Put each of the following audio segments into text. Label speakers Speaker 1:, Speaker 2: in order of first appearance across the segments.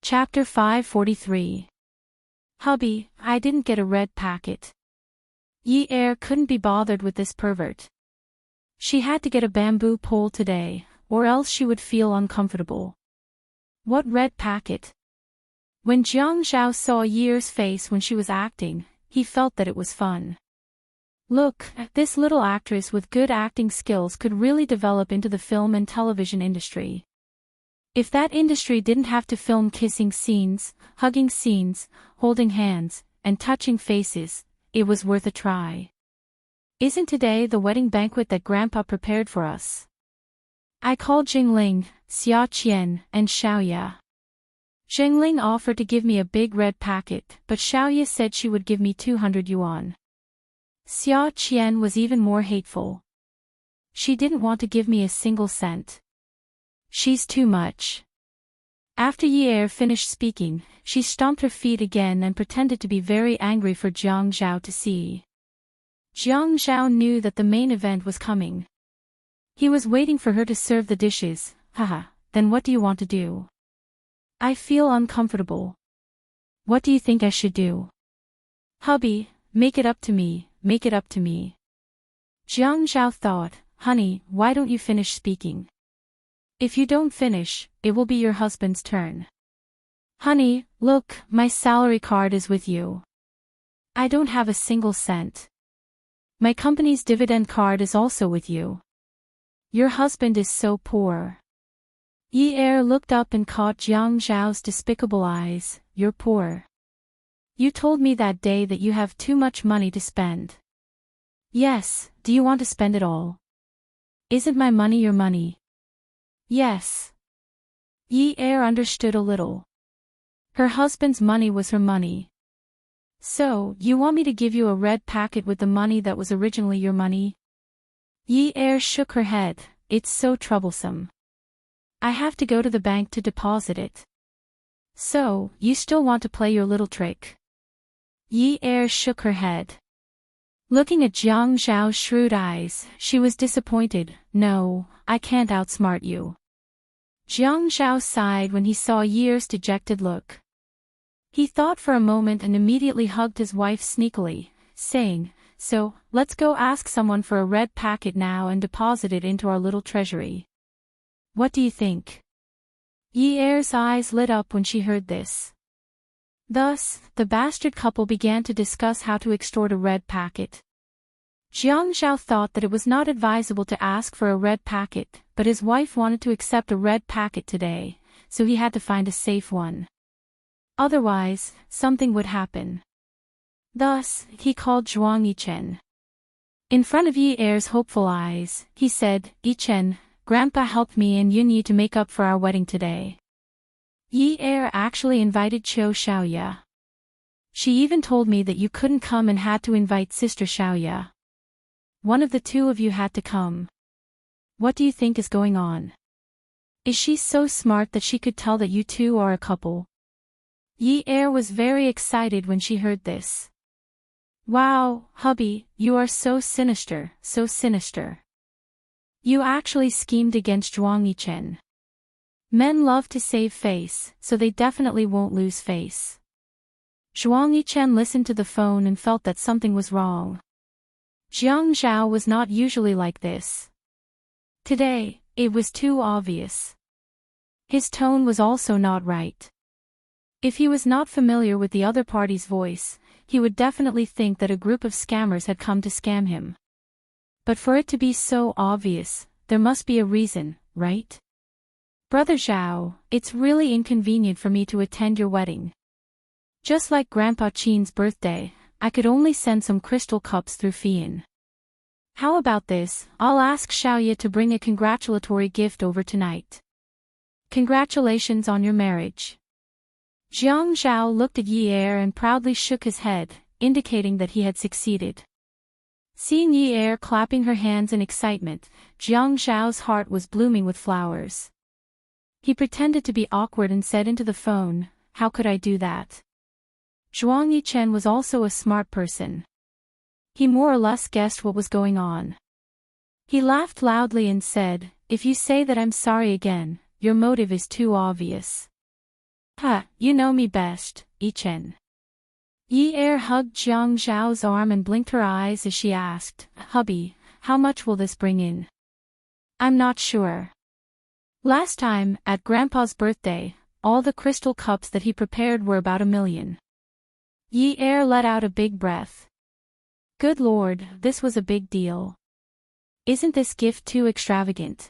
Speaker 1: Chapter 543. Hubby, I didn't get a red packet. Yi Er couldn't be bothered with this pervert. She had to get a bamboo pole today, or else she would feel uncomfortable. What red packet? When Jiang Zhao saw Yi Er's face when she was acting, he felt that it was fun. Look, this little actress with good acting skills could really develop into the film and television industry. If that industry didn't have to film kissing scenes, hugging scenes, holding hands, and touching faces, it was worth a try. Isn't today the wedding banquet that Grandpa prepared for us? I called Jingling, Xia Qian, and Xiaoya. Jingling offered to give me a big red packet, but Xiaoya said she would give me 200 yuan. Xia Qian was even more hateful. She didn't want to give me a single cent. She's too much. After Yi Er finished speaking, she stomped her feet again and pretended to be very angry for Jiang Zhao to see. Jiang Zhao knew that the main event was coming. He was waiting for her to serve the dishes. Haha, then what do you want to do? I feel uncomfortable. What do you think I should do? Hubby, make it up to me, make it up to me. Jiang Zhao thought, honey, why don't you finish speaking? If you don't finish, it will be your husband's turn. Honey, look, my salary card is with you. I don't have a single cent. My company's dividend card is also with you. Your husband is so poor. Yi Er looked up and caught Jiang Zhao's despicable eyes. You're poor. You told me that day that you have too much money to spend. Yes, do you want to spend it all? Isn't my money your money? Yes. Yi Er understood a little. Her husband's money was her money. So, you want me to give you a red packet with the money that was originally your money? Yi Er shook her head. It's so troublesome. I have to go to the bank to deposit it. So, you still want to play your little trick? Yi Er shook her head. Looking at Jiang Zhao's shrewd eyes, she was disappointed. No, I can't outsmart you. Jiang Zhao sighed when he saw Yi Er's dejected look. He thought for a moment and immediately hugged his wife sneakily, saying, So, let's go ask someone for a red packet now and deposit it into our little treasury. What do you think? Yi Er's eyes lit up when she heard this. Thus, the bastard couple began to discuss how to extort a red packet. Jiang Zhao thought that it was not advisable to ask for a red packet, but his wife wanted to accept a red packet today, so he had to find a safe one. Otherwise, something would happen. Thus, he called Zhuang Yichen. In front of Yi Er's hopeful eyes, he said, Yichen, Grandpa helped me and Yunyi to make up for our wedding today. Yi Er actually invited Qiu Xiaoya. She even told me that you couldn't come and had to invite Sister Xiaoya. One of the two of you had to come. What do you think is going on? Is she so smart that she could tell that you two are a couple? Yi Er was very excited when she heard this. Wow, hubby, you are so sinister, so sinister. You actually schemed against Zhuang Yichen. Men love to save face, so they definitely won't lose face. Zhuang Yichen listened to the phone and felt that something was wrong. Jiang Zhao was not usually like this. Today, it was too obvious. His tone was also not right. If he was not familiar with the other party's voice, he would definitely think that a group of scammers had come to scam him. But for it to be so obvious, there must be a reason, right? Brother Zhao, it's really inconvenient for me to attend your wedding. Just like Grandpa Qin's birthday, I could only send some crystal cups through Fian. How about this, I'll ask Xiaoya to bring a congratulatory gift over tonight. Congratulations on your marriage. Jiang Zhao looked at Yi Er and proudly shook his head, indicating that he had succeeded. Seeing Yi Er clapping her hands in excitement, Jiang Zhao's heart was blooming with flowers. He pretended to be awkward and said into the phone, How could I do that? Zhuang Yichen was also a smart person. He more or less guessed what was going on. He laughed loudly and said, If you say that I'm sorry again, your motive is too obvious. Ha, you know me best, Yi-chen. Yi-er hugged Jiang Zhao's arm and blinked her eyes as she asked, Hubby, how much will this bring in? I'm not sure. Last time, at Grandpa's birthday, all the crystal cups that he prepared were about 1 million. Yi-er let out a big breath. Good Lord, this was a big deal. Isn't this gift too extravagant?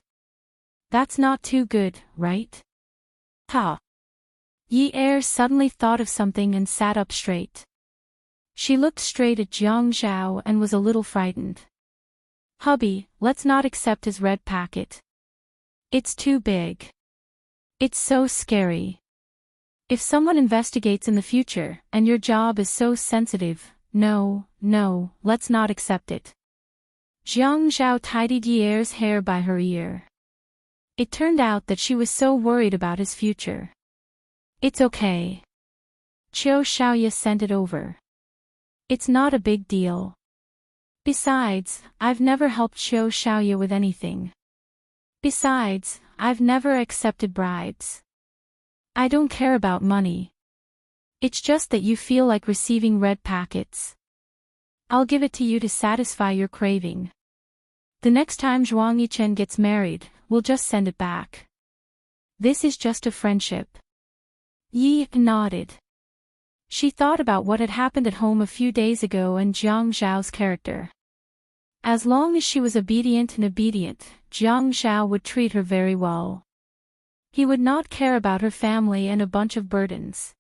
Speaker 1: That's not too good, right? Ha! Yi-er suddenly thought of something and sat up straight. She looked straight at Jiang Zhao and was a little frightened. Hubby, let's not accept his red packet. It's too big. It's so scary. If someone investigates in the future, and your job is so sensitive, no, let's not accept it. Jiang Zhao tidied Yi-er's hair by her ear. It turned out that she was so worried about his future. It's okay. Qiu Xiaoye sent it over. It's not a big deal. Besides, I've never helped Qiu Xiaoye with anything. Besides, I've never accepted bribes. I don't care about money. It's just that you feel like receiving red packets. I'll give it to you to satisfy your craving. The next time Zhuang Yichen gets married, we'll just send it back. This is just a friendship. Yi nodded. She thought about what had happened at home a few days ago and Jiang Zhao's character. As long as she was obedient, Jiang Zhao would treat her very well. He would not care about her family and a bunch of burdens.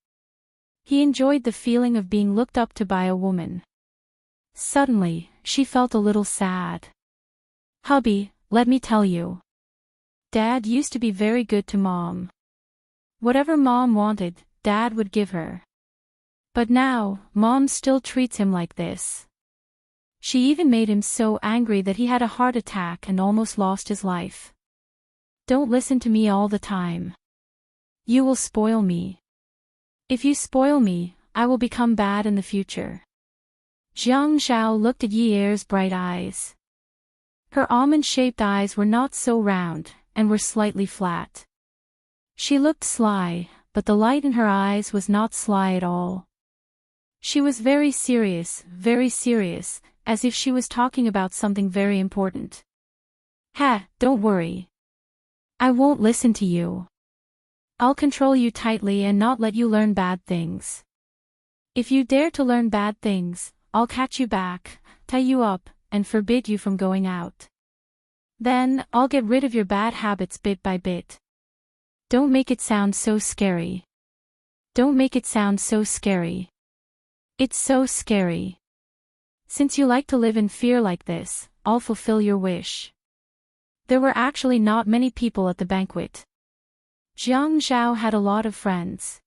Speaker 1: He enjoyed the feeling of being looked up to by a woman. Suddenly, she felt a little sad. Hubby, let me tell you. Dad used to be very good to Mom. Whatever Mom wanted, Dad would give her. But now, Mom still treats him like this. She even made him so angry that he had a heart attack and almost lost his life. Don't listen to me all the time. You will spoil me. If you spoil me, I will become bad in the future. Jiang Zhao looked at Yi-er's bright eyes. Her almond-shaped eyes were not so round, and were slightly flat. She looked sly, but the light in her eyes was not sly at all. She was very serious, as if she was talking about something very important. Ha, don't worry. I won't listen to you. I'll control you tightly and not let you learn bad things. If you dare to learn bad things, I'll catch you back, tie you up, and forbid you from going out. Then, I'll get rid of your bad habits bit by bit. Don't make it sound so scary. Don't make it sound so scary. It's so scary. Since you like to live in fear like this, I'll fulfill your wish. There were actually not many people at the banquet. Jiang Zhao had a lot of friends.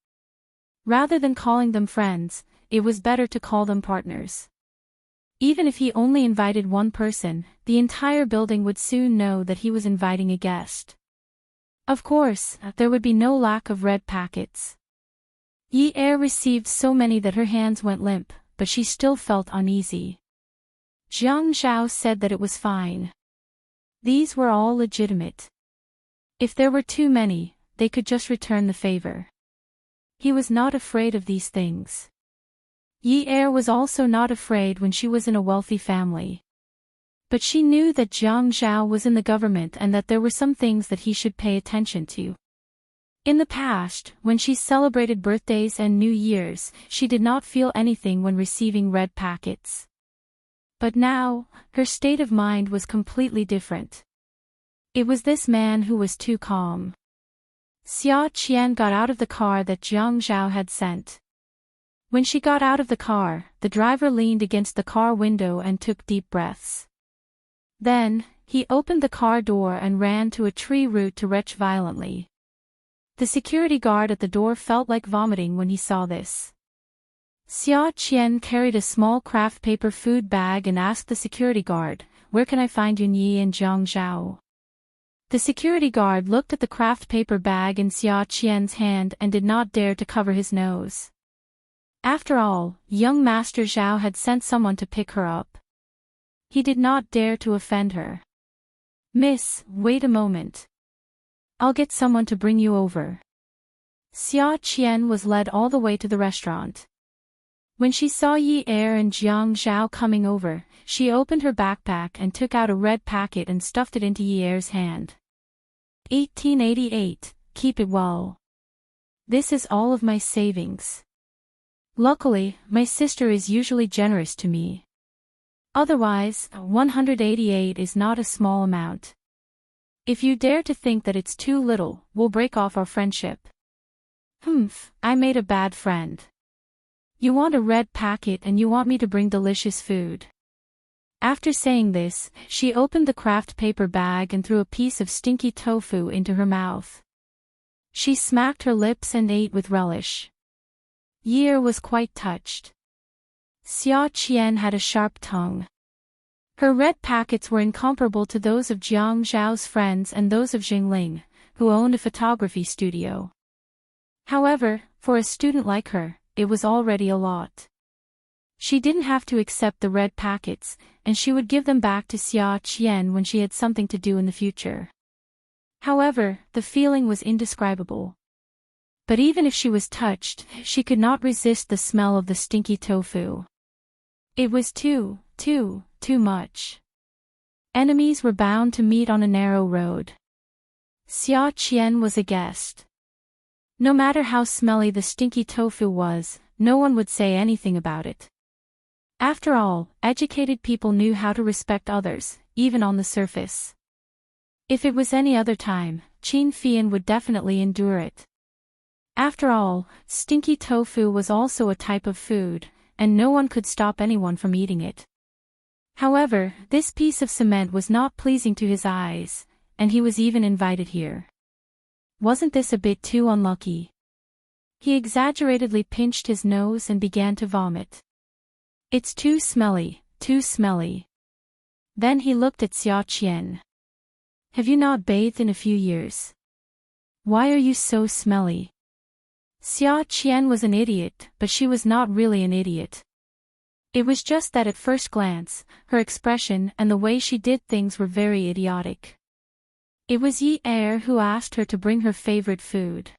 Speaker 1: Rather than calling them friends, it was better to call them partners. Even if he only invited one person, the entire building would soon know that he was inviting a guest. Of course, there would be no lack of red packets. Yi-er received so many that her hands went limp, but she still felt uneasy. Jiang Zhao said that it was fine. These were all legitimate. If there were too many, they could just return the favor. He was not afraid of these things. Yi-er was also not afraid when she was in a wealthy family. But she knew that Jiang Zhao was in the government and that there were some things that he should pay attention to. In the past, when she celebrated birthdays and New Year's, she did not feel anything when receiving red packets. But now, her state of mind was completely different. It was this man who was too calm. Xia Qian got out of the car that Jiang Zhao had sent. When she got out of the car, the driver leaned against the car window and took deep breaths. Then, he opened the car door and ran to a tree root to retch violently. The security guard at the door felt like vomiting when he saw this. Xia Qian carried a small craft paper food bag and asked the security guard, "Where can I find Yun Yi and Jiang Zhao?" The security guard looked at the craft paper bag in Xia Qian's hand and did not dare to cover his nose. After all, young Master Zhao had sent someone to pick her up. He did not dare to offend her. "Miss, wait a moment. I'll get someone to bring you over." Xia Qian was led all the way to the restaurant. When she saw Yi Er and Jiang Zhao coming over, she opened her backpack and took out a red packet and stuffed it into Yi Er's hand. 1888, keep it well. This is all of my savings. Luckily, my sister is usually generous to me. Otherwise, 188 is not a small amount. If you dare to think that it's too little, we'll break off our friendship. I made a bad friend. You want a red packet and you want me to bring delicious food. After saying this, she opened the craft paper bag and threw a piece of stinky tofu into her mouth. She smacked her lips and ate with relish. Yi Er was quite touched. Xia Qian had a sharp tongue. Her red packets were incomparable to those of Jiang Zhao's friends and those of Jingling, who owned a photography studio. However, for a student like her, it was already a lot. She didn't have to accept the red packets, and she would give them back to Xia Qian when she had something to do in the future. However, the feeling was indescribable. But even if she was touched, she could not resist the smell of the stinky tofu. It was too much. Enemies were bound to meet on a narrow road. Xia Qian was a guest. No matter how smelly the stinky tofu was, no one would say anything about it. After all, educated people knew how to respect others, even on the surface. If it was any other time, Qin Fian would definitely endure it. After all, stinky tofu was also a type of food, and no one could stop anyone from eating it. However, this piece of cement was not pleasing to his eyes, and he was even invited here. Wasn't this a bit too unlucky? He exaggeratedly pinched his nose and began to vomit. It's too smelly, too smelly. Then he looked at Xia Qian. Have you not bathed in a few years? Why are you so smelly? Xia Qian was an idiot, but she was not really an idiot. It was just that at first glance, her expression and the way she did things were very idiotic. It was Yi Er who asked her to bring her favorite food.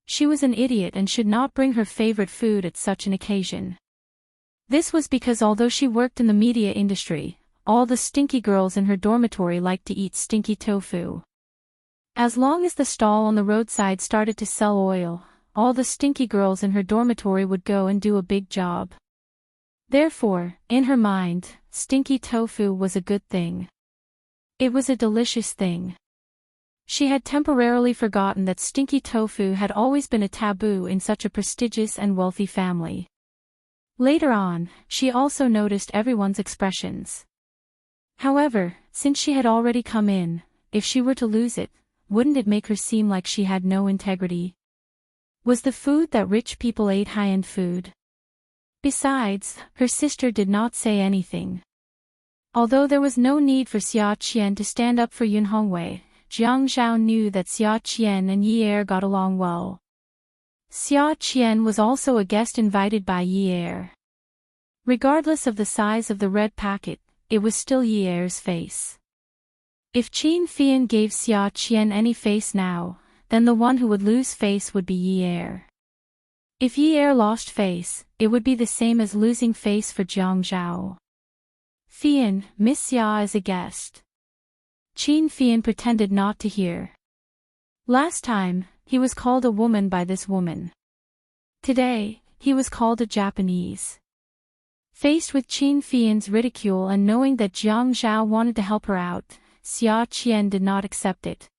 Speaker 1: She was an idiot and should not bring her favorite food at such an occasion. This was because although she worked in the media industry, all the stinky girls in her dormitory liked to eat stinky tofu. As long as the stall on the roadside started to sell oil, all the stinky girls in her dormitory would go and do a big job. Therefore, in her mind, stinky tofu was a good thing. It was a delicious thing. She had temporarily forgotten that stinky tofu had always been a taboo in such a prestigious and wealthy family. Later on, she also noticed everyone's expressions. However, since she had already come in, if she were to lose it, wouldn't it make her seem like she had no integrity? Was the food that rich people ate high-end food? Besides, her sister did not say anything. Although there was no need for Xia Qian to stand up for Yun Hongwei, Jiang Zhao knew that Xia Qian and Yi Er got along well. Xia Qian was also a guest invited by Yi Er. Regardless of the size of the red packet, it was still Yi Er's face. If Qin Fian gave Xia Qian any face now, then the one who would lose face would be Yi Er. If Yi Er lost face, it would be the same as losing face for Jiang Zhao. Fian, Miss Xia is a guest. Qin Fian pretended not to hear. Last time, he was called a woman by this woman. Today, he was called a Japanese. Faced with Qin Fian's ridicule and knowing that Jiang Zhao wanted to help her out, Xia Qian did not accept it.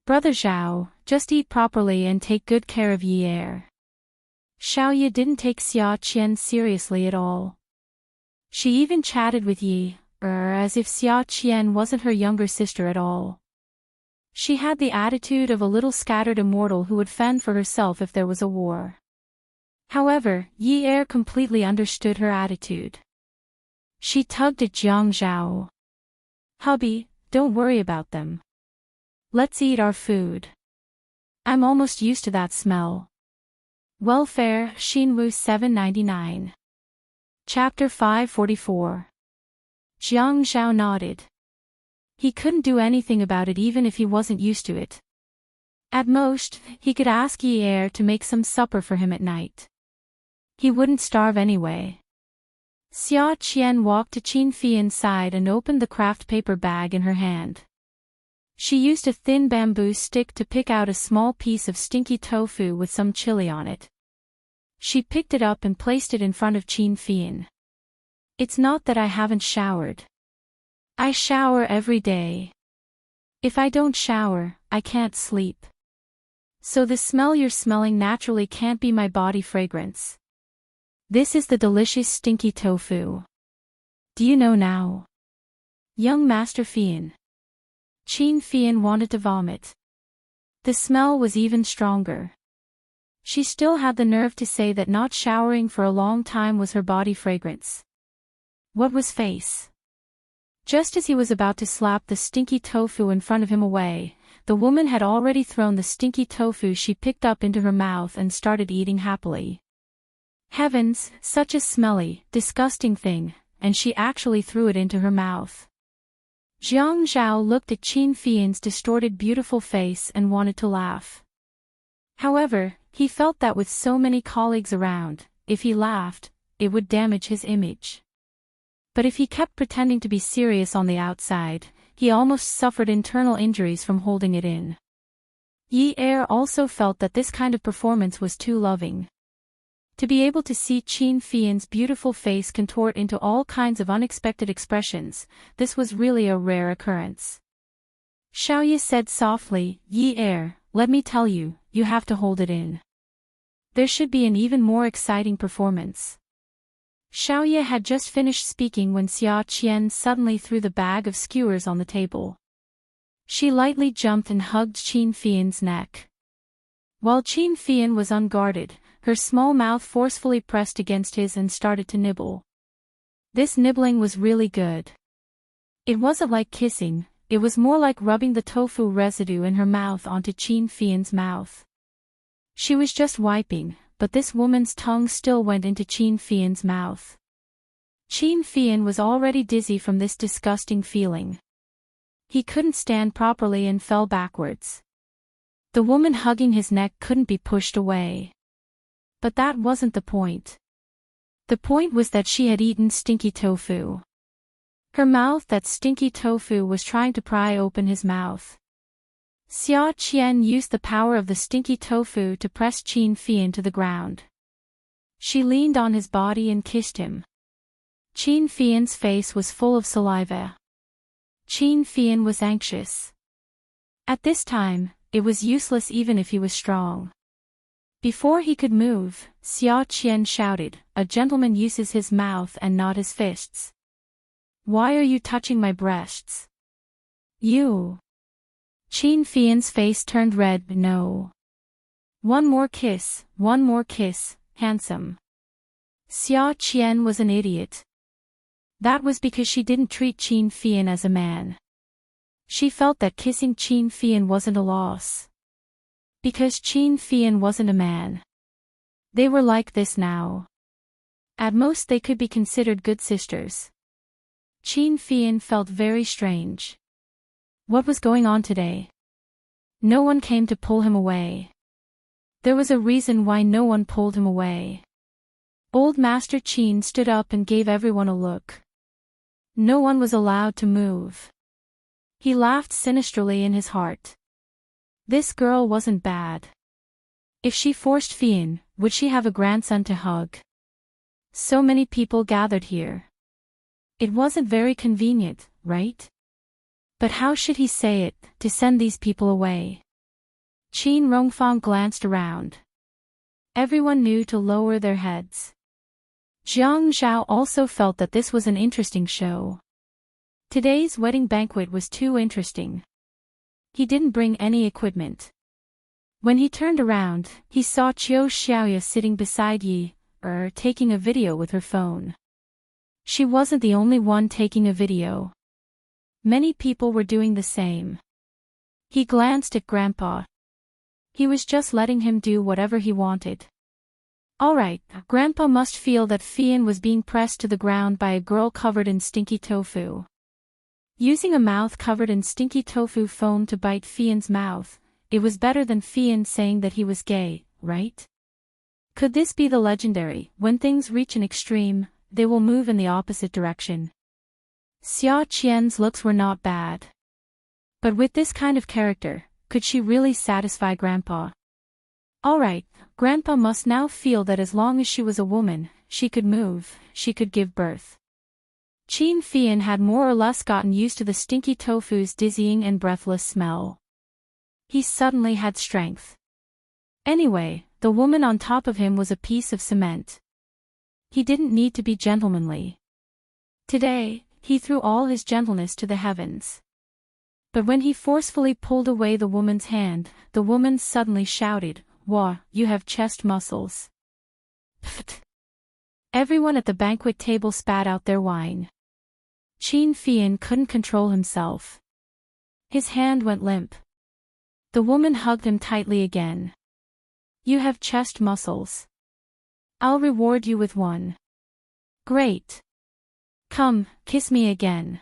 Speaker 1: Brother Zhao, just eat properly and take good care of Yi Er. Xiaoye didn't take Xia Qian seriously at all. She even chatted with Yi Er as if Xia Qian wasn't her younger sister at all. She had the attitude of a little scattered immortal who would fend for herself if there was a war. However, Yi Er completely understood her attitude. She tugged at Jiang Zhao. Hubby, don't worry about them. Let's eat our food. I'm almost used to that smell. Welfare, Xinwu 799. Chapter 544. Jiang Zhao nodded. He couldn't do anything about it even if he wasn't used to it. At most, he could ask Yi Er to make some supper for him at night. He wouldn't starve anyway. Xia Qian walked to Qin Fian's side and opened the craft paper bag in her hand. She used a thin bamboo stick to pick out a small piece of stinky tofu with some chili on it. She picked it up and placed it in front of Qin Fian. It's not that I haven't showered. I shower every day. If I don't shower, I can't sleep. So the smell you're smelling naturally can't be my body fragrance. This is the delicious stinky tofu. Do you know now? Young Master Fian. Qin Fian wanted to vomit. The smell was even stronger. She still had the nerve to say that not showering for a long time was her body fragrance. What was face? Just as he was about to slap the stinky tofu in front of him away, the woman had already thrown the stinky tofu she picked up into her mouth and started eating happily. Heavens, such a smelly, disgusting thing, and she actually threw it into her mouth. Jiang Zhao looked at Qin Fian's distorted beautiful face and wanted to laugh. However, he felt that with so many colleagues around, if he laughed, it would damage his image. But if he kept pretending to be serious on the outside, he almost suffered internal injuries from holding it in. Yi Er also felt that this kind of performance was too loving. To be able to see Qin Fian's beautiful face contort into all kinds of unexpected expressions, this was really a rare occurrence. Xiaoye said softly, Yi Er, let me tell you, you have to hold it in. There should be an even more exciting performance. Xiaoye had just finished speaking when Xia Qian suddenly threw the bag of skewers on the table. She lightly jumped and hugged Qin Fian's neck. While Qin Fian was unguarded, her small mouth forcefully pressed against his and started to nibble. This nibbling was really good. It wasn't like kissing, it was more like rubbing the tofu residue in her mouth onto Qin Fian's mouth. She was just wiping, but this woman's tongue still went into Qin Fian's mouth. Qin Fian was already dizzy from this disgusting feeling. He couldn't stand properly and fell backwards. The woman hugging his neck couldn't be pushed away. But that wasn't the point. The point was that she had eaten stinky tofu. Her mouth, that stinky tofu, was trying to pry open his mouth. Xia Qian used the power of the stinky tofu to press Qin Fian to the ground. She leaned on his body and kissed him. Qin Fian's face was full of saliva. Qin Fian was anxious. At this time, it was useless even if he was strong. Before he could move, Xia Qian shouted, "A gentleman uses his mouth and not his fists. Why are you touching my breasts? You." Qin Fian's face turned red. "No. One more kiss, handsome." Xia Qian was an idiot. That was because she didn't treat Qin Fian as a man. She felt that kissing Qin Fian wasn't a loss. Because Qin Fian wasn't a man. They were like this now. At most they could be considered good sisters. Qin Fian felt very strange. What was going on today? No one came to pull him away. There was a reason why no one pulled him away. Old Master Qin stood up and gave everyone a look. No one was allowed to move. He laughed sinisterly in his heart. This girl wasn't bad. If she forced Fian, would she have a grandson to hug? So many people gathered here. It wasn't very convenient, right? But how should he say it, to send these people away? Qin Rongfang glanced around. Everyone knew to lower their heads. Jiang Zhao also felt that this was an interesting show. Today's wedding banquet was too interesting. He didn't bring any equipment. When he turned around, he saw Qiu Xiaoya sitting beside Yi Er taking a video with her phone. She wasn't the only one taking a video. Many people were doing the same. He glanced at Grandpa. He was just letting him do whatever he wanted. Alright, Grandpa must feel that Fian was being pressed to the ground by a girl covered in stinky tofu. Using a mouth covered in stinky tofu foam to bite Fian's mouth, it was better than Fian saying that he was gay, right? Could this be the legendary, when things reach an extreme, they will move in the opposite direction? Xia Qian's looks were not bad. But with this kind of character, could she really satisfy Grandpa? Alright, Grandpa must now feel that as long as she was a woman, she could move, she could give birth. Qin Fian had more or less gotten used to the stinky tofu's dizzying and breathless smell. He suddenly had strength. Anyway, the woman on top of him was a piece of cement. He didn't need to be gentlemanly. Today, he threw all his gentleness to the heavens. But when he forcefully pulled away the woman's hand, the woman suddenly shouted, "Wah, you have chest muscles." Pfft. Everyone at the banquet table spat out their wine. Qin Fian couldn't control himself. His hand went limp. The woman hugged him tightly again. "You have chest muscles. I'll reward you with one." "Great. Come, kiss me again."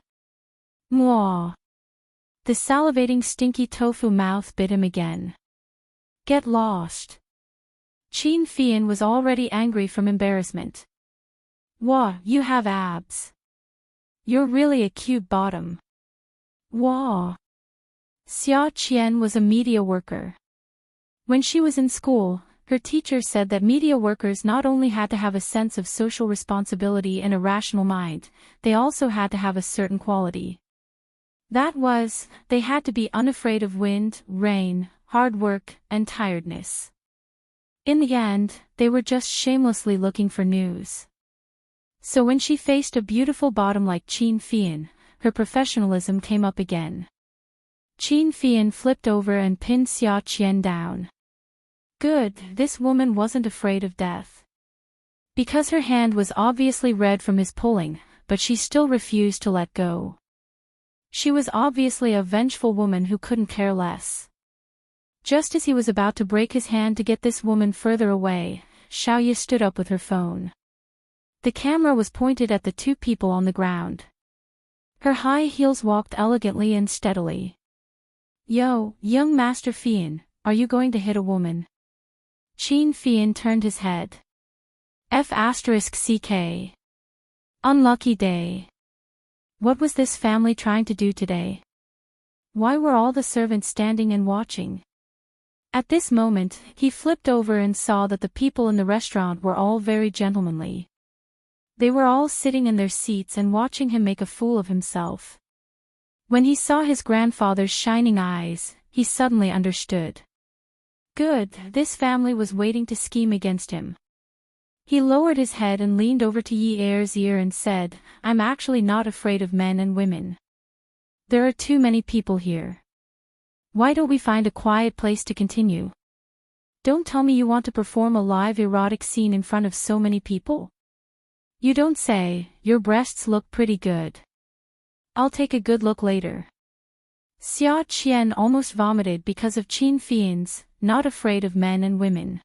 Speaker 1: Mwah. The salivating stinky tofu mouth bit him again. "Get lost." Qin Fian was already angry from embarrassment. "Wah, you have abs. You're really a cute bottom." Wah. Xia Qian was a media worker. When she was in school, her teacher said that media workers not only had to have a sense of social responsibility and a rational mind, they also had to have a certain quality. That was, they had to be unafraid of wind, rain, hard work, and tiredness. In the end, they were just shamelessly looking for news. So when she faced a beautiful bottom like Qin Fian, her professionalism came up again. Qin Fian flipped over and pinned Xia Qian down. Good, this woman wasn't afraid of death. Because her hand was obviously red from his pulling, but she still refused to let go. She was obviously a vengeful woman who couldn't care less. Just as he was about to break his hand to get this woman further away, Xiaoye stood up with her phone. The camera was pointed at the two people on the ground. Her high heels walked elegantly and steadily. "Yo, young Master Fian, are you going to hit a woman?" Qin Fian turned his head. F***CK. Unlucky day. What was this family trying to do today? Why were all the servants standing and watching? At this moment, he flipped over and saw that the people in the restaurant were all very gentlemanly. They were all sitting in their seats and watching him make a fool of himself. When he saw his grandfather's shining eyes, he suddenly understood. Good, this family was waiting to scheme against him. He lowered his head and leaned over to Yi Er's ear and said, "I'm actually not afraid of men and women. There are too many people here. Why don't we find a quiet place to continue? Don't tell me you want to perform a live erotic scene in front of so many people. You don't say, your breasts look pretty good. I'll take a good look later." Xia Qian almost vomited because of Qin Fian's, "not afraid of men and women."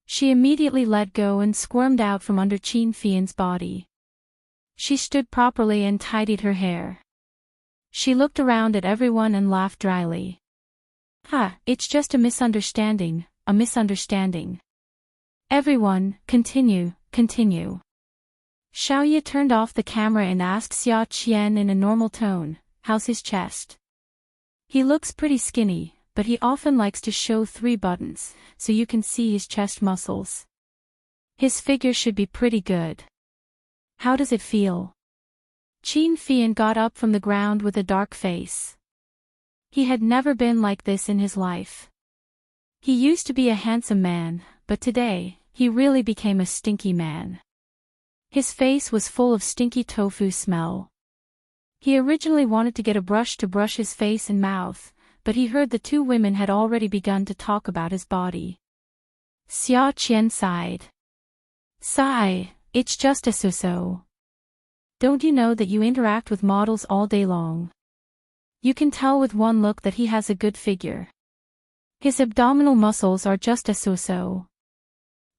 Speaker 1: She immediately let go and squirmed out from under Qin Fian's body. She stood properly and tidied her hair. She looked around at everyone and laughed dryly. It's just a misunderstanding, a misunderstanding. Everyone, continue. Xiaoye turned off the camera and asked Xia Qian in a normal tone, "How's his chest?" "He looks pretty skinny, but he often likes to show 3 buttons, so you can see his chest muscles. His figure should be pretty good. How does it feel?" Qin Fian got up from the ground with a dark face. He had never been like this in his life. He used to be a handsome man, but today, he really became a stinky man. His face was full of stinky tofu smell. He originally wanted to get a brush to brush his face and mouth, but he heard the two women had already begun to talk about his body. Xia Qian sighed. "Sigh, it's just a so-so. Don't you know that you interact with models all day long? You can tell with one look that he has a good figure. His abdominal muscles are just a so-so.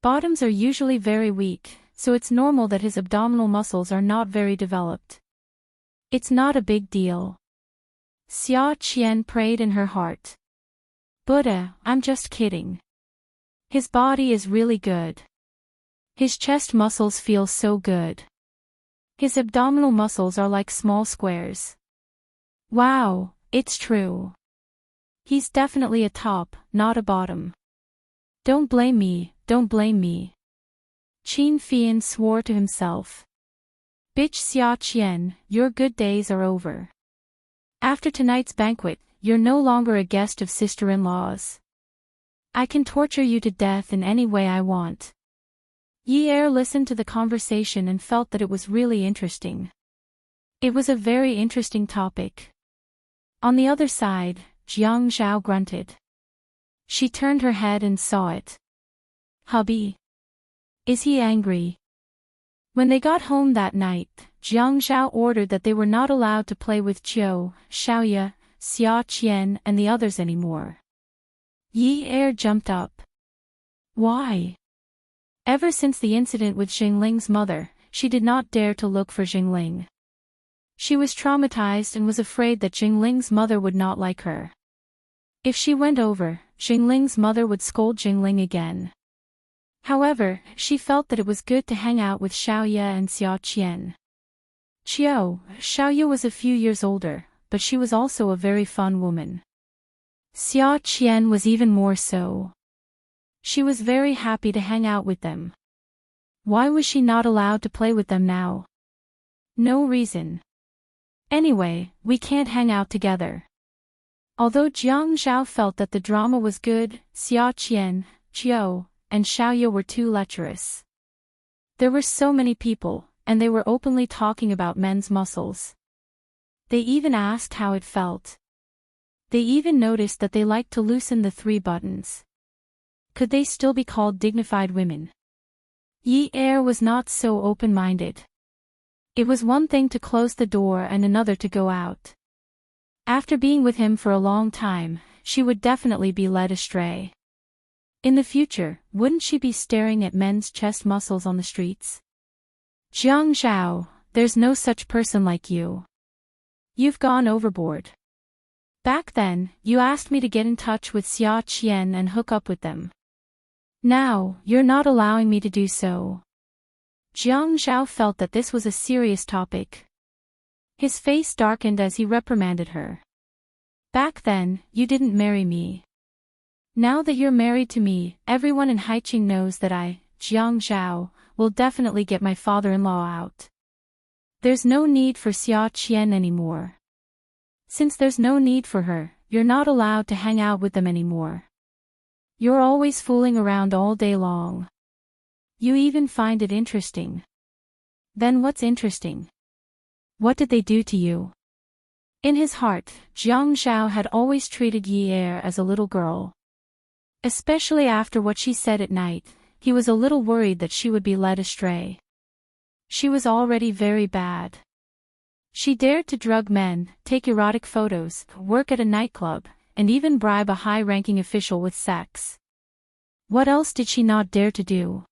Speaker 1: Bottoms are usually very weak, so it's normal that his abdominal muscles are not very developed. It's not a big deal." Xia Qian prayed in her heart. Buddha, I'm just kidding. His body is really good. His chest muscles feel so good. His abdominal muscles are like small squares. Wow, it's true. He's definitely a top, not a bottom. Don't blame me, don't blame me. Qin Fian swore to himself. Bitch Xia Qian, your good days are over. After tonight's banquet, you're no longer a guest of sister-in-laws. I can torture you to death in any way I want. Yi Er listened to the conversation and felt that it was really interesting. It was a very interesting topic. On the other side, Jiang Zhao grunted. She turned her head and saw it. Hubby. Is he angry? When they got home that night, Jiang Zhao ordered that they were not allowed to play with Zhou, Xiaoya, Xia Qian and the others anymore. Yi Er jumped up. Why? Ever since the incident with Xingling's mother, she did not dare to look for Xingling. She was traumatized and was afraid that Xingling's mother would not like her. If she went over, Xingling's mother would scold Xingling again. However, she felt that it was good to hang out with Xiaoya and Xia Qian. Xiaoya was a few years older, but she was also a very fun woman. Xia Qian was even more so. She was very happy to hang out with them. Why was she not allowed to play with them now? No reason. Anyway, we can't hang out together. Although Jiang Zhao felt that the drama was good, Xia Qian, Zhou, and Xiaoya were too lecherous. There were so many people, and they were openly talking about men's muscles. They even asked how it felt. They even noticed that they liked to loosen the 3 buttons. Could they still be called dignified women? Yi Er was not so open-minded. It was one thing to close the door and another to go out. After being with him for a long time, she would definitely be led astray. In the future, wouldn't she be staring at men's chest muscles on the streets? Jiang Zhao, there's no such person like you. You've gone overboard. Back then, you asked me to get in touch with Xia Qian and hook up with them. Now, you're not allowing me to do so. Jiang Zhao felt that this was a serious topic. His face darkened as he reprimanded her. Back then, you didn't marry me. Now that you're married to me, everyone in Haiqing knows that I, Jiang Zhao, will definitely get my father-in-law out. There's no need for Xia Qian anymore. Since there's no need for her, you're not allowed to hang out with them anymore. You're always fooling around all day long. You even find it interesting. Then what's interesting? What did they do to you? In his heart, Jiang Zhao had always treated Yi Er as a little girl. Especially after what she said at night, he was a little worried that she would be led astray. She was already very bad. She dared to drug men, take erotic photos, work at a nightclub, and even bribe a high-ranking official with sex. What else did she not dare to do?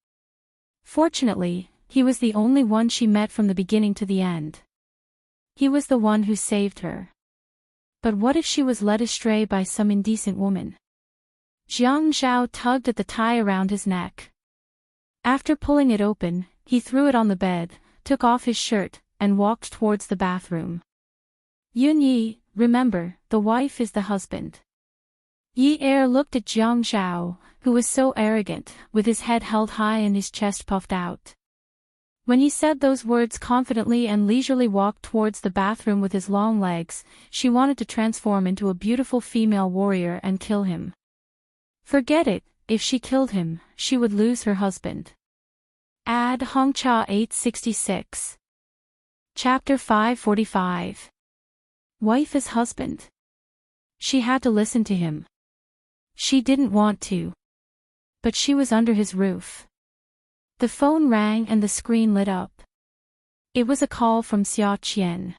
Speaker 1: Fortunately, he was the only one she met from the beginning to the end. He was the one who saved her. But what if she was led astray by some indecent woman? Jiang Zhao tugged at the tie around his neck. After pulling it open, he threw it on the bed, took off his shirt, and walked towards the bathroom. Yun Yi, remember, the wife is the husband. Yi Er looked at Jiang Zhao, who was so arrogant, with his head held high and his chest puffed out. When he said those words confidently and leisurely walked towards the bathroom with his long legs, she wanted to transform into a beautiful female warrior and kill him. Forget it, if she killed him, she would lose her husband. Ad Hongcha 866. Chapter 545. Wife is husband. She had to listen to him. She didn't want to. But she was under his roof. The phone rang and the screen lit up. It was a call from Xia Qian.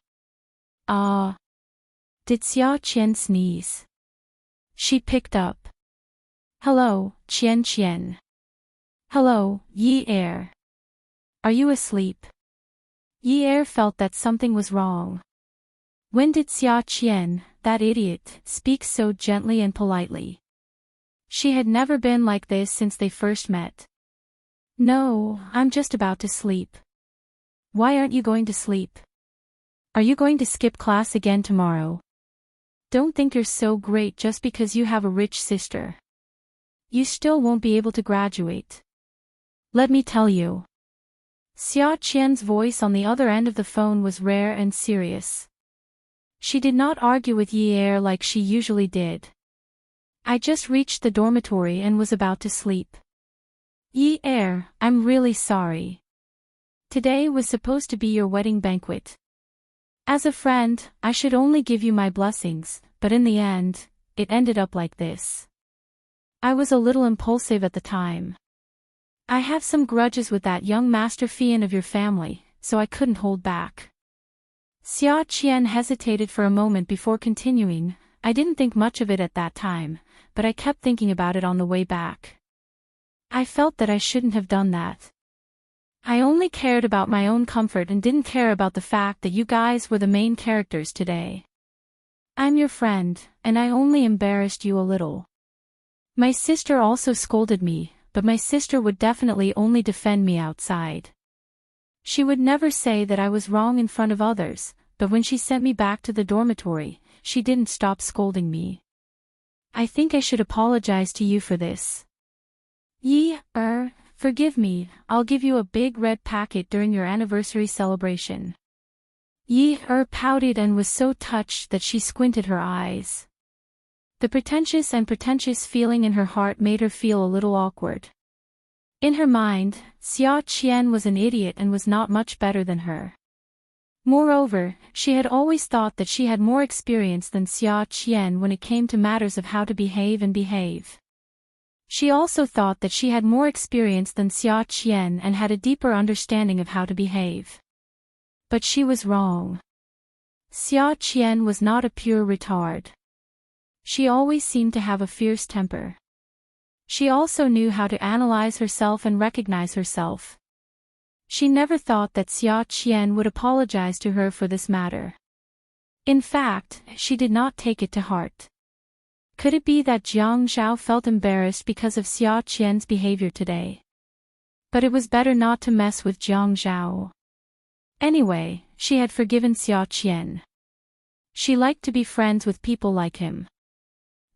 Speaker 1: Ah. Did Xia Qian sneeze? She picked up. Hello, Qian Qian. Hello, Yi Er. Are you asleep? Yi Er felt that something was wrong. When did Xia Qian, that idiot, speak so gently and politely? She had never been like this since they first met. No, I'm just about to sleep. Why aren't you going to sleep? Are you going to skip class again tomorrow? Don't think you're so great just because you have a rich sister. You still won't be able to graduate. Let me tell you. Xia Qian's voice on the other end of the phone was rare and serious. She did not argue with Yi Er like she usually did. I just reached the dormitory and was about to sleep. Yi Er, I'm really sorry. Today was supposed to be your wedding banquet. As a friend, I should only give you my blessings, but in the end, it ended up like this. I was a little impulsive at the time. I have some grudges with that young Master Fian of your family, so I couldn't hold back. Xia Qian hesitated for a moment before continuing. I didn't think much of it at that time, but I kept thinking about it on the way back. I felt that I shouldn't have done that. I only cared about my own comfort and didn't care about the fact that you guys were the main characters today. I'm your friend, and I only embarrassed you a little. My sister also scolded me, but my sister would definitely only defend me outside. She would never say that I was wrong in front of others, but when she sent me back to the dormitory, she didn't stop scolding me. I think I should apologize to you for this. Yi Er, forgive me, I'll give you a big red packet during your anniversary celebration. Yi Er pouted and was so touched that she squinted her eyes. The pretentious feeling in her heart made her feel a little awkward. In her mind, Xia Qian was an idiot and was not much better than her. Moreover, she had always thought that she had more experience than Xia Qian when it came to matters of how to behave. She also thought that she had more experience than Xia Qian and had a deeper understanding of how to behave. But she was wrong. Xia Qian was not a pure retard. She always seemed to have a fierce temper. She also knew how to analyze herself and recognize herself. She never thought that Xia Qian would apologize to her for this matter. In fact, she did not take it to heart. Could it be that Jiang Zhao felt embarrassed because of Xia Qian's behavior today? But it was better not to mess with Jiang Zhao. Anyway, she had forgiven Xia Qian. She liked to be friends with people like him.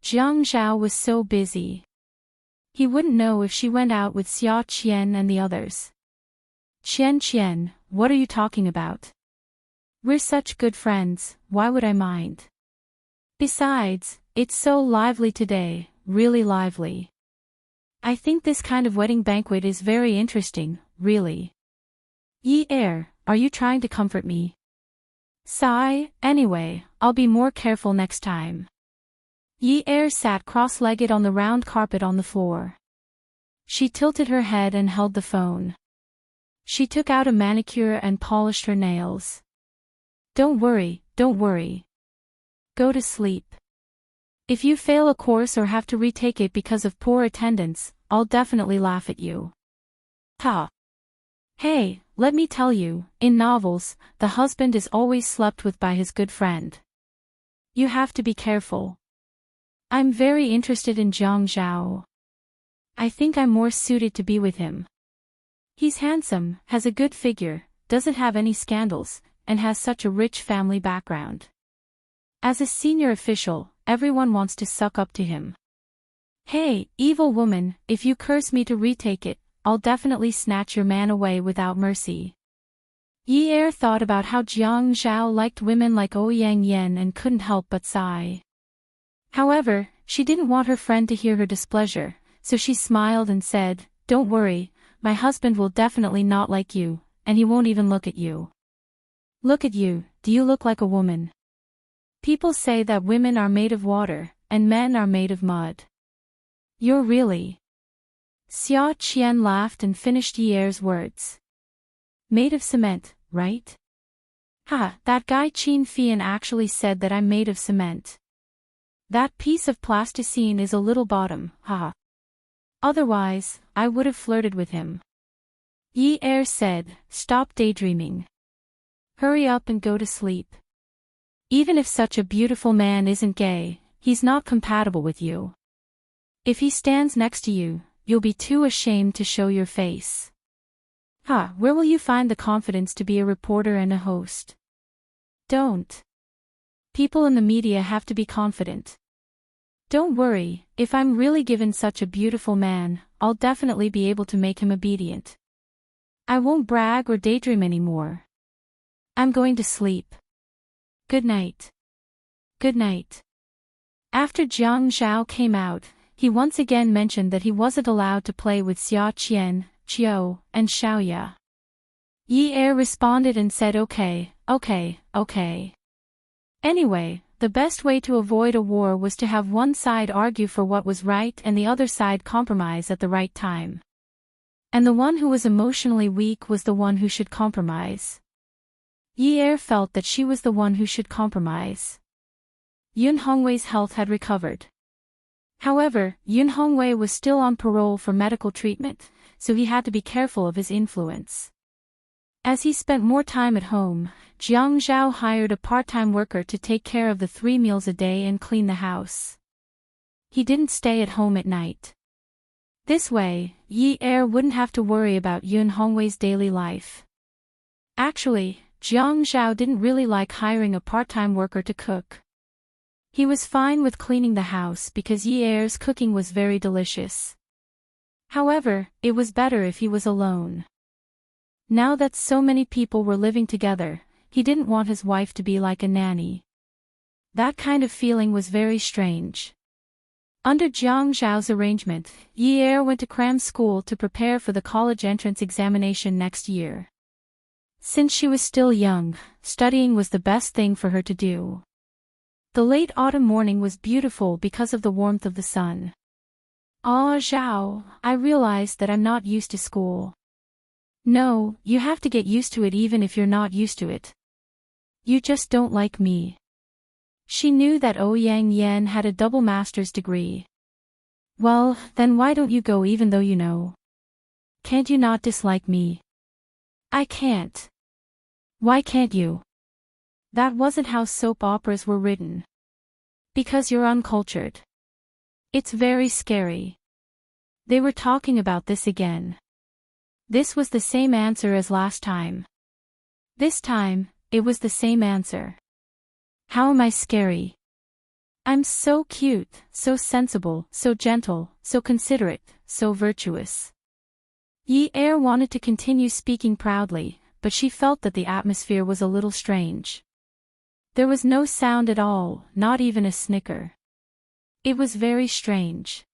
Speaker 1: Jiang Zhao was so busy. He wouldn't know if she went out with Xia Qian and the others. Qian, what are you talking about? We're such good friends, why would I mind? Besides, it's so lively today, really lively. I think this kind of wedding banquet is very interesting, really. Yi Er, are you trying to comfort me? Sigh, anyway, I'll be more careful next time. Yi Er sat cross-legged on the round carpet on the floor. She tilted her head and held the phone. She took out a manicure and polished her nails. Don't worry. Go to sleep. If you fail a course or have to retake it because of poor attendance, I'll definitely laugh at you. Ha! Hey, let me tell you, in novels, the husband is always slept with by his good friend. You have to be careful. I'm very interested in Jiang Zhao. I think I'm more suited to be with him. He's handsome, has a good figure, doesn't have any scandals, and has such a rich family background. As a senior official, everyone wants to suck up to him. Hey, evil woman, if you curse me to retake it, I'll definitely snatch your man away without mercy. Yi Er thought about how Jiang Zhao liked women like Ouyang Yan and couldn't help but sigh. However, she didn't want her friend to hear her displeasure, so she smiled and said, Don't worry, my husband will definitely not like you, and he won't even look at you. Look at you, do you look like a woman? People say that women are made of water, and men are made of mud. You're really... Xia Qian laughed and finished Yi Er's words. Made of cement, right? Ha, that guy Qin Fian actually said that I'm made of cement. That piece of plasticine is a little bottom, haha. Otherwise, I would have flirted with him. Yi Er said, Stop daydreaming. Hurry up and go to sleep. Even if such a beautiful man isn't gay, he's not compatible with you. If he stands next to you, you'll be too ashamed to show your face. Where will you find the confidence to be a reporter and a host? Don't. People in the media have to be confident. Don't worry, if I'm really given such a beautiful man, I'll definitely be able to make him obedient. I won't brag or daydream anymore. I'm going to sleep. Good night. Good night. After Jiang Zhao came out, he once again mentioned that he wasn't allowed to play with Xia Qian, Qiu, and Xiaoya. Yi Er responded and said okay. Anyway, the best way to avoid a war was to have one side argue for what was right and the other side compromise at the right time. And the one who was emotionally weak was the one who should compromise. Yi Er felt that she was the one who should compromise. Yun Hongwei's health had recovered. However, Yun Hongwei was still on parole for medical treatment, so he had to be careful of his influence. As he spent more time at home, Jiang Zhao hired a part-time worker to take care of the 3 meals a day and clean the house. He didn't stay at home at night. This way, Yi Er wouldn't have to worry about Yun Hongwei's daily life. Actually, Jiang Zhao didn't really like hiring a part-time worker to cook. He was fine with cleaning the house because Yi Er's cooking was very delicious. However, it was better if he was alone. Now that so many people were living together, he didn't want his wife to be like a nanny. That kind of feeling was very strange. Under Jiang Zhao's arrangement, Yi Er went to cram school to prepare for the college entrance examination next year. Since she was still young, studying was the best thing for her to do. The late autumn morning was beautiful because of the warmth of the sun. Zhao, I realized that I'm not used to school. No, you have to get used to it even if you're not used to it. You just don't like me. She knew that Ouyang Yan had a double master's degree. Well, then why don't you go even though you know? Can't you not dislike me? I can't. Why can't you? That wasn't how soap operas were written. Because you're uncultured. It's very scary. They were talking about this again. This was the same answer as last time. This time, it was the same answer. How am I scary? I'm so cute, so sensible, so gentle, so considerate, so virtuous. Yi Er wanted to continue speaking proudly, but she felt that the atmosphere was a little strange. There was no sound at all, not even a snicker. It was very strange.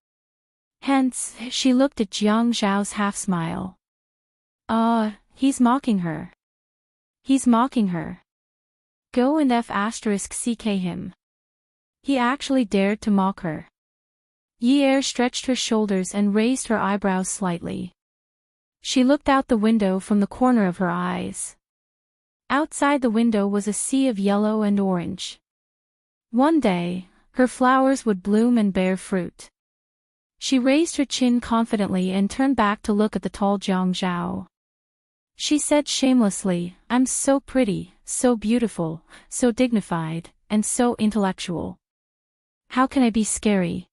Speaker 1: Hence, she looked at Jiang Zhao's half-smile. He's mocking her. He's mocking her. Go and *CK him. He actually dared to mock her. Yi Er stretched her shoulders and raised her eyebrows slightly. She looked out the window from the corner of her eyes. Outside the window was a sea of yellow and orange. One day, her flowers would bloom and bear fruit. She raised her chin confidently and turned back to look at the tall Jiang Zhao. She said shamelessly, I'm so pretty, so beautiful, so dignified, and so intellectual. How can I be scary?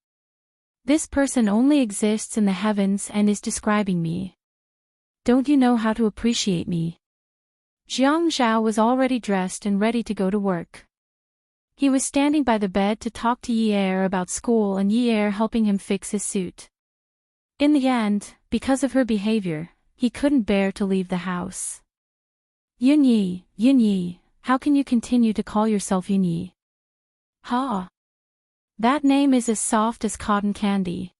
Speaker 1: This person only exists in the heavens and is describing me. Don't you know how to appreciate me? Jiang Zhao was already dressed and ready to go to work. He was standing by the bed to talk to Yi Er about school and Yi Er helping him fix his suit. In the end, because of her behavior, he couldn't bear to leave the house. Yunyi, how can you continue to call yourself Yunyi? That name is as soft as cotton candy.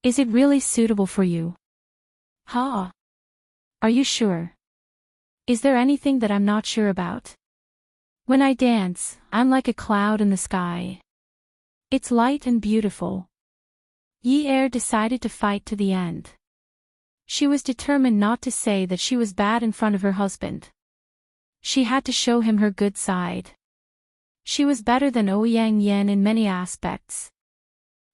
Speaker 1: Is it really suitable for you? Are you sure? Is there anything that I'm not sure about? When I dance, I'm like a cloud in the sky. It's light and beautiful. Yi Er decided to fight to the end. She was determined not to say that she was bad in front of her husband. She had to show him her good side. She was better than Ouyang Yan in many aspects.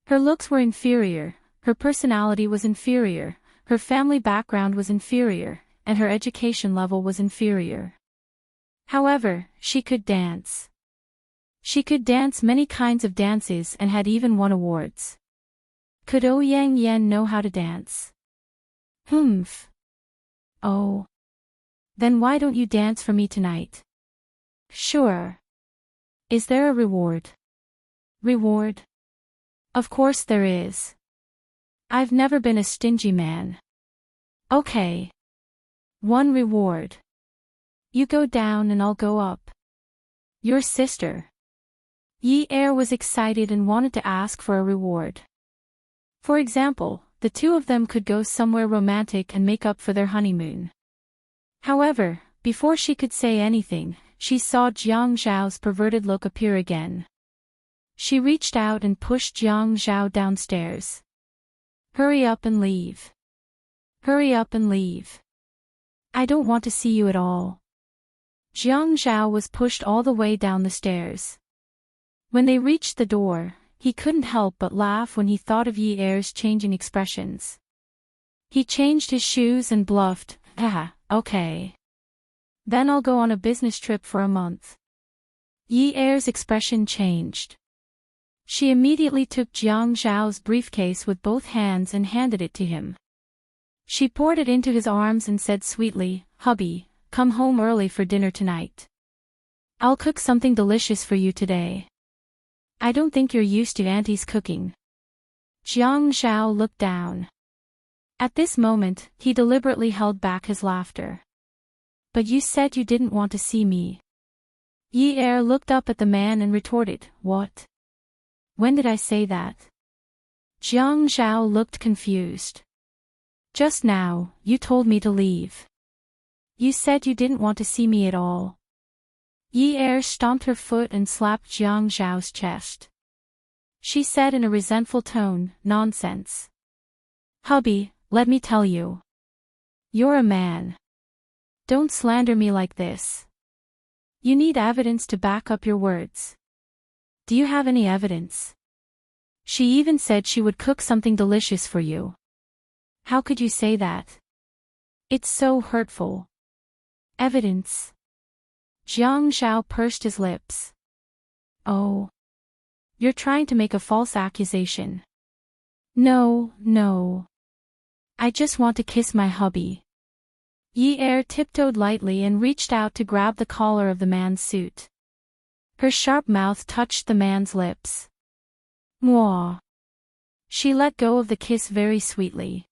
Speaker 1: Her looks were inferior, her personality was inferior, her family background was inferior, and her education level was inferior. However, she could dance. She could dance many kinds of dances and had even won awards. Could Yang Yen know how to dance? Humph. Oh. Then why don't you dance for me tonight? Sure. Is there a reward? Reward? Of course there is. I've never been a stingy man. Okay. One reward. You go down and I'll go up. Your sister. Yi Er was excited and wanted to ask for a reward. For example, the two of them could go somewhere romantic and make up for their honeymoon. However, before she could say anything, she saw Jiang Zhao's perverted look appear again. She reached out and pushed Jiang Zhao downstairs. Hurry up and leave. Hurry up and leave. I don't want to see you at all. Jiang Zhao was pushed all the way down the stairs. When they reached the door, he couldn't help but laugh when he thought of Yi Er's changing expressions. He changed his shoes and bluffed, okay. Then I'll go on a business trip for a month. Yi Er's expression changed. She immediately took Jiang Zhao's briefcase with both hands and handed it to him. She poured it into his arms and said sweetly, "Hubby, come home early for dinner tonight. I'll cook something delicious for you today. I don't think you're used to Auntie's cooking." Jiang Zhao looked down. At this moment, he deliberately held back his laughter. "But you said you didn't want to see me." Yi Er looked up at the man and retorted, "What? When did I say that?" Jiang Zhao looked confused. "Just now, you told me to leave. You said you didn't want to see me at all." Yi Er stomped her foot and slapped Jiang Zhao's chest. She said in a resentful tone, "Nonsense. Hubby, let me tell you. You're a man. Don't slander me like this. You need evidence to back up your words. Do you have any evidence? She even said she would cook something delicious for you. How could you say that? It's so hurtful." "Evidence?" Jiang Zhao pursed his lips. "Oh. You're trying to make a false accusation." No. I just want to kiss my hubby." Yi Er tiptoed lightly and reached out to grab the collar of the man's suit. Her sharp mouth touched the man's lips. Mwah. She let go of the kiss very sweetly.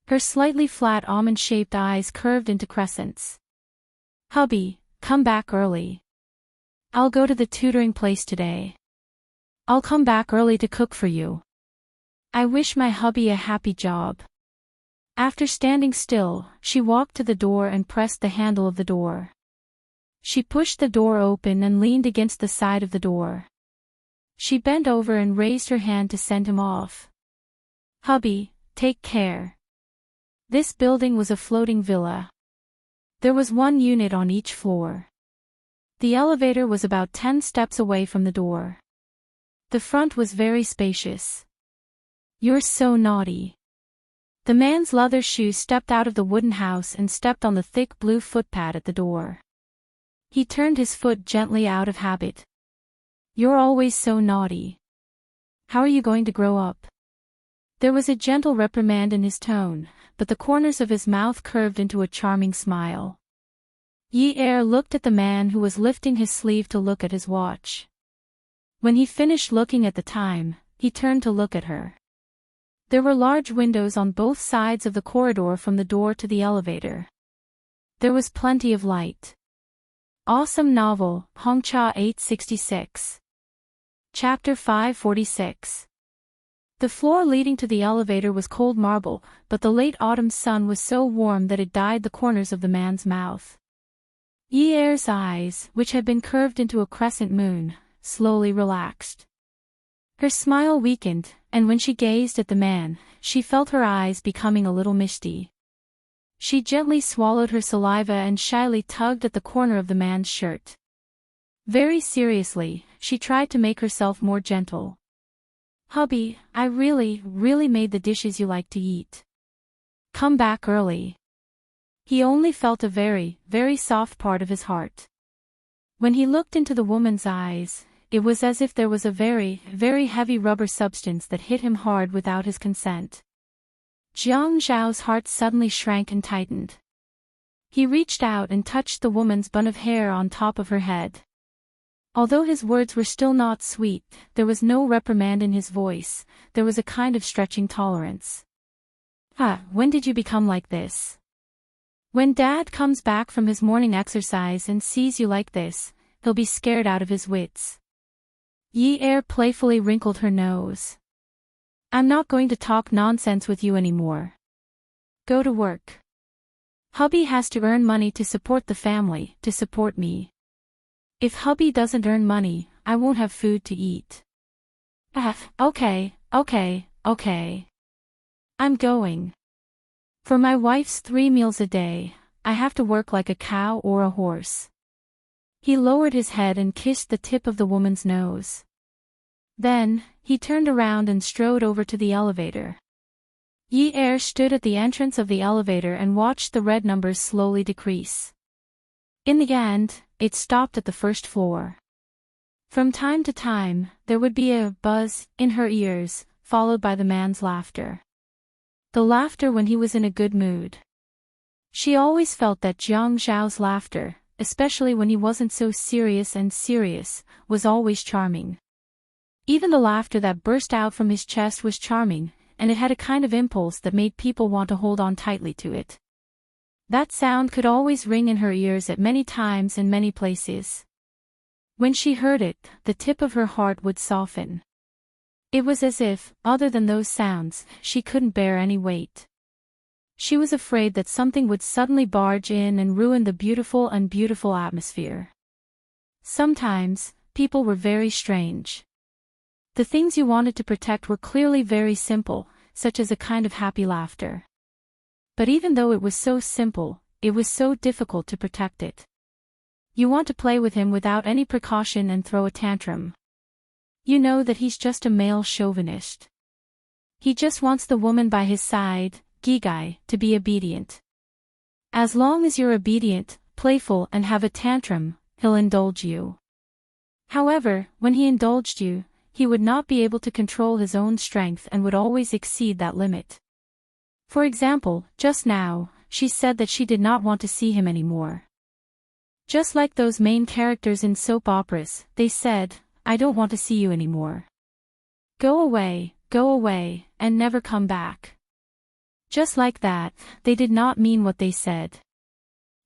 Speaker 1: Her slightly flat almond-shaped eyes curved into crescents. "Hubby, come back early. I'll go to the tutoring place today. I'll come back early to cook for you. I wish my hubby a happy job." After standing still, she walked to the door and pressed the handle of the door. She pushed the door open and leaned against the side of the door. She bent over and raised her hand to send him off. "Hubby, take care." This building was a floating villa. There was one unit on each floor. The elevator was about 10 steps away from the door. The front was very spacious. "You're so naughty." The man's leather shoes stepped out of the wooden house and stepped on the thick blue footpad at the door. He turned his foot gently out of habit. "You're always so naughty. How are you going to grow up?" There was a gentle reprimand in his tone, but the corners of his mouth curved into a charming smile. Yi Er looked at the man who was lifting his sleeve to look at his watch. When he finished looking at the time, he turned to look at her. There were large windows on both sides of the corridor from the door to the elevator. There was plenty of light. Awesome novel, Hongcha 866. Chapter 546. The floor leading to the elevator was cold marble, but the late autumn sun was so warm that it dyed the corners of the man's mouth. Yi Er's eyes, which had been curved into a crescent moon, slowly relaxed. Her smile weakened, and when she gazed at the man, she felt her eyes becoming a little misty. She gently swallowed her saliva and shyly tugged at the corner of the man's shirt. Very seriously, she tried to make herself more gentle. "Hubby, I really made the dishes you like to eat. Come back early." He only felt a very soft part of his heart. When he looked into the woman's eyes, it was as if there was a very, very heavy rubber substance that hit him hard without his consent. Jiang Zhao's heart suddenly shrank and tightened. He reached out and touched the woman's bun of hair on top of her head. Although his words were still not sweet, there was no reprimand in his voice, there was a kind of stretching tolerance. When did you become like this? When Dad comes back from his morning exercise and sees you like this, he'll be scared out of his wits. Yi Er playfully wrinkled her nose. I'm not going to talk nonsense with you anymore. Go to work. Hubby has to earn money to support the family, to support me. If hubby doesn't earn money, I won't have food to eat. Okay. I'm going. For my wife's 3 meals a day, I have to work like a cow or a horse. He lowered his head and kissed the tip of the woman's nose. Then, he turned around and strode over to the elevator. Yi Er stood at the entrance of the elevator and watched the red numbers slowly decrease. In the end, it stopped at the first floor. From time to time, there would be a buzz in her ears, followed by the man's laughter. The laughter when he was in a good mood. She always felt that Jiang Zhao's laughter, especially when he wasn't so serious, was always charming. Even the laughter that burst out from his chest was charming, and it had a kind of impulse that made people want to hold on tightly to it. That sound could always ring in her ears at many times in many places. When she heard it, the tip of her heart would soften. It was as if, other than those sounds, she couldn't bear any weight. She was afraid that something would suddenly barge in and ruin the beautiful atmosphere. Sometimes, people were very strange. The things you wanted to protect were clearly very simple, such as a kind of happy laughter. But even though it was so simple, it was so difficult to protect it. You want to play with him without any precaution and throw a tantrum. You know that he's just a male chauvinist. He just wants the woman by his side, Gigai, to be obedient. As long as you're obedient, playful and have a tantrum, he'll indulge you. However, when he indulged you, he would not be able to control his own strength and would always exceed that limit. For example, just now, she said that she did not want to see him anymore. Just like those main characters in soap operas, they said, I don't want to see you anymore. Go away, and never come back. Just like that, they did not mean what they said.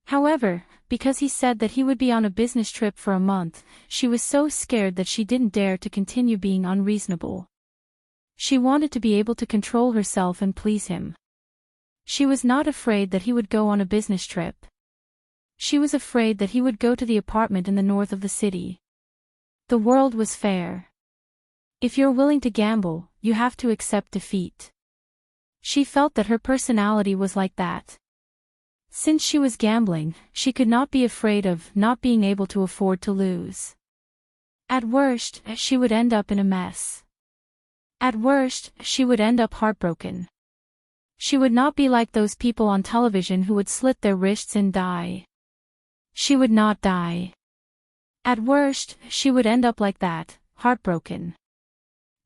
Speaker 1: However, because he said that he would be on a business trip for a month, she was so scared that she didn't dare to continue being unreasonable. She wanted to be able to control herself and please him. She was not afraid that he would go on a business trip. She was afraid that he would go to the apartment in the north of the city. The world was fair. If you're willing to gamble, you have to accept defeat. She felt that her personality was like that. Since she was gambling, she could not be afraid of not being able to afford to lose. At worst, she would end up in a mess. At worst, she would end up heartbroken. She would not be like those people on television who would slit their wrists and die. She would not die. At worst, she would end up like that, heartbroken.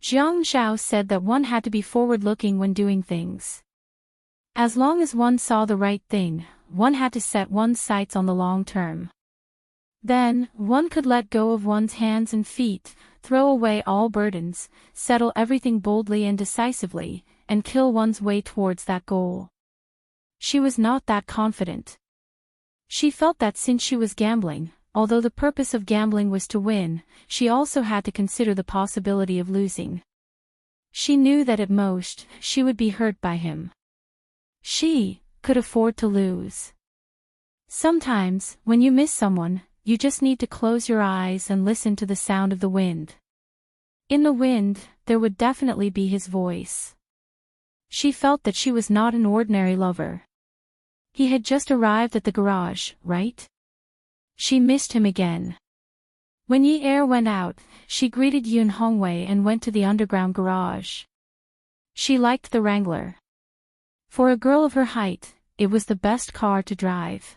Speaker 1: Jiang Zhao said that one had to be forward-looking when doing things. As long as one saw the right thing, one had to set one's sights on the long term. Then, one could let go of one's hands and feet, throw away all burdens, settle everything boldly and decisively, and kill one's way towards that goal. She was not that confident. She felt that since she was gambling, although the purpose of gambling was to win, she also had to consider the possibility of losing. She knew that at most, she would be hurt by him. She could afford to lose. Sometimes, when you miss someone, you just need to close your eyes and listen to the sound of the wind. In the wind, there would definitely be his voice. She felt that she was not an ordinary lover. He had just arrived at the garage, right? She missed him again. When Yi Er went out, she greeted Yun Hongwei and went to the underground garage. She liked the Wrangler. For a girl of her height, it was the best car to drive.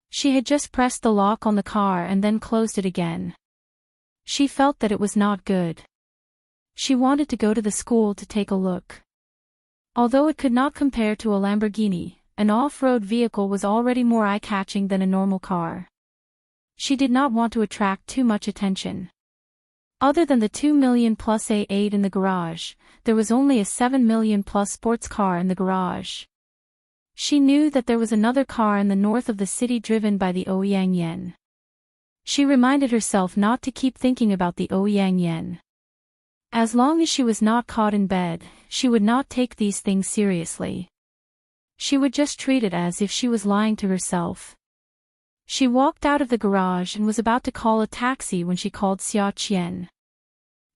Speaker 1: She had just pressed the lock on the car and then closed it again. She felt that it was not good. She wanted to go to the school to take a look. Although it could not compare to a Lamborghini, an off-road vehicle was already more eye-catching than a normal car. She did not want to attract too much attention. Other than the 2 million plus A8 in the garage, there was only a 7 million plus sports car in the garage. She knew that there was another car in the north of the city driven by the Ouyang Yen. She reminded herself not to keep thinking about the Ouyang Yen. As long as she was not caught in bed, she would not take these things seriously. She would just treat it as if she was lying to herself. She walked out of the garage and was about to call a taxi when she called Xia Qian.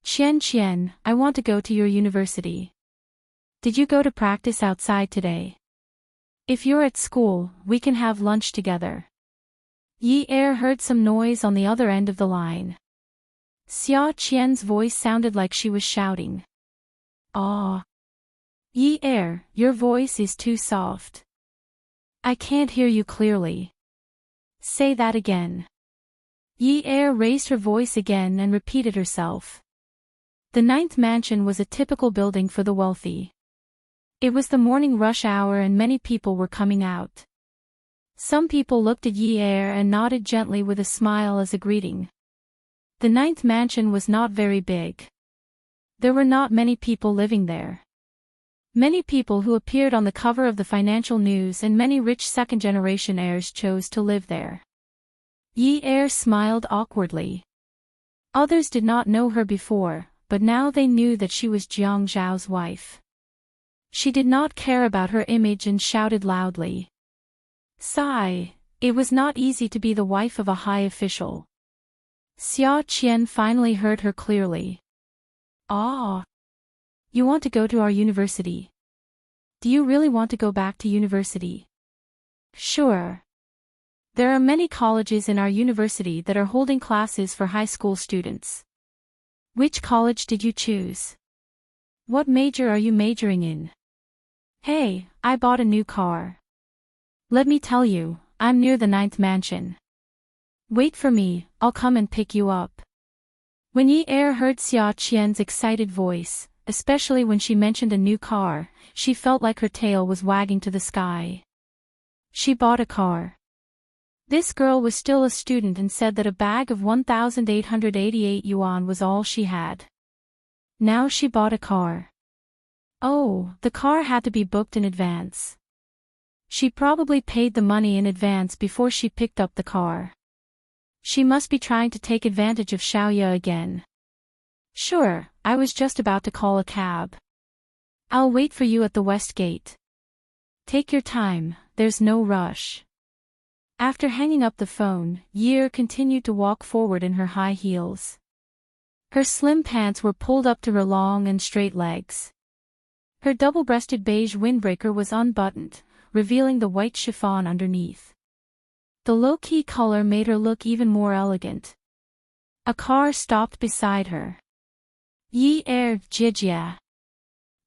Speaker 1: Qian, I want to go to your university. Did you go to practice outside today? If you're at school, we can have lunch together. Yi Er heard some noise on the other end of the line. Xia Qian's voice sounded like she was shouting. "Ah! Yi Er, your voice is too soft. I can't hear you clearly. Say that again." Yi Er raised her voice again and repeated herself. The 9th mansion was a typical building for the wealthy. It was the morning rush hour and many people were coming out. Some people looked at Yi Er and nodded gently with a smile as a greeting. The 9th mansion was not very big. There were not many people living there. Many people who appeared on the cover of the financial news and many rich second-generation heirs chose to live there. Yi Er smiled awkwardly. Others did not know her before, but now they knew that she was Jiang Zhao's wife. She did not care about her image and shouted loudly. Sigh, it was not easy to be the wife of a high official. Xia Qian finally heard her clearly. Ah! You want to go to our university? Do you really want to go back to university? Sure. There are many colleges in our university that are holding classes for high school students. Which college did you choose? What major are you majoring in? Hey, I bought a new car. Let me tell you, I'm near the 9th mansion. Wait for me, I'll come and pick you up. When Yi Er heard Xia Qian's excited voice, especially when she mentioned a new car, she felt like her tail was wagging to the sky. She bought a car. This girl was still a student and said that a bag of 1,888 yuan was all she had. Now she bought a car. Oh, the car had to be booked in advance. She probably paid the money in advance before she picked up the car. She must be trying to take advantage of Xiaoya again. Sure, I was just about to call a cab. I'll wait for you at the west gate. Take your time, there's no rush. After hanging up the phone, Yi Er continued to walk forward in her high heels. Her slim pants were pulled up to her long and straight legs. Her double-breasted beige windbreaker was unbuttoned, revealing the white chiffon underneath. The low-key color made her look even more elegant. A car stopped beside her. Yi Er, Jijia.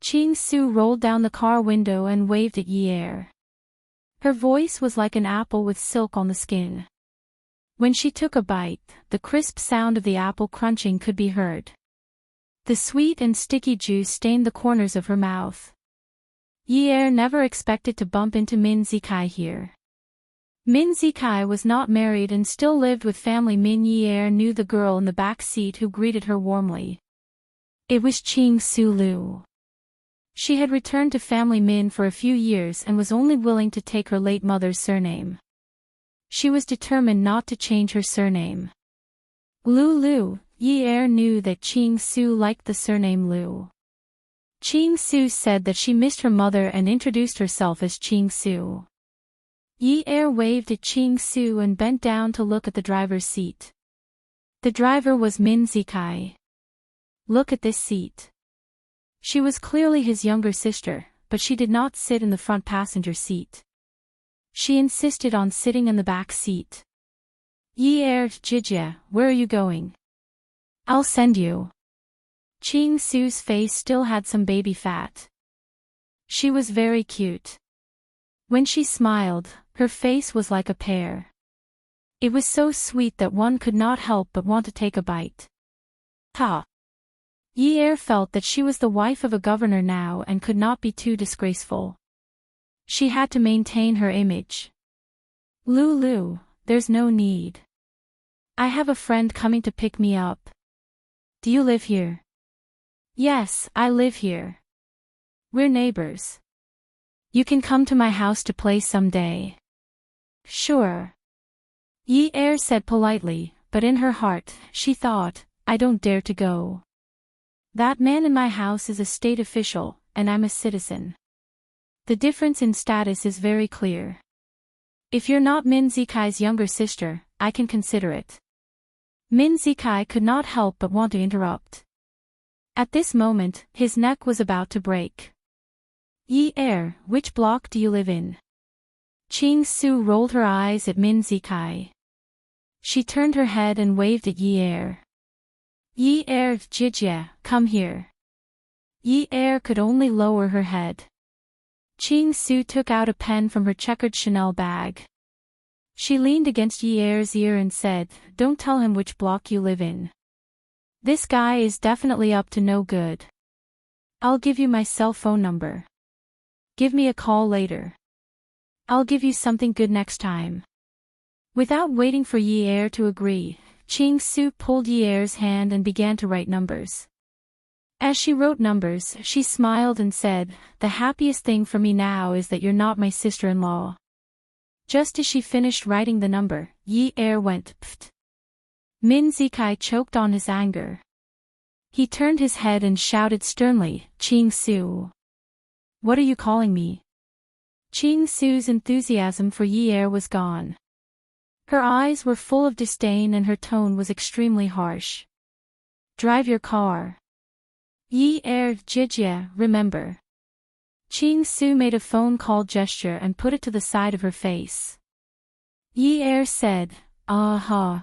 Speaker 1: Qing Su rolled down the car window and waved at Yi Er. Her voice was like an apple with silk on the skin. When she took a bite, the crisp sound of the apple crunching could be heard. The sweet and sticky juice stained the corners of her mouth. Yi Er never expected to bump into Min Zikai here. Min Zikai was not married and still lived with family. Min Yi Er knew the girl in the back seat who greeted her warmly. It was Qing Su Lu. She had returned to family Min for a few years and was only willing to take her late mother's surname. She was determined not to change her surname. Lu, Yi Er knew that Qing Su liked the surname Lu. Qing Su said that she missed her mother and introduced herself as Qing Su. Yi Er waved at Qing Su and bent down to look at the driver's seat. The driver was Min Zikai. Look at this seat. She was clearly his younger sister, but she did not sit in the front passenger seat. She insisted on sitting in the back seat. Yi Er, Jijia, where are you going? I'll send you. Qing Su's face still had some baby fat. She was very cute. When she smiled, her face was like a pear. It was so sweet that one could not help but want to take a bite. Ha! Yi felt that she was the wife of a governor now and could not be too disgraceful. She had to maintain her image. Lulu, there's no need. I have a friend coming to pick me up. Do you live here? Yes, I live here. We're neighbors. You can come to my house to play someday. Sure. Yi said politely, but in her heart, she thought, I don't dare to go. That man in my house is a state official, and I'm a citizen. The difference in status is very clear. If you're not Min Zikai's younger sister, I can consider it. Min Zikai could not help but want to interrupt. At this moment, his neck was about to break. Yi, which block do you live in? Ching Su rolled her eyes at Min Zikai. She turned her head and waved at Yi. Yi Jijie, come here. Yi could only lower her head. Ching Su took out a pen from her checkered Chanel bag. She leaned against Yi's ear and said, don't tell him which block you live in. This guy is definitely up to no good. I'll give you my cell phone number. Give me a call later. I'll give you something good next time. Without waiting for Yi to agree, Ching Su pulled Yi's hand and began to write numbers. As she wrote numbers, she smiled and said, the happiest thing for me now is that you're not my sister-in-law. Just as she finished writing the number, Yi went, pfft. Min Zikai choked on his anger. He turned his head and shouted sternly, Ching Su. What are you calling me? Ching Su's enthusiasm for Yi was gone. Her eyes were full of disdain and her tone was extremely harsh. Drive your car. Yi Jijie, remember. Ching Su made a phone call gesture and put it to the side of her face. Yi said, aha.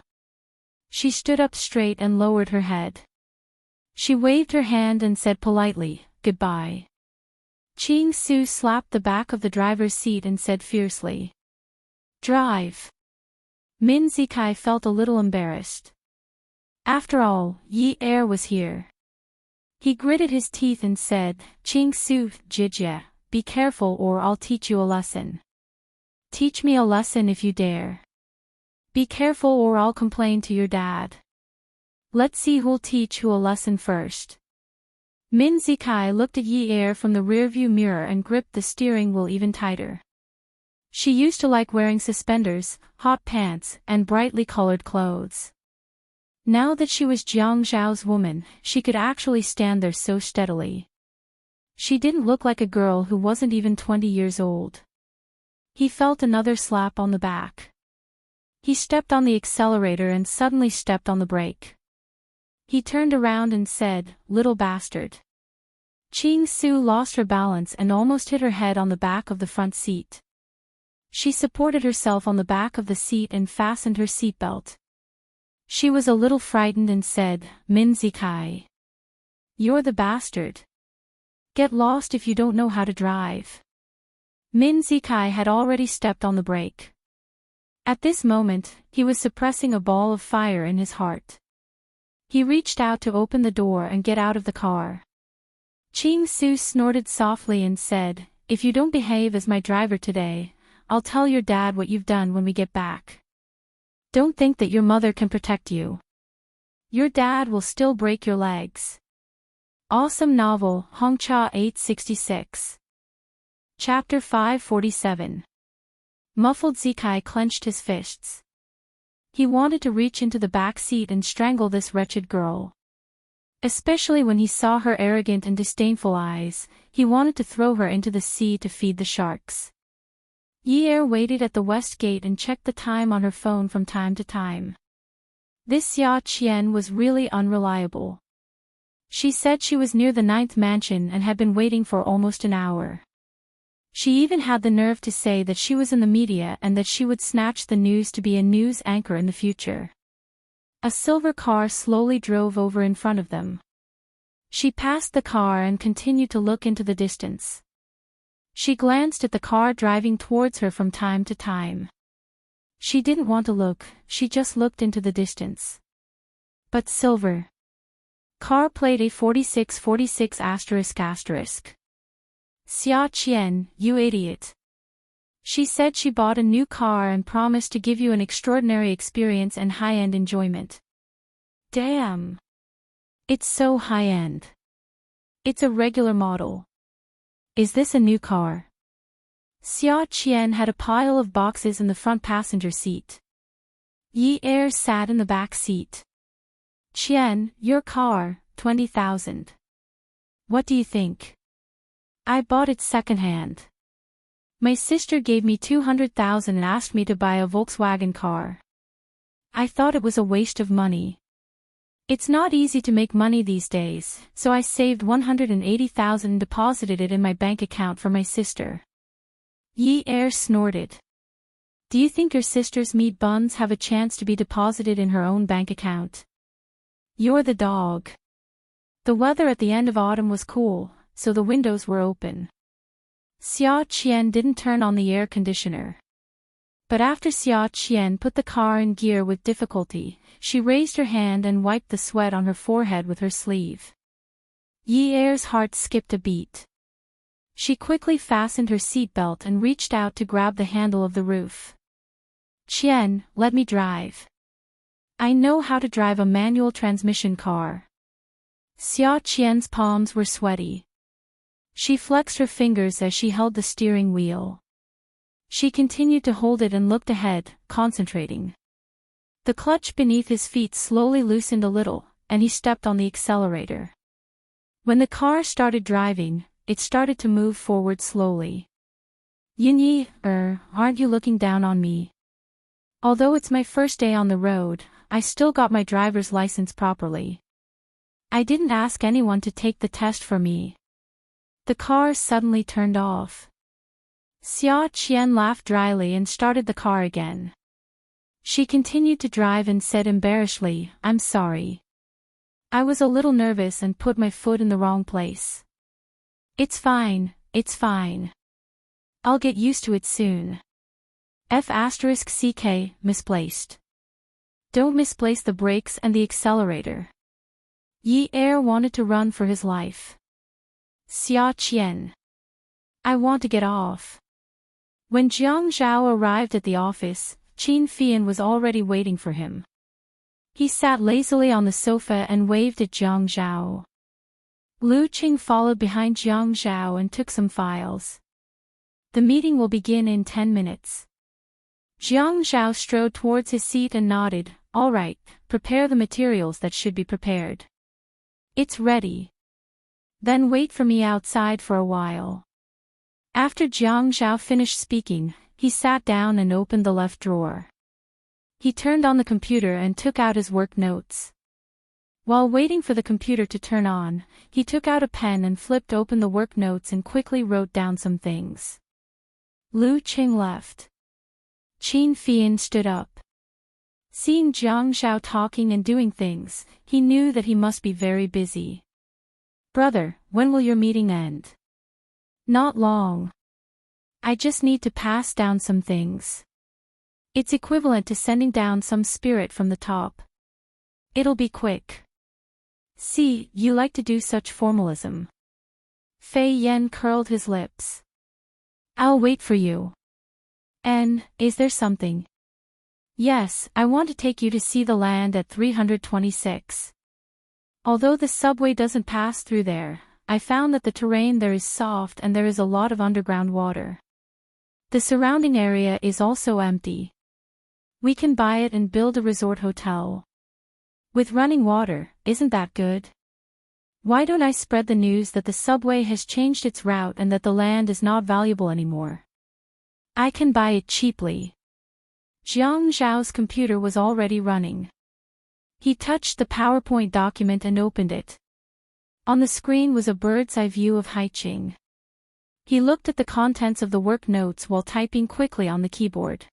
Speaker 1: She stood up straight and lowered her head. She waved her hand and said politely, goodbye. Ching Su slapped the back of the driver's seat and said fiercely, drive. Min Zikai felt a little embarrassed. After all, Yi was here. He gritted his teeth and said, Ching Su, Jijie, be careful or I'll teach you a lesson. Teach me a lesson if you dare. Be careful or I'll complain to your dad. Let's see who'll teach who a lesson first. Min Zikai looked at Yi from the rearview mirror and gripped the steering wheel even tighter. She used to like wearing suspenders, hot pants, and brightly colored clothes. Now that she was Jiang Zhao's woman, she could actually stand there so steadily. She didn't look like a girl who wasn't even 20 years old. He felt another slap on the back. He stepped on the accelerator and suddenly stepped on the brake. He turned around and said, little bastard. Ching Su lost her balance and almost hit her head on the back of the front seat. She supported herself on the back of the seat and fastened her seatbelt. She was a little frightened and said, Min Zikai. You're the bastard. Get lost if you don't know how to drive. Min Zikai had already stepped on the brake. At this moment, he was suppressing a ball of fire in his heart. He reached out to open the door and get out of the car. Ching Su snorted softly and said, if you don't behave as my driver today, I'll tell your dad what you've done when we get back. Don't think that your mother can protect you. Your dad will still break your legs. Awesome novel, Hongcha 866. Chapter 547. Muffled Zikai clenched his fists. He wanted to reach into the back seat and strangle this wretched girl. Especially when he saw her arrogant and disdainful eyes, he wanted to throw her into the sea to feed the sharks. Yi waited at the west gate and checked the time on her phone from time to time. This Xia Qian was really unreliable. She said she was near the 9th mansion and had been waiting for almost an hour. She even had the nerve to say that she was in the media and that she would snatch the news to be a news anchor in the future. A silver car slowly drove over in front of them. She passed the car and continued to look into the distance. She glanced at the car driving towards her from time to time. She didn't want to look, she just looked into the distance. But silver. Car plate A4646 ***. Xia Qian, you idiot. She said she bought a new car and promised to give you an extraordinary experience and high-end enjoyment. Damn. It's so high-end. It's a regular model. Is this a new car? Xia Qian had a pile of boxes in the front passenger seat. Yi Er sat in the back seat. Qian, your car, 20,000. What do you think? I bought it second-hand. My sister gave me 200,000 and asked me to buy a Volkswagen car. I thought it was a waste of money. It's not easy to make money these days, so I saved 180,000 and deposited it in my bank account for my sister. Yi Er snorted. Do you think your sister's meat buns have a chance to be deposited in her own bank account? You're the dog. The weather at the end of autumn was cool, so the windows were open. Xia Qian didn't turn on the air conditioner. But after Xia Qian put the car in gear with difficulty, she raised her hand and wiped the sweat on her forehead with her sleeve. Yi Er's heart skipped a beat. She quickly fastened her seatbelt and reached out to grab the handle of the roof. Qian, let me drive. I know how to drive a manual transmission car. Xia Qian's palms were sweaty. She flexed her fingers as she held the steering wheel. She continued to hold it and looked ahead, concentrating. The clutch beneath his feet slowly loosened a little, and he stepped on the accelerator. When the car started driving, it started to move forward slowly. Yinyi, aren't you looking down on me? Although it's my first day on the road, I still got my driver's license properly. I didn't ask anyone to take the test for me. The car suddenly turned off. Xia Qian laughed dryly and started the car again. She continued to drive and said embarrassedly, I'm sorry. I was a little nervous and put my foot in the wrong place. It's fine, it's fine. I'll get used to it soon. F***ck, misplaced. Don't misplace the brakes and the accelerator. Yi Er wanted to run for his life. Xia Qian. I want to get off. When Jiang Zhao arrived at the office, Qin Fian was already waiting for him. He sat lazily on the sofa and waved at Jiang Zhao. Lu Qing followed behind Jiang Zhao and took some files. The meeting will begin in 10 minutes. Jiang Zhao strode towards his seat and nodded, all right, prepare the materials that should be prepared. It's ready. Then wait for me outside for a while. After Jiang Zhao finished speaking, he sat down and opened the left drawer. He turned on the computer and took out his work notes. While waiting for the computer to turn on, he took out a pen and flipped open the work notes and quickly wrote down some things. Lu Qing left. Qin Fian stood up. Seeing Jiang Zhao talking and doing things, he knew that he must be very busy. Brother, when will your meeting end? Not long. I just need to pass down some things. It's equivalent to sending down some spirit from the top. It'll be quick. See, you like to do such formalism. Fei Yan curled his lips. I'll wait for you. And, is there something? Yes, I want to take you to see the land at 326. Although the subway doesn't pass through there, I found that the terrain there is soft and there is a lot of underground water. The surrounding area is also empty. We can buy it and build a resort hotel. With running water, isn't that good? Why don't I spread the news that the subway has changed its route and that the land is not valuable anymore? I can buy it cheaply. Jiang Zhao's computer was already running. He touched the PowerPoint document and opened it. On the screen was a bird's-eye view of Haiqing. He looked at the contents of the work notes while typing quickly on the keyboard.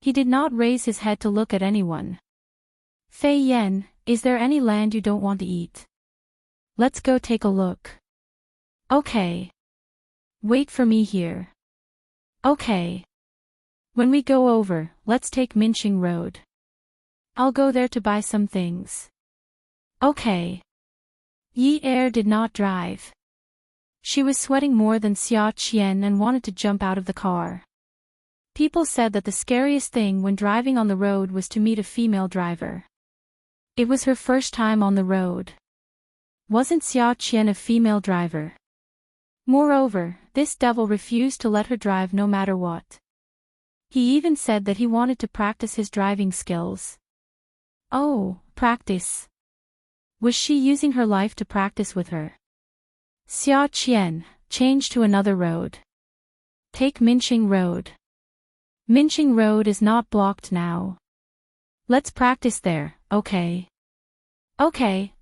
Speaker 1: He did not raise his head to look at anyone. Fei Yan, is there any land you don't want to eat? Let's go take a look. Okay. Wait for me here. Okay. When we go over, let's take Minqing Road. I'll go there to buy some things. Okay. Yi Er did not drive. She was sweating more than Xia Qian and wanted to jump out of the car. People said that the scariest thing when driving on the road was to meet a female driver. It was her first time on the road. Wasn't Xia Qian a female driver? Moreover, this devil refused to let her drive no matter what. He even said that he wanted to practice his driving skills. Oh, practice. Was she using her life to practice with her? Xia Qian, change to another road. Take Minqing Road. Minqing Road is not blocked now. Let's practice there, okay? Okay.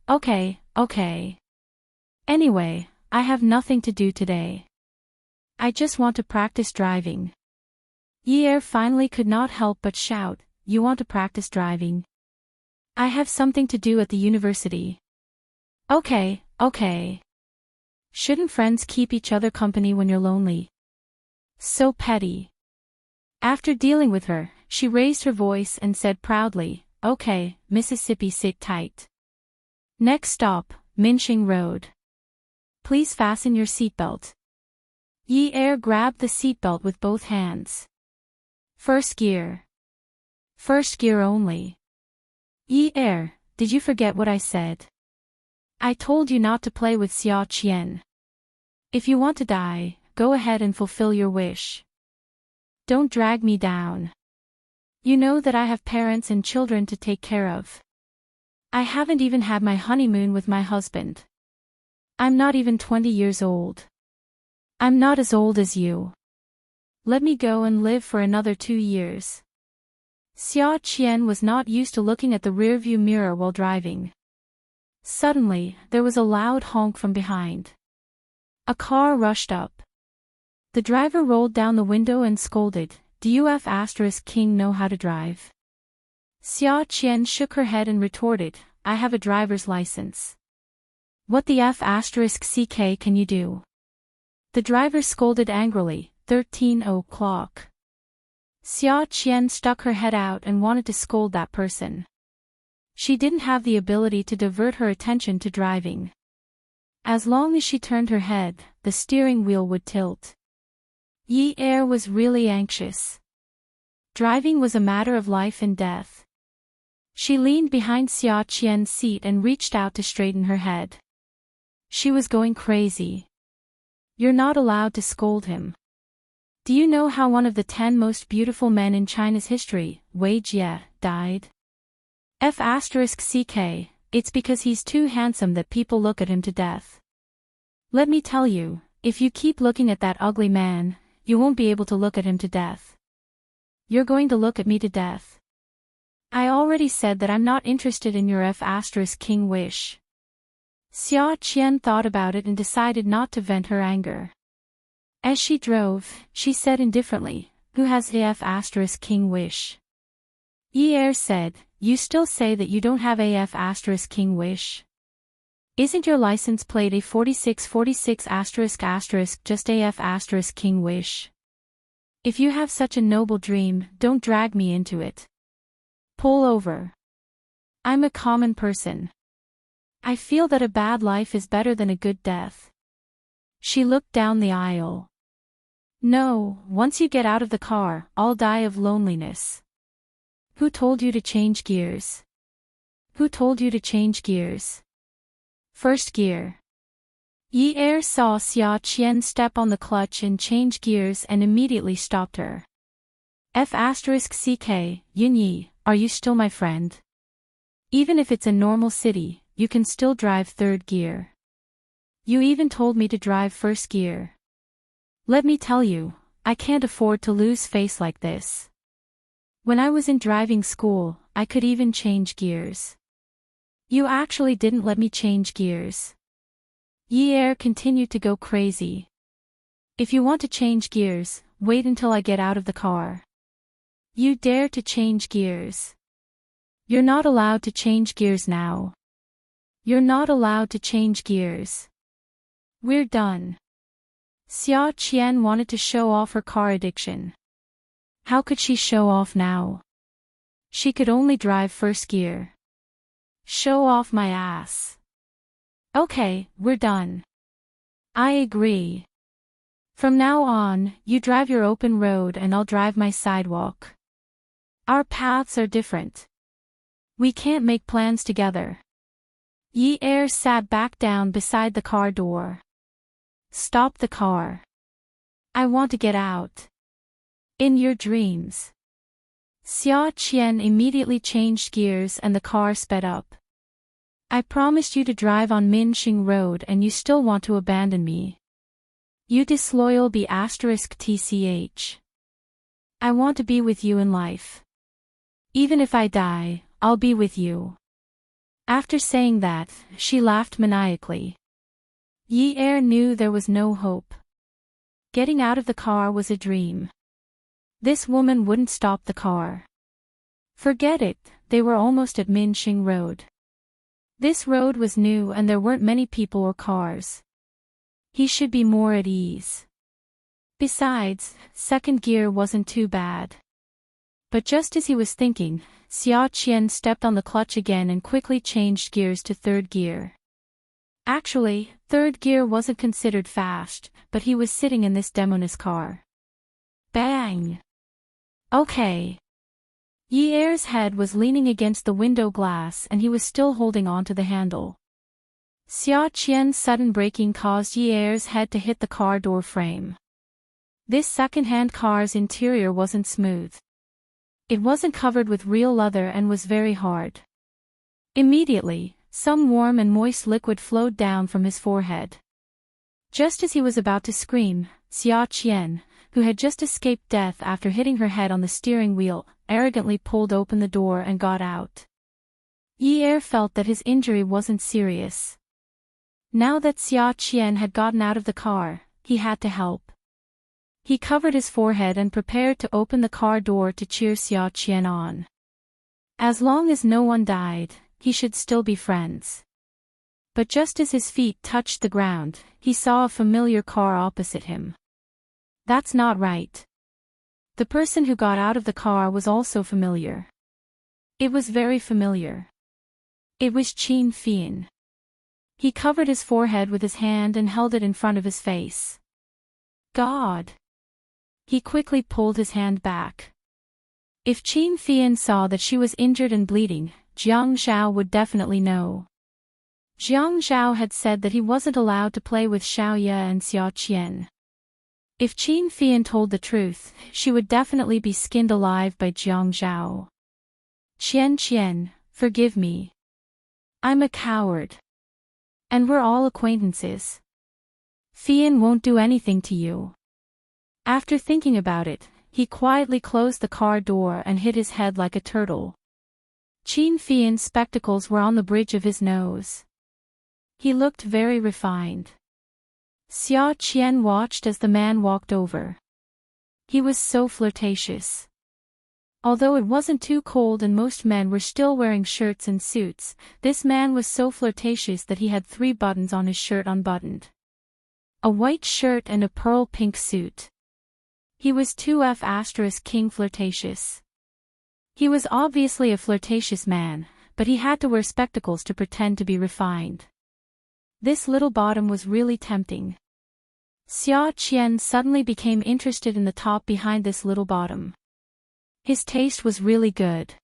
Speaker 1: Anyway, I have nothing to do today. I just want to practice driving. Yi Er finally could not help but shout, "You want to practice driving? I have something to do at the university." Okay. Shouldn't friends keep each other company when you're lonely? So petty. After dealing with her, she raised her voice and said proudly, "Okay, Mississippi, sit tight. Next stop, Minqing Road. Please fasten your seatbelt." Yi Er grabbed the seatbelt with both hands. First gear. First gear only. Yi Er, did you forget what I said? I told you not to play with Xia Qian. If you want to die, go ahead and fulfill your wish. Don't drag me down. You know that I have parents and children to take care of. I haven't even had my honeymoon with my husband. I'm not even 20 years old. I'm not as old as you. Let me go and live for another 2 years. Xia Qian was not used to looking at the rearview mirror while driving. Suddenly, there was a loud honk from behind. A car rushed up. The driver rolled down the window and scolded, "Do you King know how to drive?" Xia Qian shook her head and retorted, "I have a driver's license." "What the CK can you do?" The driver scolded angrily, 13 o'clock. Xia Qian stuck her head out and wanted to scold that person. She didn't have the ability to divert her attention to driving. As long as she turned her head, the steering wheel would tilt. Yi Er was really anxious. Driving was a matter of life and death. She leaned behind Xia Qian's seat and reached out to straighten her head. She was going crazy. "You're not allowed to scold him. Do you know how one of the 10 most beautiful men in China's history, Wei Jie, died? CK, it's because he's too handsome that people look at him to death. Let me tell you, if you keep looking at that ugly man, you won't be able to look at him to death. You're going to look at me to death. I already said that I'm not interested in your King wish." Xia Qian thought about it and decided not to vent her anger. As she drove, she said indifferently, "Who has the King wish?" Yi Er said, "You still say that you don't have King wish? Isn't your license plate A4646** just King wish? If you have such a noble dream, don't drag me into it. Pull over. I'm a common person. I feel that a bad life is better than a good death." She looked down the aisle. "No, once you get out of the car, I'll die of loneliness." "Who told you to change gears? Who told you to change gears?" "First gear." Yi Er saw Xia Qian step on the clutch and change gears and immediately stopped her. CK, Yin Yi, are you still my friend? Even if it's a normal city, you can still drive third gear. You even told me to drive first gear. Let me tell you, I can't afford to lose face like this. When I was in driving school, I could even change gears. You actually didn't let me change gears." Yi Er continued to go crazy. "If you want to change gears, wait until I get out of the car. You dare to change gears? You're not allowed to change gears now. You're not allowed to change gears. We're done." Xia Qian wanted to show off her car addiction. How could she show off now? She could only drive first gear. "Show off my ass." Okay, we're done. I agree. From now on, you drive your open road and I'll drive my sidewalk. Our paths are different. We can't make plans together. Yi Er sat back down beside the car door. Stop the car. I want to get out. In your dreams. Xia Qian immediately changed gears and the car sped up. I promised you to drive on Minxing Road and you still want to abandon me. You disloyal *tch. I want to be with you in life. Even if I die, I'll be with you. After saying that, she laughed maniacally. Yi Er knew there was no hope. Getting out of the car was a dream. This woman wouldn't stop the car. Forget it, they were almost at Minxing Road. This road was new and there weren't many people or cars. He should be more at ease. Besides, second gear wasn't too bad. But just as he was thinking, Xia Qian stepped on the clutch again and quickly changed gears to third gear. Actually, third gear wasn't considered fast, but he was sitting in this demoness car. Bang! Okay. Yi Er's head was leaning against the window glass and he was still holding on to the handle. Xia Qian's sudden braking caused Yi Er's head to hit the car door frame. This second-hand car's interior wasn't smooth. It wasn't covered with real leather and was very hard. Immediately, some warm and moist liquid flowed down from his forehead. Just as he was about to scream, Xia Qian, who had just escaped death after hitting her head on the steering wheel, arrogantly pulled open the door and got out. Yi Er felt that his injury wasn't serious. Now that Xia Qian had gotten out of the car, he had to help. He covered his forehead and prepared to open the car door to cheer Xia Qian on. As long as no one died, he should still be friends. But just as his feet touched the ground, he saw a familiar car opposite him. That's not right. The person who got out of the car was also familiar. It was very familiar. It was Qin Fian. He covered his forehead with his hand and held it in front of his face. God! He quickly pulled his hand back. If Qin Fian saw that she was injured and bleeding, Jiang Zhao would definitely know. Jiang Zhao had said that he wasn't allowed to play with Xiaoye and Xia Qian. If Qin Fian told the truth, she would definitely be skinned alive by Jiang Zhao. Qian, forgive me. I'm a coward. And we're all acquaintances. Fian won't do anything to you. After thinking about it, he quietly closed the car door and hid his head like a turtle. Qin Fian's spectacles were on the bridge of his nose. He looked very refined. Xia Qian watched as the man walked over. He was so flirtatious. Although it wasn't too cold and most men were still wearing shirts and suits, this man was so flirtatious that he had 3 buttons on his shirt unbuttoned. A white shirt and a pearl pink suit. He was 2F** king flirtatious. He was obviously a flirtatious man, but he had to wear spectacles to pretend to be refined. This little bottom was really tempting. Xia Qian suddenly became interested in the top behind this little bottom. His taste was really good.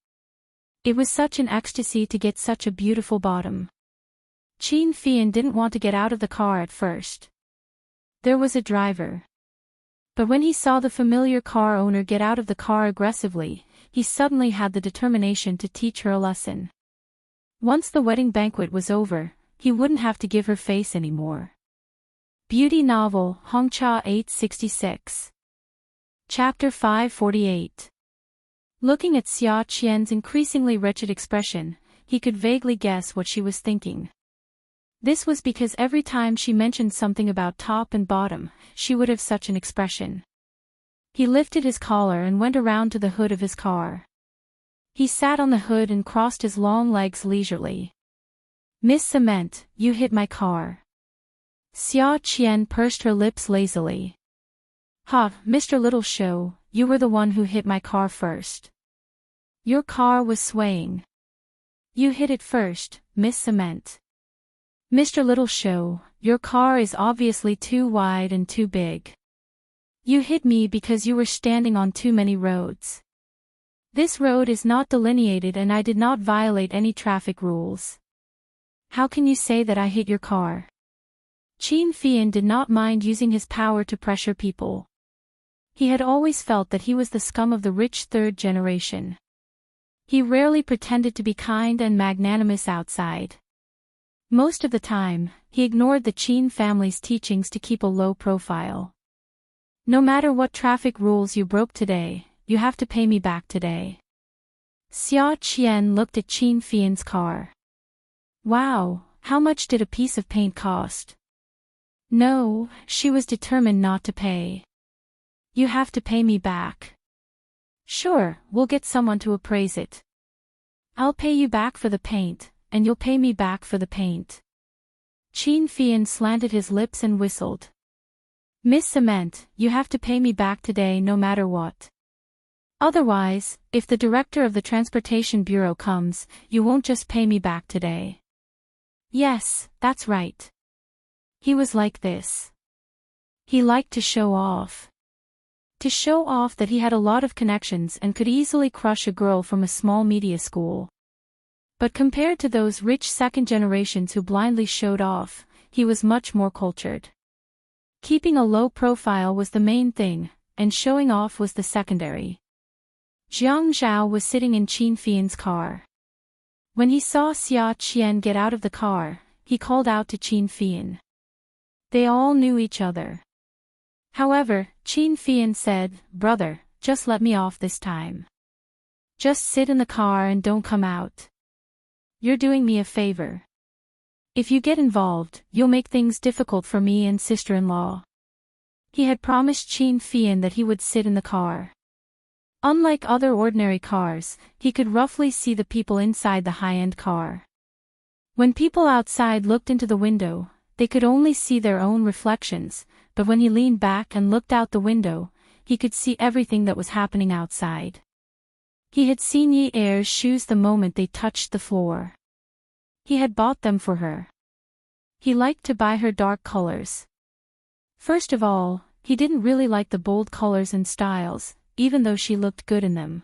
Speaker 1: It was such an ecstasy to get such a beautiful bottom. Qin Fian didn't want to get out of the car at first. There was a driver. But when he saw the familiar car owner get out of the car aggressively, he suddenly had the determination to teach her a lesson. Once the wedding banquet was over, he wouldn't have to give her face anymore. Beauty Novel, Hongcha 866. Chapter 548. Looking at Xia Qian's increasingly wretched expression, he could vaguely guess what she was thinking. This was because every time she mentioned something about top and bottom, she would have such an expression. He lifted his collar and went around to the hood of his car. He sat on the hood and crossed his long legs leisurely. Miss Cement, you hit my car. Xia Qian pursed her lips lazily. Ha, Mr. Little Show, you were the one who hit my car first. Your car was swaying. You hit it first, Miss Cement. Mr. Little Show, your car is obviously too wide and too big. You hit me because you were standing on too many roads. This road is not delineated and I did not violate any traffic rules. How can you say that I hit your car? Qin Fian did not mind using his power to pressure people. He had always felt that he was the scum of the rich third generation. He rarely pretended to be kind and magnanimous outside. Most of the time, he ignored the Qin family's teachings to keep a low profile. No matter what traffic rules you broke today, you have to pay me back today. Xia Qian looked at Qin Fian's car. Wow, how much did a piece of paint cost? No, she was determined not to pay. You have to pay me back. Sure, we'll get someone to appraise it. I'll pay you back for the paint, and you'll pay me back for the paint. Qin Fian slanted his lips and whistled. Miss Cement, you have to pay me back today no matter what. Otherwise, if the director of the Transportation Bureau comes, you won't just pay me back today. Yes, that's right. He was like this. He liked to show off. To show off that he had a lot of connections and could easily crush a girl from a small media school. But compared to those rich second generations who blindly showed off, he was much more cultured. Keeping a low profile was the main thing, and showing off was the secondary. Jiang Zhao was sitting in Qin Fian's car. When he saw Xia Qian get out of the car, he called out to Qin Fian. They all knew each other. However, Qin Fian said, "Brother, just let me off this time. Just sit in the car and don't come out. You're doing me a favor. If you get involved, you'll make things difficult for me and sister-in-law." He had promised Qin Fian that he would sit in the car. Unlike other ordinary cars, he could roughly see the people inside the high-end car. When people outside looked into the window, they could only see their own reflections, but when he leaned back and looked out the window, he could see everything that was happening outside. He had seen Yi Er's shoes the moment they touched the floor. He had bought them for her. He liked to buy her dark colors. First of all, he didn't really like the bold colors and styles, even though she looked good in them.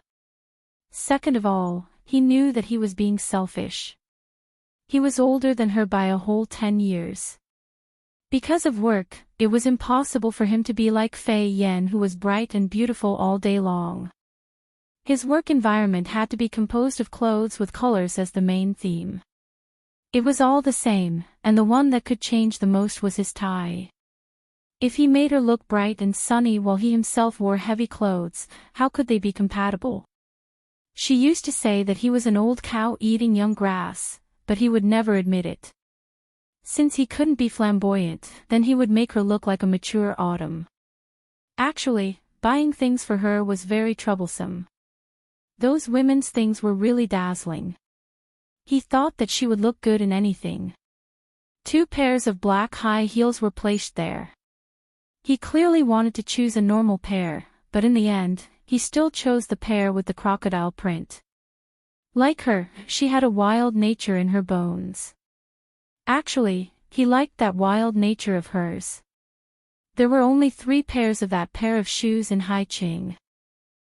Speaker 1: Second of all, he knew that he was being selfish. He was older than her by a whole 10 years. Because of work, it was impossible for him to be like Fei Yan, who was bright and beautiful all day long. His work environment had to be composed of clothes with colors as the main theme. It was all the same, and the one that could change the most was his tie. If he made her look bright and sunny while he himself wore heavy clothes, how could they be compatible? She used to say that he was an old cow eating young grass, but he would never admit it. Since he couldn't be flamboyant, then he would make her look like a mature autumn. Actually, buying things for her was very troublesome. Those women's things were really dazzling. He thought that she would look good in anything. 2 pairs of black high heels were placed there. He clearly wanted to choose a normal pair, but in the end, he still chose the pair with the crocodile print. Like her, she had a wild nature in her bones. Actually, he liked that wild nature of hers. There were only 3 pairs of that pair of shoes in Haiqing.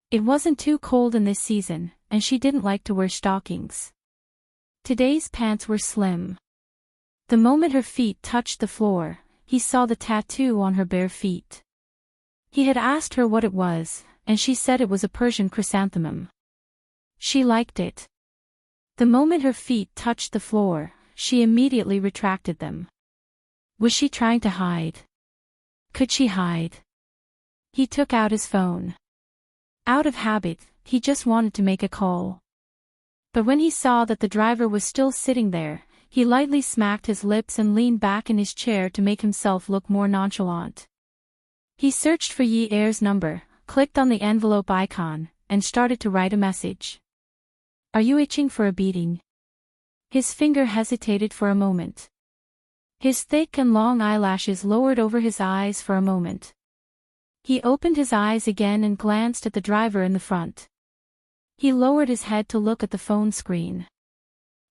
Speaker 1: It wasn't too cold in this season, and she didn't like to wear stockings. Today's pants were slim. The moment her feet touched the floor, he saw the tattoo on her bare feet. He had asked her what it was, and she said it was a Persian chrysanthemum. She liked it. The moment her feet touched the floor, she immediately retracted them. Was she trying to hide? Could she hide? He took out his phone. Out of habit, he just wanted to make a call. But when he saw that the driver was still sitting there, he lightly smacked his lips and leaned back in his chair to make himself look more nonchalant. He searched for Yi Er's number, clicked on the envelope icon, and started to write a message. "Are you itching for a beating?" His finger hesitated for a moment. His thick and long eyelashes lowered over his eyes for a moment. He opened his eyes again and glanced at the driver in the front. He lowered his head to look at the phone screen.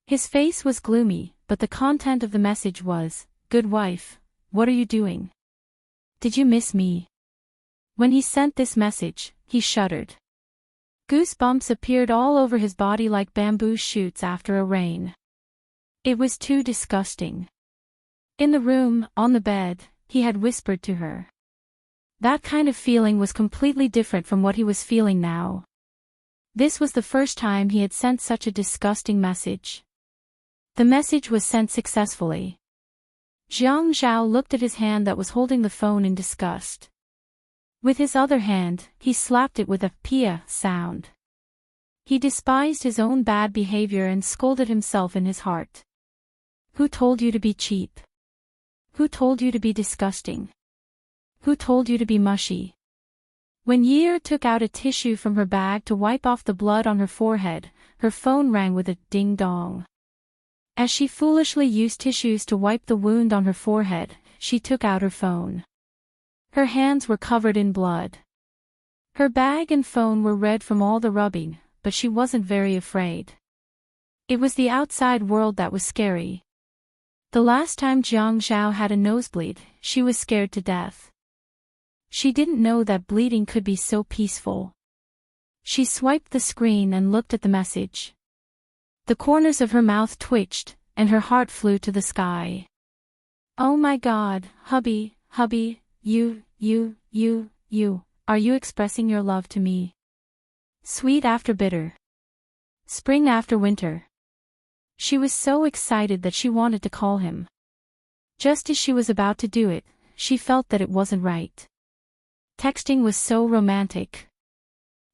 Speaker 1: His face was gloomy, but the content of the message was, "Good wife, what are you doing? Did you miss me?" When he sent this message, he shuddered. Goosebumps appeared all over his body like bamboo shoots after a rain. It was too disgusting. In the room, on the bed, he had whispered to her. That kind of feeling was completely different from what he was feeling now. This was the first time he had sent such a disgusting message. The message was sent successfully. Jiang Zhao looked at his hand that was holding the phone in disgust. With his other hand, he slapped it with a "pia" sound. He despised his own bad behavior and scolded himself in his heart. Who told you to be cheap? Who told you to be disgusting? Who told you to be mushy? When Yeer took out a tissue from her bag to wipe off the blood on her forehead, her phone rang with a ding-dong. As she foolishly used tissues to wipe the wound on her forehead, she took out her phone. Her hands were covered in blood. Her bag and phone were red from all the rubbing, but she wasn't very afraid. It was the outside world that was scary. The last time Jiang Zhao had a nosebleed, she was scared to death. She didn't know that bleeding could be so peaceful. She swiped the screen and looked at the message. The corners of her mouth twitched, and her heart flew to the sky. Oh my God, hubby, you, are you expressing your love to me? Sweet after bitter. Spring after winter. She was so excited that she wanted to call him. Just as she was about to do it, she felt that it wasn't right. Texting was so romantic.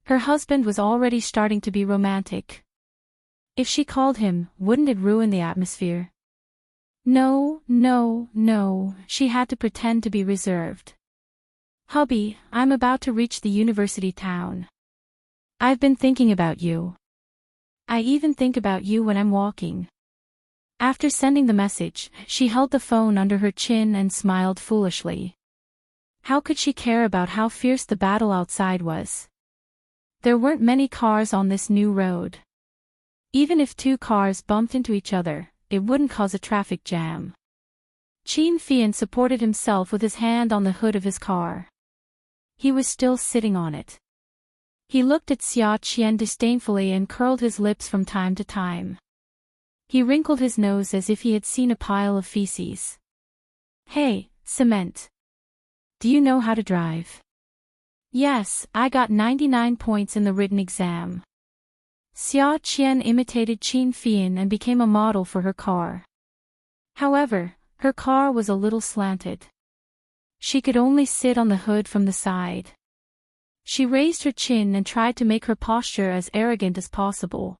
Speaker 1: Her husband was already starting to be romantic. If she called him, wouldn't it ruin the atmosphere? No, she had to pretend to be reserved. Hubby, I'm about to reach the university town. I've been thinking about you. I even think about you when I'm walking. After sending the message, she held the phone under her chin and smiled foolishly. How could she care about how fierce the battle outside was? There weren't many cars on this new road. Even if two cars bumped into each other, it wouldn't cause a traffic jam. Qin Fian supported himself with his hand on the hood of his car. He was still sitting on it. He looked at Xia Qian disdainfully and curled his lips from time to time. He wrinkled his nose as if he had seen a pile of feces. Hey, cement. Do you know how to drive? Yes, I got 99 points in the written exam. Xia Qian imitated Qin Fian and became a model for her car. However, her car was a little slanted. She could only sit on the hood from the side. She raised her chin and tried to make her posture as arrogant as possible.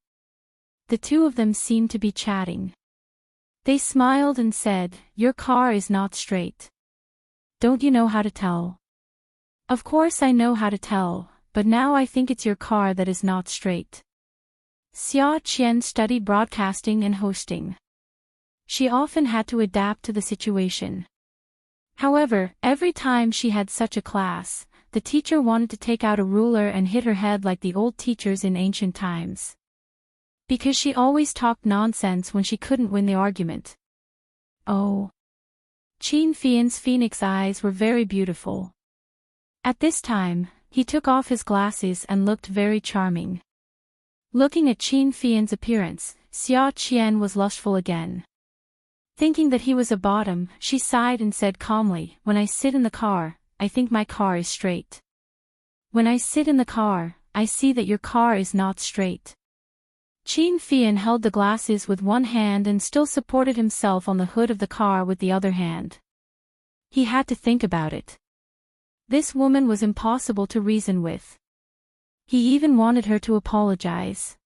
Speaker 1: The two of them seemed to be chatting. They smiled and said, "Your car is not straight. Don't you know how to tell?" Of course I know how to tell, but now I think it's your car that is not straight. Xia Qian studied broadcasting and hosting. She often had to adapt to the situation. However, every time she had such a class, the teacher wanted to take out a ruler and hit her head like the old teachers in ancient times. Because she always talked nonsense when she couldn't win the argument. Oh. Qin Fian's phoenix eyes were very beautiful. At this time, he took off his glasses and looked very charming. Looking at Qin Fian's appearance, Xia Qian was lustful again. Thinking that he was a bottom, she sighed and said calmly, "When I sit in the car, I think my car is straight. When I sit in the car, I see that your car is not straight." Qin Fian held the glasses with one hand and still supported himself on the hood of the car with the other hand. He had to think about it. This woman was impossible to reason with. He even wanted her to apologize.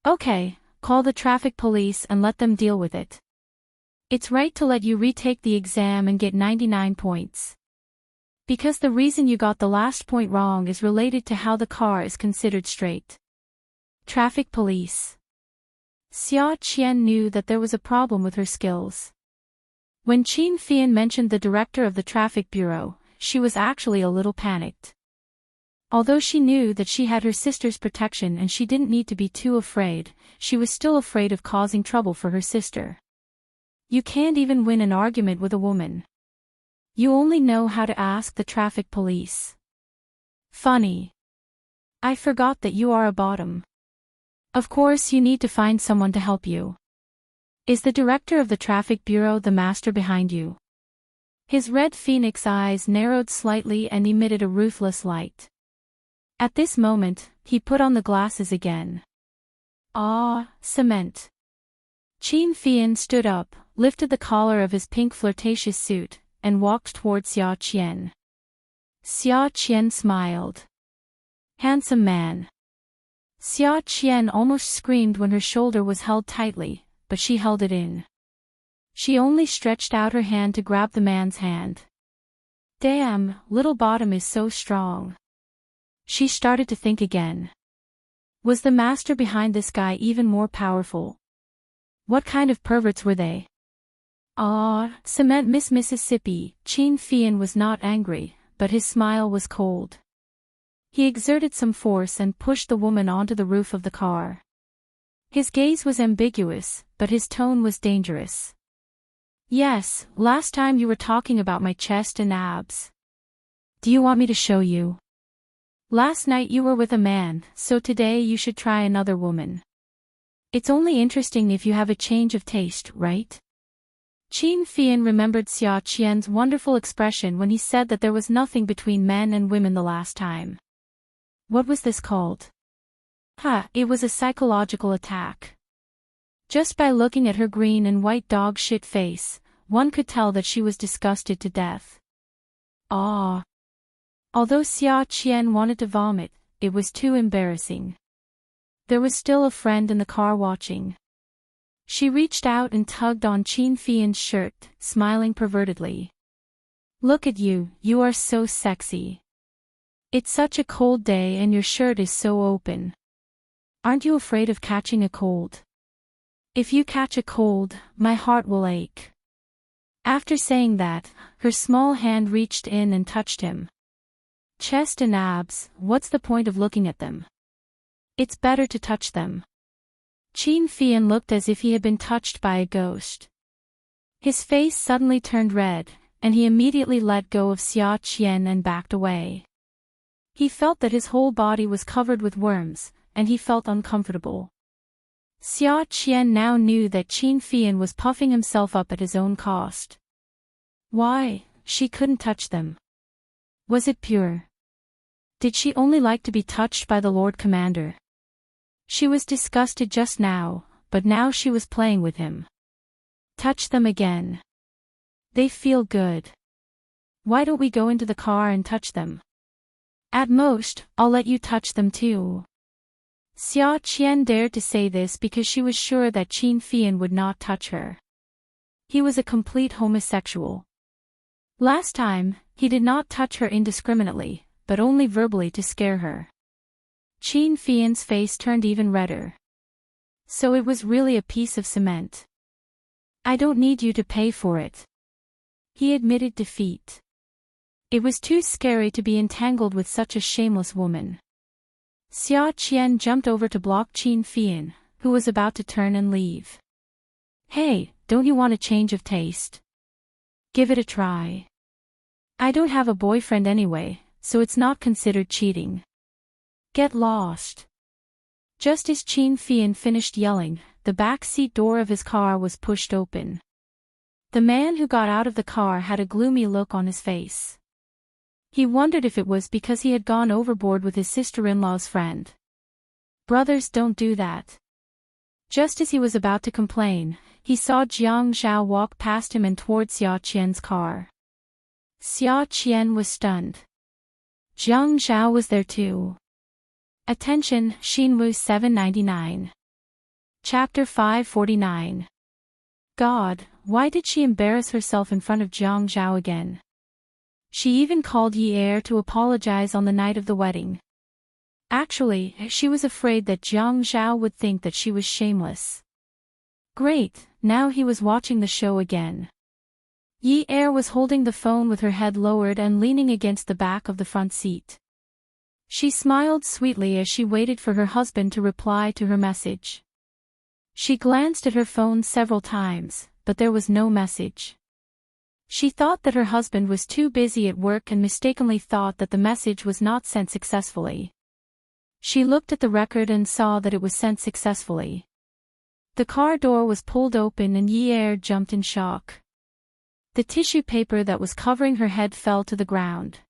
Speaker 1: Okay, call the traffic police and let them deal with it. It's right to let you retake the exam and get 99 points. Because the reason you got the last point wrong is related to how the car is considered straight. Traffic police. Xia Qian knew that there was a problem with her skills. When Qin Fian mentioned the director of the traffic bureau, she was actually a little panicked. Although she knew that she had her sister's protection and she didn't need to be too afraid, she was still afraid of causing trouble for her sister. You can't even win an argument with a woman. You only know how to ask the traffic police. Funny. I forgot that you are a bottom. Of course you need to find someone to help you. Is the director of the traffic bureau the master behind you? His red phoenix eyes narrowed slightly and emitted a ruthless light. At this moment, he put on the glasses again. Ah, cement. Qin Fian stood up, lifted the collar of his pink flirtatious suit, and walked toward Xia Qian. Xia Qian smiled. Handsome man. Xia Qian almost screamed when her shoulder was held tightly, but she held it in. She only stretched out her hand to grab the man's hand. Damn, little bottom is so strong. She started to think again. Was the master behind this guy even more powerful? What kind of perverts were they? Ah, cement Miss Mississippi. Qin Fian was not angry, but his smile was cold. He exerted some force and pushed the woman onto the roof of the car. His gaze was ambiguous, but his tone was dangerous. Yes, last time you were talking about my chest and abs. Do you want me to show you? Last night you were with a man, so today you should try another woman. It's only interesting if you have a change of taste, right? Qin Fian remembered Xia Qian's wonderful expression when he said that there was nothing between men and women the last time. What was this called? It was a psychological attack. Just by looking at her green and white dog shit face, one could tell that she was disgusted to death. Ah. Although Xia Qian wanted to vomit, it was too embarrassing. There was still a friend in the car watching. She reached out and tugged on Qin Fian's shirt, smiling pervertedly. Look at you, you are so sexy. It's such a cold day and your shirt is so open. Aren't you afraid of catching a cold? If you catch a cold, my heart will ache. After saying that, her small hand reached in and touched him. Chest and abs, what's the point of looking at them? It's better to touch them. Qin Fian looked as if he had been touched by a ghost. His face suddenly turned red, and he immediately let go of Xia Qian and backed away. He felt that his whole body was covered with worms, and he felt uncomfortable. Xia Qian now knew that Qin Fian was puffing himself up at his own cost. Why, she couldn't touch them. Was it pure? Did she only like to be touched by the Lord Commander? She was disgusted just now, but now she was playing with him. Touch them again. They feel good. Why don't we go into the car and touch them? At most, I'll let you touch them too. Xia Qian dared to say this because she was sure that Qin Fian would not touch her. He was a complete homosexual. Last time, he did not touch her indiscriminately, but only verbally to scare her. Qin Fian's face turned even redder. So it was really a piece of cement. I don't need you to pay for it. He admitted defeat. It was too scary to be entangled with such a shameless woman. Xia Qian jumped over to block Qin Fian, who was about to turn and leave. Hey, don't you want a change of taste? Give it a try. I don't have a boyfriend anyway, so it's not considered cheating. Get lost. Just as Qin Fian finished yelling, the back seat door of his car was pushed open. The man who got out of the car had a gloomy look on his face. He wondered if it was because he had gone overboard with his sister-in-law's friend. Brothers don't do that. Just as he was about to complain, he saw Jiang Zhao walk past him and toward Xia Qian's car. Xia Qian was stunned. Jiang Zhao was there too. Attention, Xinwu 799. Chapter 549. God, why did she embarrass herself in front of Jiang Zhao again? She even called Yi Er to apologize on the night of the wedding. Actually, she was afraid that Jiang Zhao would think that she was shameless. Great, now he was watching the show again. Yi Er was holding the phone with her head lowered and leaning against the back of the front seat. She smiled sweetly as she waited for her husband to reply to her message. She glanced at her phone several times, but there was no message. She thought that her husband was too busy at work and mistakenly thought that the message was not sent successfully. She looked at the record and saw that it was sent successfully. The car door was pulled open and Yi jumped in shock. The tissue paper that was covering her head fell to the ground.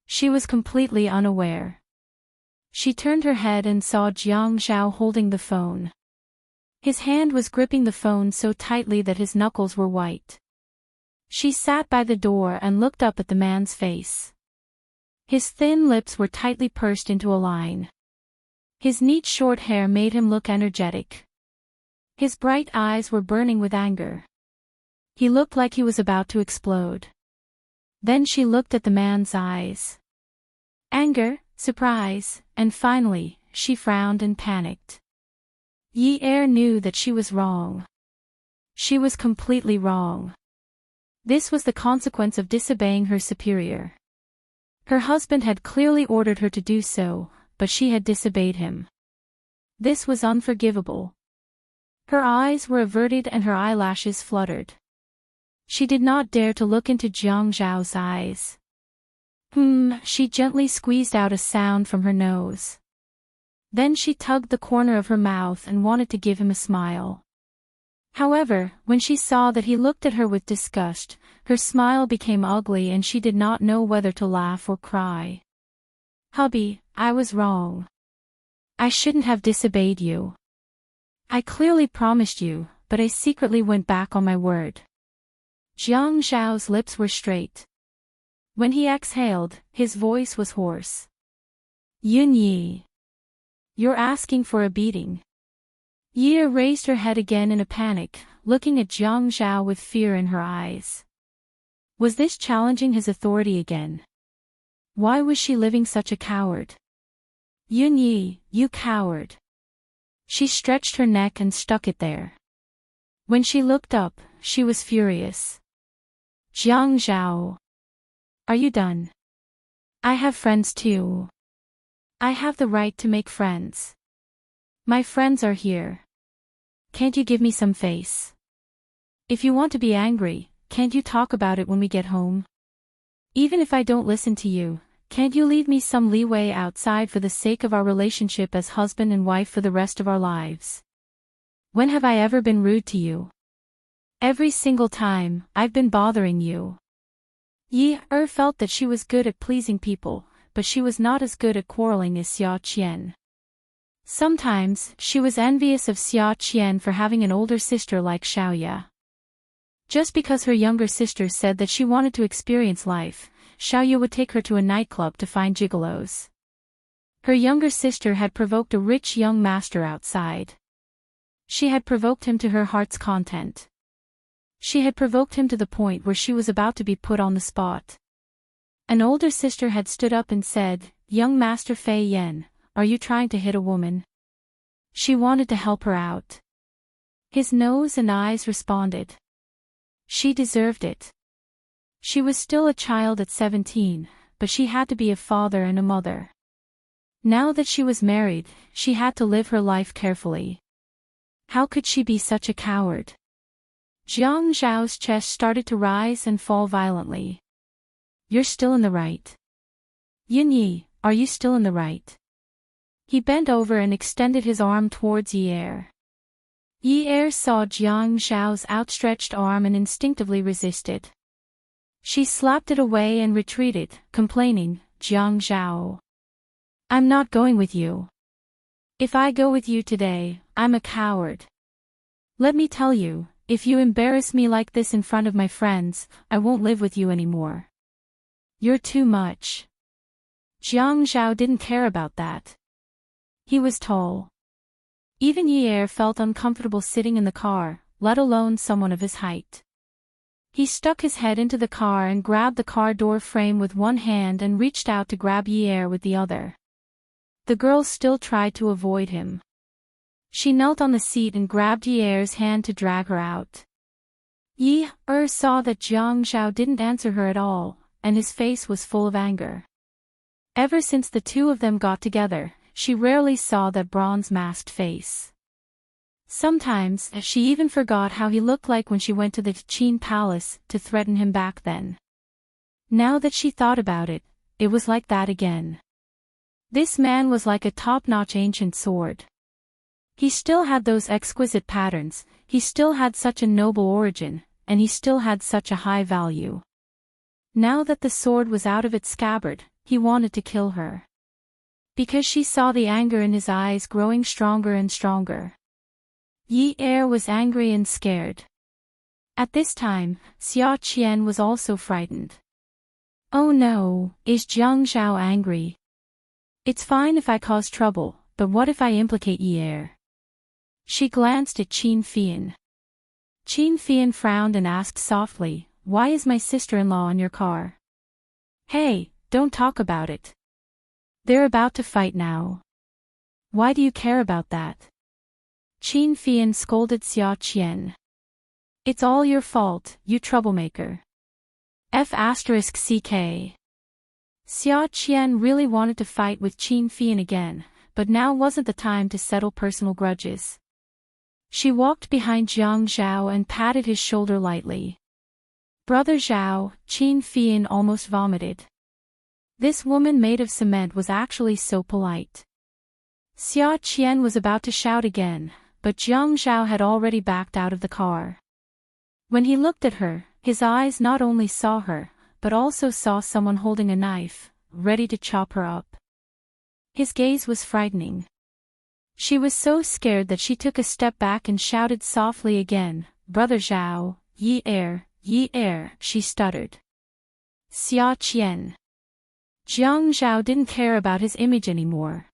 Speaker 1: She was completely unaware. She turned her head and saw Jiang Zhao holding the phone. His hand was gripping the phone so tightly that his knuckles were white. She sat by the door and looked up at the man's face. His thin lips were tightly pursed into a line. His neat short hair made him look energetic. His bright eyes were burning with anger. He looked like he was about to explode. Then she looked at the man's eyes. Anger, surprise, and finally, she frowned and panicked. Yi knew that she was wrong. She was completely wrong. This was the consequence of disobeying her superior. Her husband had clearly ordered her to do so, but she had disobeyed him. This was unforgivable. Her eyes were averted and her eyelashes fluttered. She did not dare to look into Jiang Zhao's eyes. She gently squeezed out a sound from her nose. Then she tugged the corner of her mouth and wanted to give him a smile. However, when she saw that he looked at her with disgust, her smile became ugly and she did not know whether to laugh or cry. Hubby, I was wrong. I shouldn't have disobeyed you. I clearly promised you, but I secretly went back on my word. Jiang Zhao's lips were straight. When he exhaled, his voice was hoarse. Yun Yi. You're asking for a beating. Yi raised her head again in a panic, looking at Jiang Zhao with fear in her eyes. Was this challenging his authority again? Why was she living such a coward? Yun Yi, you coward. She stretched her neck and stuck it there. When she looked up, she was furious. Jiang Zhao. Are you done? I have friends too. I have the right to make friends. My friends are here. Can't you give me some face? If you want to be angry, can't you talk about it when we get home? Even if I don't listen to you, can't you leave me some leeway outside for the sake of our relationship as husband and wife for the rest of our lives? When have I ever been rude to you? Every single time, I've been bothering you. Yi felt that she was good at pleasing people, but she was not as good at quarreling as Xia Qian. Sometimes, she was envious of Xia Qian for having an older sister like Xiaoya. Just because her younger sister said that she wanted to experience life, Xiaoya would take her to a nightclub to find gigolos. Her younger sister had provoked a rich young master outside. She had provoked him to her heart's content. She had provoked him to the point where she was about to be put on the spot. An older sister had stood up and said, "Young Master Fei Yan, are you trying to hit a woman?" She wanted to help her out. His nose and eyes responded. She deserved it. She was still a child at 17, but she had to be a father and a mother. Now that she was married, she had to live her life carefully. How could she be such a coward? Jiang Zhao's chest started to rise and fall violently. You're still in the right. Yun Yi, are you still in the right? He bent over and extended his arm towards Yi. Yi saw Jiang Zhao's outstretched arm and instinctively resisted. She slapped it away and retreated, complaining, "Jiang Zhao. I'm not going with you. If I go with you today, I'm a coward. Let me tell you, if you embarrass me like this in front of my friends, I won't live with you anymore. You're too much." Jiang Zhao didn't care about that. He was tall. Even Yi felt uncomfortable sitting in the car, let alone someone of his height. He stuck his head into the car and grabbed the car door frame with one hand and reached out to grab Yi with the other. The girl still tried to avoid him. She knelt on the seat and grabbed Yi's hand to drag her out. Yi saw that Jiang Zhao didn't answer her at all, and his face was full of anger. Ever since the two of them got together, she rarely saw that bronze-masked face. Sometimes, she even forgot how he looked like when she went to the Qin palace to threaten him back then. Now that she thought about it, it was like that again. This man was like a top-notch ancient sword. He still had those exquisite patterns, he still had such a noble origin, and he still had such a high value. Now that the sword was out of its scabbard, he wanted to kill her. Because she saw the anger in his eyes growing stronger and stronger. Yi Er was angry and scared. At this time, Xia Qian was also frightened. Oh no, is Jiang Zhao angry? It's fine if I cause trouble, but what if I implicate Yi Er? She glanced at Qin Fian. Qin Fian frowned and asked softly, why is my sister-in-law in your car? Hey, don't talk about it. They're about to fight now. Why do you care about that? Qin Fian scolded Xia Qian. It's all your fault, you troublemaker. F***ck. Xia Qian really wanted to fight with Qin Fian again, but now wasn't the time to settle personal grudges. She walked behind Jiang Zhao and patted his shoulder lightly. Brother Zhao, Qin Fian almost vomited. This woman made of cement was actually so polite. Xia Qian was about to shout again, but Jiang Zhao had already backed out of the car. When he looked at her, his eyes not only saw her, but also saw someone holding a knife, ready to chop her up. His gaze was frightening. She was so scared that she took a step back and shouted softly again, Brother Zhao, Yi Er, she stuttered. Xia Qian. Jiang Zhao didn't care about his image anymore.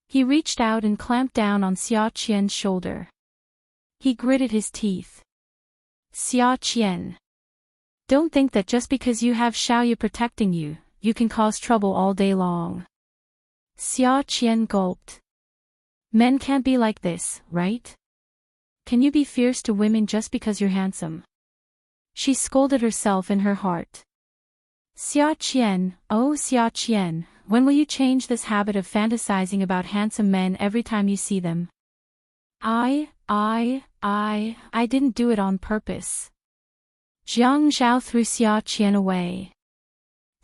Speaker 1: He reached out and clamped down on Xia Qian's shoulder. He gritted his teeth. Xia Qian. Don't think that just because you have Xiaoyu protecting you, you can cause trouble all day long. Xia Qian gulped. Men can't be like this, right? Can you be fierce to women just because you're handsome? She scolded herself in her heart. Xia Qian, oh Xia Qian, when will you change this habit of fantasizing about handsome men every time you see them? I didn't do it on purpose. Jiang Zhao threw Xia Qian away.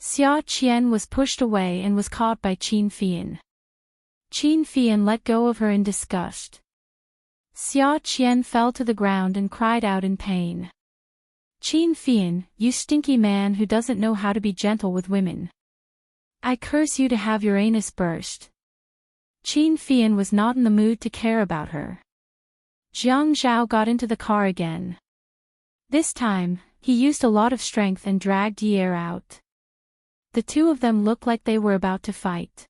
Speaker 1: Xia Qian was pushed away and was caught by Qin Fian. Qin Fian let go of her in disgust. Xia Qian fell to the ground and cried out in pain. Qin Fian, you stinky man who doesn't know how to be gentle with women. I curse you to have your anus burst. Qin Fian was not in the mood to care about her. Jiang Zhao got into the car again. This time, he used a lot of strength and dragged Yi Er out. The two of them looked like they were about to fight.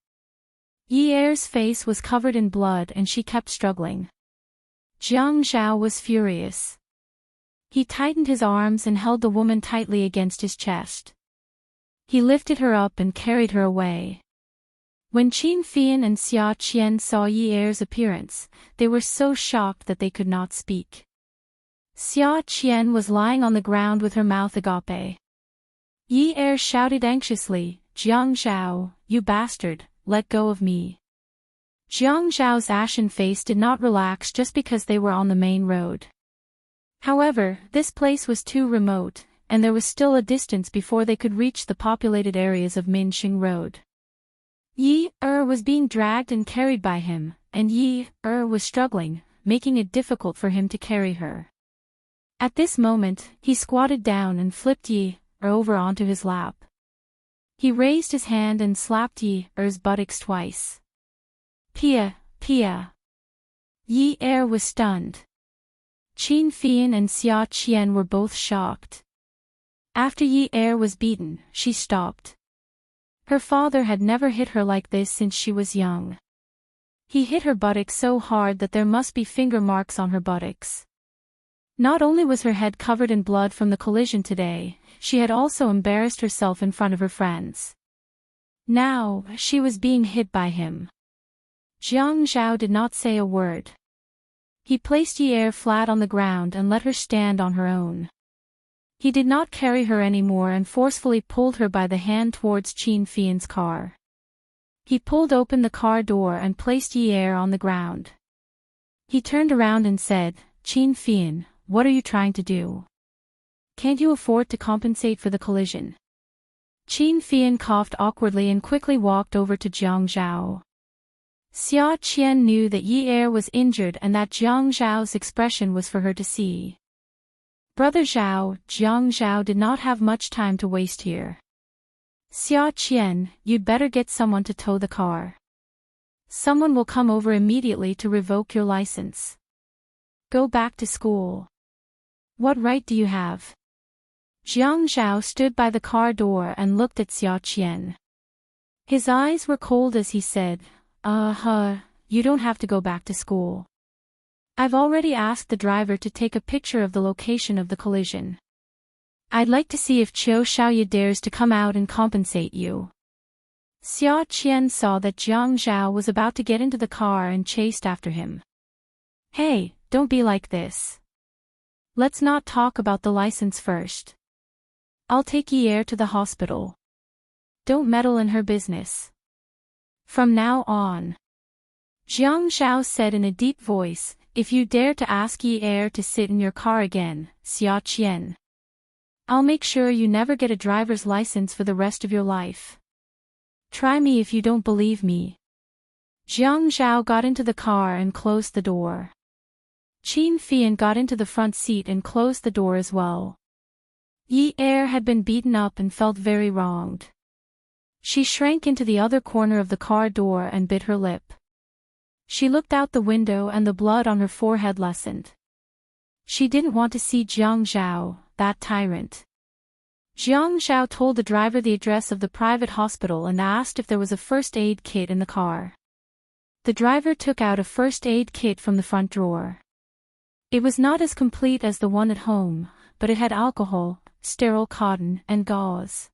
Speaker 1: Yi Er's face was covered in blood and she kept struggling. Jiang Zhao was furious. He tightened his arms and held the woman tightly against his chest. He lifted her up and carried her away. When Qin Fian and Xia Qian saw Yi Er's appearance, they were so shocked that they could not speak. Xia Qian was lying on the ground with her mouth agape. Yi Er shouted anxiously, Jiang Zhao, you bastard, let go of me. Jiang Zhao's ashen face did not relax just because they were on the main road. However, this place was too remote, and there was still a distance before they could reach the populated areas of Minxing Road. Yi Er was being dragged and carried by him, and Yi Er was struggling, making it difficult for him to carry her. At this moment, he squatted down and flipped Yi Er over onto his lap. He raised his hand and slapped Yi Er's buttocks twice. Pia. Yi Er was stunned. Qin Fian and Xia Qian were both shocked. After Yi Er was beaten, she stopped. Her father had never hit her like this since she was young. He hit her buttocks so hard that there must be finger marks on her buttocks. Not only was her head covered in blood from the collision today, she had also embarrassed herself in front of her friends. Now, she was being hit by him. Jiang Zhao did not say a word. He placed Yi Er flat on the ground and let her stand on her own. He did not carry her anymore and forcefully pulled her by the hand towards Qin Fian's car. He pulled open the car door and placed Yi Er on the ground. He turned around and said, Qin Fian, what are you trying to do? Can't you afford to compensate for the collision? Qin Fian coughed awkwardly and quickly walked over to Jiang Zhao. Xia Qian knew that Yi Er was injured and that Jiang Zhao's expression was for her to see. Brother Zhao, Jiang Zhao did not have much time to waste here. Xia Qian, you'd better get someone to tow the car. Someone will come over immediately to revoke your license. Go back to school. What right do you have? Jiang Zhao stood by the car door and looked at Xia Qian. His eyes were cold as he said, you don't have to go back to school. I've already asked the driver to take a picture of the location of the collision. I'd like to see if Qiu Shaoye dares to come out and compensate you. Xia Qian saw that Jiang Zhao was about to get into the car and chased after him. Hey, don't be like this. Let's not talk about the license first. I'll take Yi Er to the hospital. Don't meddle in her business. From now on. Jiang Zhao said in a deep voice, if you dare to ask Yi Er to sit in your car again, Xia Qian, I'll make sure you never get a driver's license for the rest of your life. Try me if you don't believe me. Jiang Zhao got into the car and closed the door. Qin Fian got into the front seat and closed the door as well. Yi Er had been beaten up and felt very wronged. She shrank into the other corner of the car door and bit her lip. She looked out the window and the blood on her forehead lessened. She didn't want to see Jiang Zhao, that tyrant. Jiang Zhao told the driver the address of the private hospital and asked if there was a first aid kit in the car. The driver took out a first aid kit from the front drawer. It was not as complete as the one at home, but it had alcohol, sterile cotton, and gauze.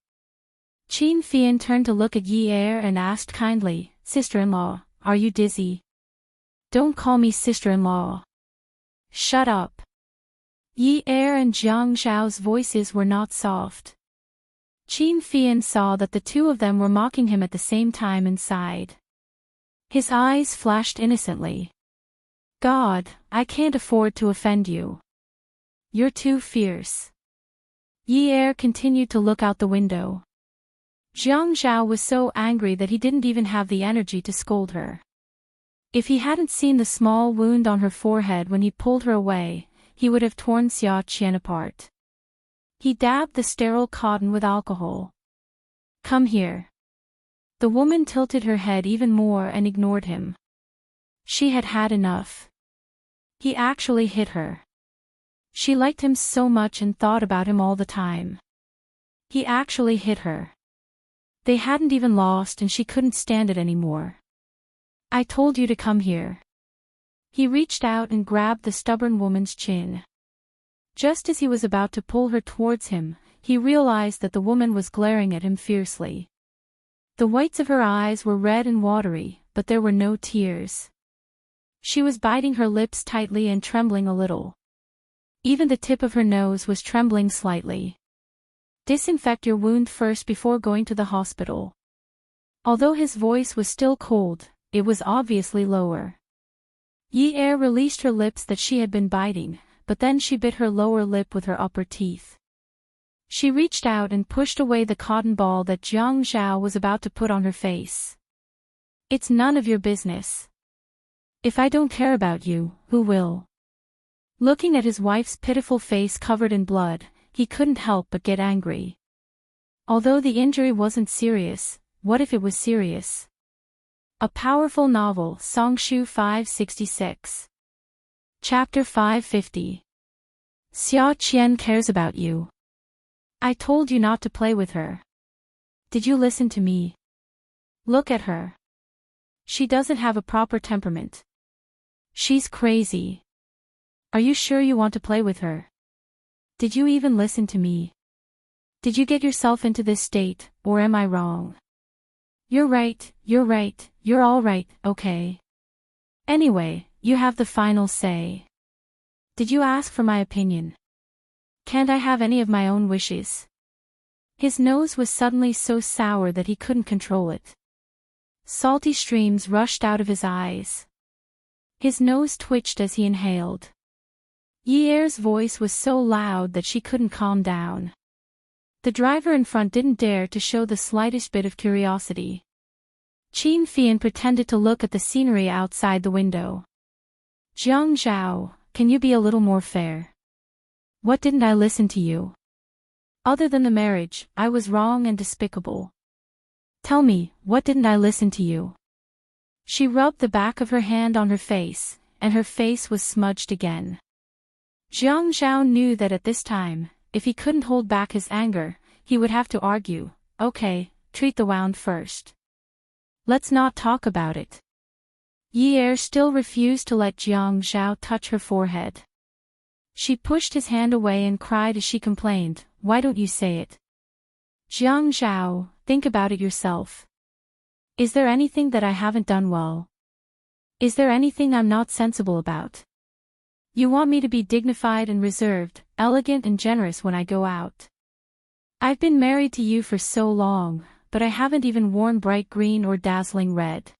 Speaker 1: Qin Fian turned to look at Yi Er and asked kindly, Sister-in-law, are you dizzy? Don't call me sister-in-law. Shut up. Yi Er and Jiang Zhao's voices were not soft. Qin Fian saw that the two of them were mocking him at the same time and sighed. His eyes flashed innocently. God, I can't afford to offend you. You're too fierce. Yi Er continued to look out the window. Jiang Zhao was so angry that he didn't even have the energy to scold her. If he hadn't seen the small wound on her forehead when he pulled her away, he would have torn Xia Qian apart. He dabbed the sterile cotton with alcohol. Come here. The woman tilted her head even more and ignored him. She had had enough. He actually hit her. She liked him so much and thought about him all the time. He actually hit her. They hadn't even lost and she couldn't stand it anymore. I told you to come here. He reached out and grabbed the stubborn woman's chin. Just as he was about to pull her towards him, he realized that the woman was glaring at him fiercely. The whites of her eyes were red and watery, but there were no tears. She was biting her lips tightly and trembling a little. Even the tip of her nose was trembling slightly. Disinfect your wound first before going to the hospital. Although his voice was still cold, it was obviously lower. Yi Er released her lips that she had been biting, but then she bit her lower lip with her upper teeth. She reached out and pushed away the cotton ball that Jiang Zhao was about to put on her face. It's none of your business. If I don't care about you, who will? Looking at his wife's pitiful face covered in blood, he couldn't help but get angry. Although the injury wasn't serious, what if it was serious? A powerful novel, Songshu 566. Chapter 550. Xia Qian cares about you. I told you not to play with her. Did you listen to me? Look at her. She doesn't have a proper temperament. She's crazy. Are you sure you want to play with her? Did you even listen to me? Did you get yourself into this state, or am I wrong? You're right, you're all right, okay. Anyway, you have the final say. Did you ask for my opinion? Can't I have any of my own wishes? His nose was suddenly so sour that he couldn't control it. Salty streams rushed out of his eyes. His nose twitched as he inhaled. Yi Er's voice was so loud that she couldn't calm down. The driver in front didn't dare to show the slightest bit of curiosity. Qin Fian pretended to look at the scenery outside the window. Jiang Zhao, can you be a little more fair? What didn't I listen to you? Other than the marriage, I was wrong and despicable. Tell me, what didn't I listen to you? She rubbed the back of her hand on her face, and her face was smudged again. Jiang Zhao knew that at this time, if he couldn't hold back his anger, he would have to argue. Okay, treat the wound first. Let's not talk about it. Yi Er still refused to let Jiang Zhao touch her forehead. She pushed his hand away and cried as she complained, why don't you say it? Jiang Zhao, think about it yourself. Is there anything that I haven't done well? Is there anything I'm not sensible about? You want me to be dignified and reserved, elegant and generous when I go out. I've been married to you for so long, but I haven't even worn bright green or dazzling red.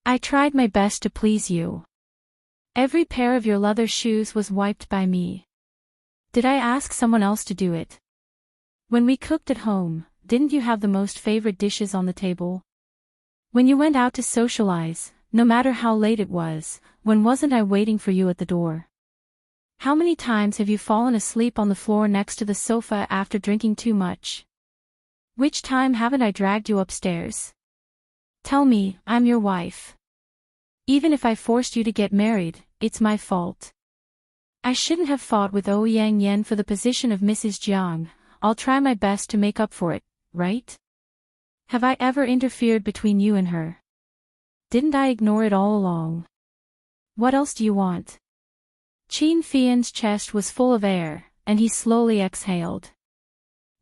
Speaker 1: I tried my best to please you. Every pair of your leather shoes was wiped by me. Did I ask someone else to do it? When we cooked at home, didn't you have the most favorite dishes on the table? When you went out to socialize, no matter how late it was, when wasn't I waiting for you at the door? How many times have you fallen asleep on the floor next to the sofa after drinking too much? Which time haven't I dragged you upstairs? Tell me, I'm your wife. Even if I forced you to get married, it's my fault. I shouldn't have fought with Ouyang Yen for the position of Mrs. Jiang. I'll try my best to make up for it, right? Have I ever interfered between you and her? Didn't I ignore it all along? What else do you want? Qin Fian's chest was full of air, and he slowly exhaled.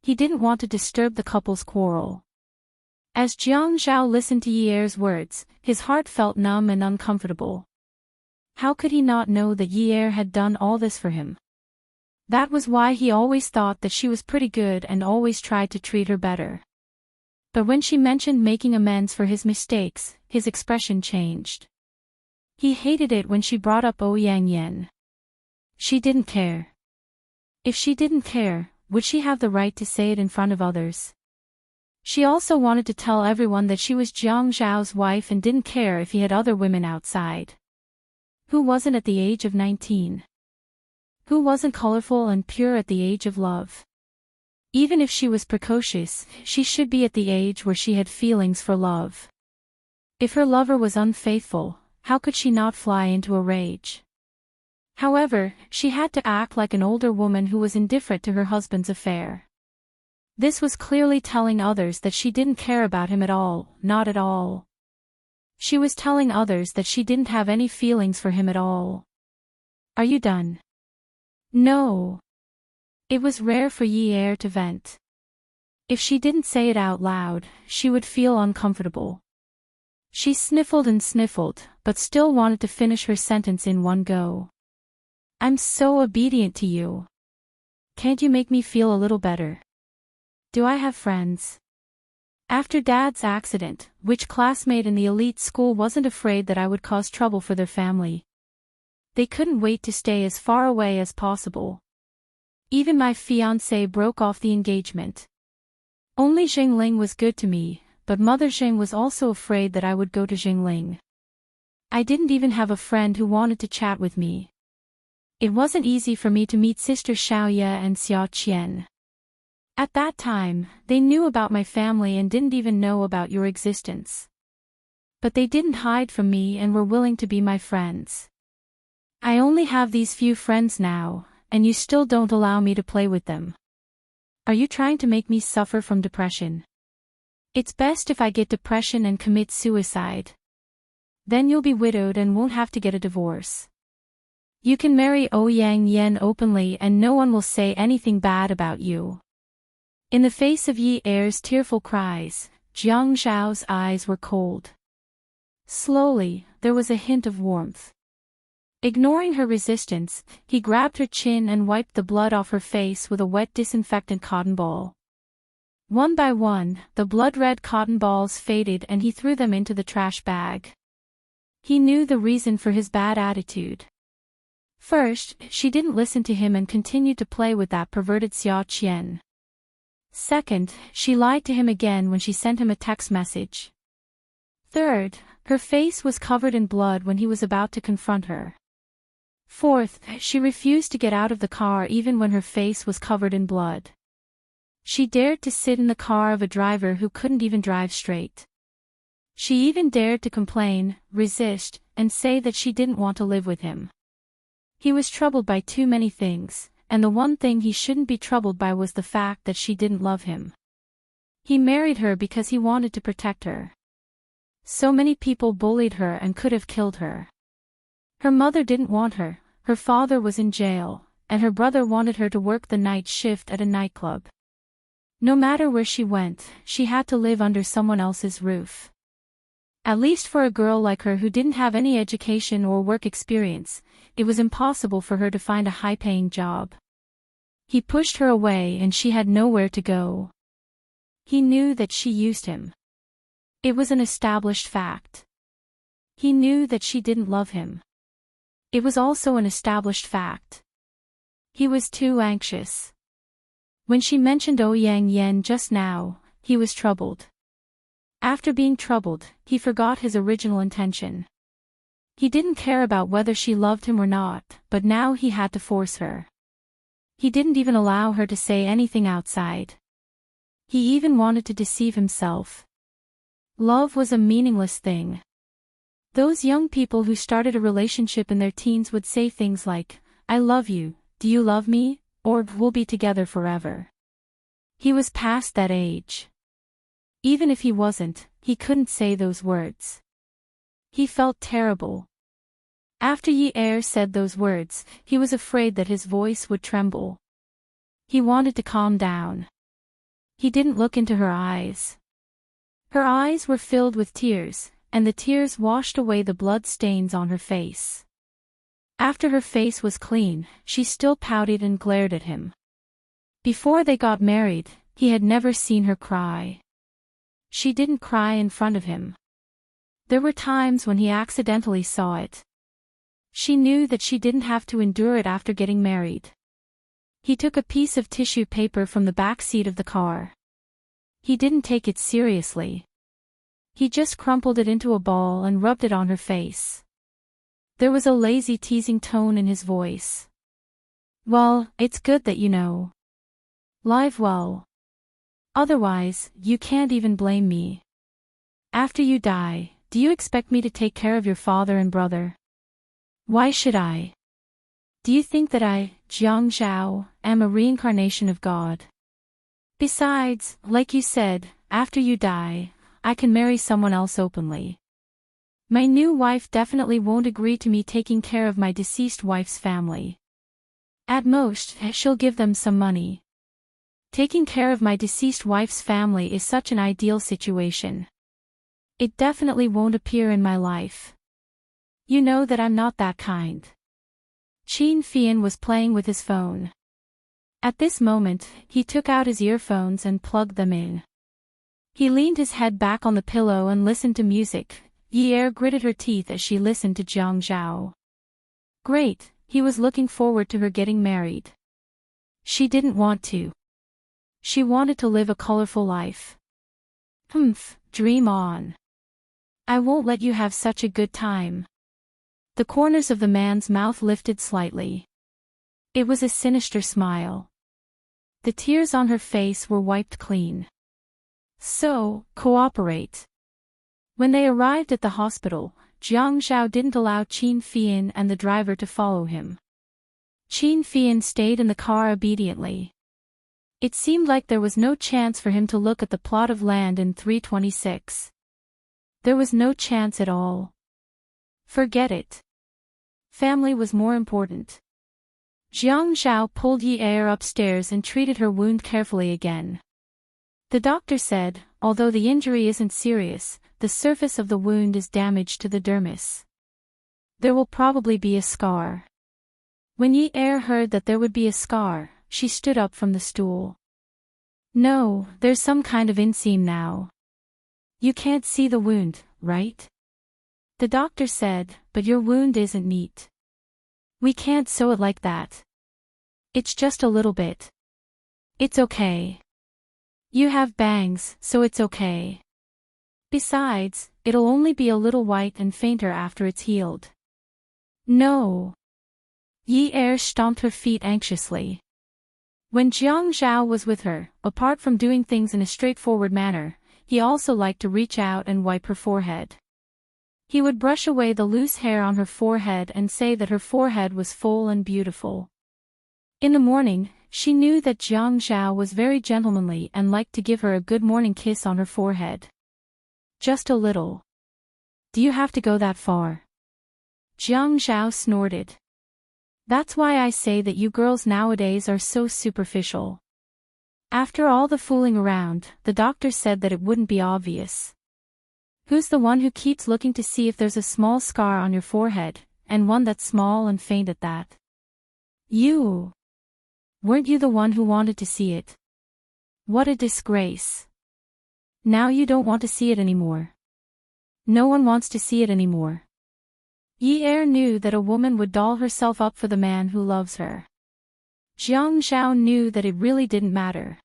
Speaker 1: He didn't want to disturb the couple's quarrel. As Jiang Zhao listened to Yi Er's words, his heart felt numb and uncomfortable. How could he not know that Yi Er had done all this for him? That was why he always thought that she was pretty good and always tried to treat her better. But when she mentioned making amends for his mistakes, his expression changed. He hated it when she brought up Ouyang Yen. She didn't care. If she didn't care, would she have the right to say it in front of others? She also wanted to tell everyone that she was Jiang Zhao's wife and didn't care if he had other women outside. Who wasn't at the age of 19? Who wasn't colorful and pure at the age of love? Even if she was precocious, she should be at the age where she had feelings for love. If her lover was unfaithful, how could she not fly into a rage? However, she had to act like an older woman who was indifferent to her husband's affair. This was clearly telling others that she didn't care about him at all, not at all. She was telling others that she didn't have any feelings for him at all. Are you done? No. It was rare for Yi Er to vent. If she didn't say it out loud, she would feel uncomfortable. She sniffled and sniffled, but still wanted to finish her sentence in one go. I'm so obedient to you. Can't you make me feel a little better? Do I have friends? After Dad's accident, which classmate in the elite school wasn't afraid that I would cause trouble for their family? They couldn't wait to stay as far away as possible. Even my fiancé broke off the engagement. Only Jingling was good to me, but Mother Jing was also afraid that I would go to Jingling. I didn't even have a friend who wanted to chat with me. It wasn't easy for me to meet Sister Xiaoye and Xia Qian. At that time, they knew about my family and didn't even know about your existence. But they didn't hide from me and were willing to be my friends. I only have these few friends now, and you still don't allow me to play with them. Are you trying to make me suffer from depression? It's best if I get depression and commit suicide. Then you'll be widowed and won't have to get a divorce. You can marry Ouyang Yen openly and no one will say anything bad about you. In the face of Yi Er's tearful cries, Jiang Zhao's eyes were cold. Slowly, there was a hint of warmth. Ignoring her resistance, he grabbed her chin and wiped the blood off her face with a wet disinfectant cotton ball. One by one, the blood-red cotton balls faded and he threw them into the trash bag. He knew the reason for his bad attitude. First, she didn't listen to him and continued to play with that perverted Xia Qian. Second, she lied to him again when she sent him a text message. Third, her face was covered in blood when he was about to confront her. Fourth, she refused to get out of the car even when her face was covered in blood. She dared to sit in the car of a driver who couldn't even drive straight. She even dared to complain, resist, and say that she didn't want to live with him. He was troubled by too many things, and the one thing he shouldn't be troubled by was the fact that she didn't love him. He married her because he wanted to protect her. So many people bullied her and could have killed her. Her mother didn't want her, her father was in jail, and her brother wanted her to work the night shift at a nightclub. No matter where she went, she had to live under someone else's roof. At least for a girl like her who didn't have any education or work experience, it was impossible for her to find a high-paying job. He pushed her away and she had nowhere to go. He knew that she used him. It was an established fact. He knew that she didn't love him. It was also an established fact. He was too anxious. When she mentioned Ouyang Yen just now, he was troubled. After being troubled, he forgot his original intention. He didn't care about whether she loved him or not, but now he had to force her. He didn't even allow her to say anything outside. He even wanted to deceive himself. Love was a meaningless thing. Those young people who started a relationship in their teens would say things like, "I love you, do you love me?" or "we'll be together forever." He was past that age. Even if he wasn't, he couldn't say those words. He felt terrible. After Yi Er said those words, he was afraid that his voice would tremble. He wanted to calm down. He didn't look into her eyes. Her eyes were filled with tears, and the tears washed away the blood stains on her face. After her face was clean, she still pouted and glared at him. Before they got married, he had never seen her cry. She didn't cry in front of him. There were times when he accidentally saw it. She knew that she didn't have to endure it after getting married. He took a piece of tissue paper from the back seat of the car. He didn't take it seriously. He just crumpled it into a ball and rubbed it on her face. There was a lazy teasing tone in his voice. "Well, it's good that you know. Live well. Otherwise, you can't even blame me. After you die, do you expect me to take care of your father and brother? Why should I? Do you think that I, Jiang Zhao, am a reincarnation of God? Besides, like you said, after you die, I can marry someone else openly. My new wife definitely won't agree to me taking care of my deceased wife's family. At most, she'll give them some money. Taking care of my deceased wife's family is such an ideal situation. It definitely won't appear in my life. You know that I'm not that kind." Qin Fian was playing with his phone. At this moment, he took out his earphones and plugged them in. He leaned his head back on the pillow and listened to music. Yi Er gritted her teeth as she listened to Jiang Zhao. Great, he was looking forward to her getting married. She didn't want to. She wanted to live a colorful life. Dream on. I won't let you have such a good time. The corners of the man's mouth lifted slightly. It was a sinister smile. The tears on her face were wiped clean. So, cooperate. When they arrived at the hospital, Jiang Zhao didn't allow Qin Fian and the driver to follow him. Qin Fian stayed in the car obediently. It seemed like there was no chance for him to look at the plot of land in 326. There was no chance at all. Forget it. Family was more important. Jiang Zhao pulled Yi Er upstairs and treated her wound carefully again. The doctor said, although the injury isn't serious, the surface of the wound is damaged to the dermis. There will probably be a scar. When Yi Er heard that there would be a scar, she stood up from the stool. No, there's some kind of inseam now. You can't see the wound, right? The doctor said, but your wound isn't neat. We can't sew it like that. It's just a little bit. It's okay. You have bangs, so it's okay. Besides, it'll only be a little white and fainter after it's healed. No. Yi Er stomped her feet anxiously. When Jiang Zhao was with her, apart from doing things in a straightforward manner, he also liked to reach out and wipe her forehead. He would brush away the loose hair on her forehead and say that her forehead was full and beautiful. In the morning, she knew that Jiang Zhao was very gentlemanly and liked to give her a good morning kiss on her forehead. Just a little. Do you have to go that far? Jiang Zhao snorted. That's why I say that you girls nowadays are so superficial. After all the fooling around, the doctor said that it wouldn't be obvious. Who's the one who keeps looking to see if there's a small scar on your forehead, and one that's small and faint at that? You. Weren't you the one who wanted to see it? What a disgrace. Now you don't want to see it anymore. No one wants to see it anymore. Yi Er knew that a woman would doll herself up for the man who loves her. Jiang Zhao knew that it really didn't matter.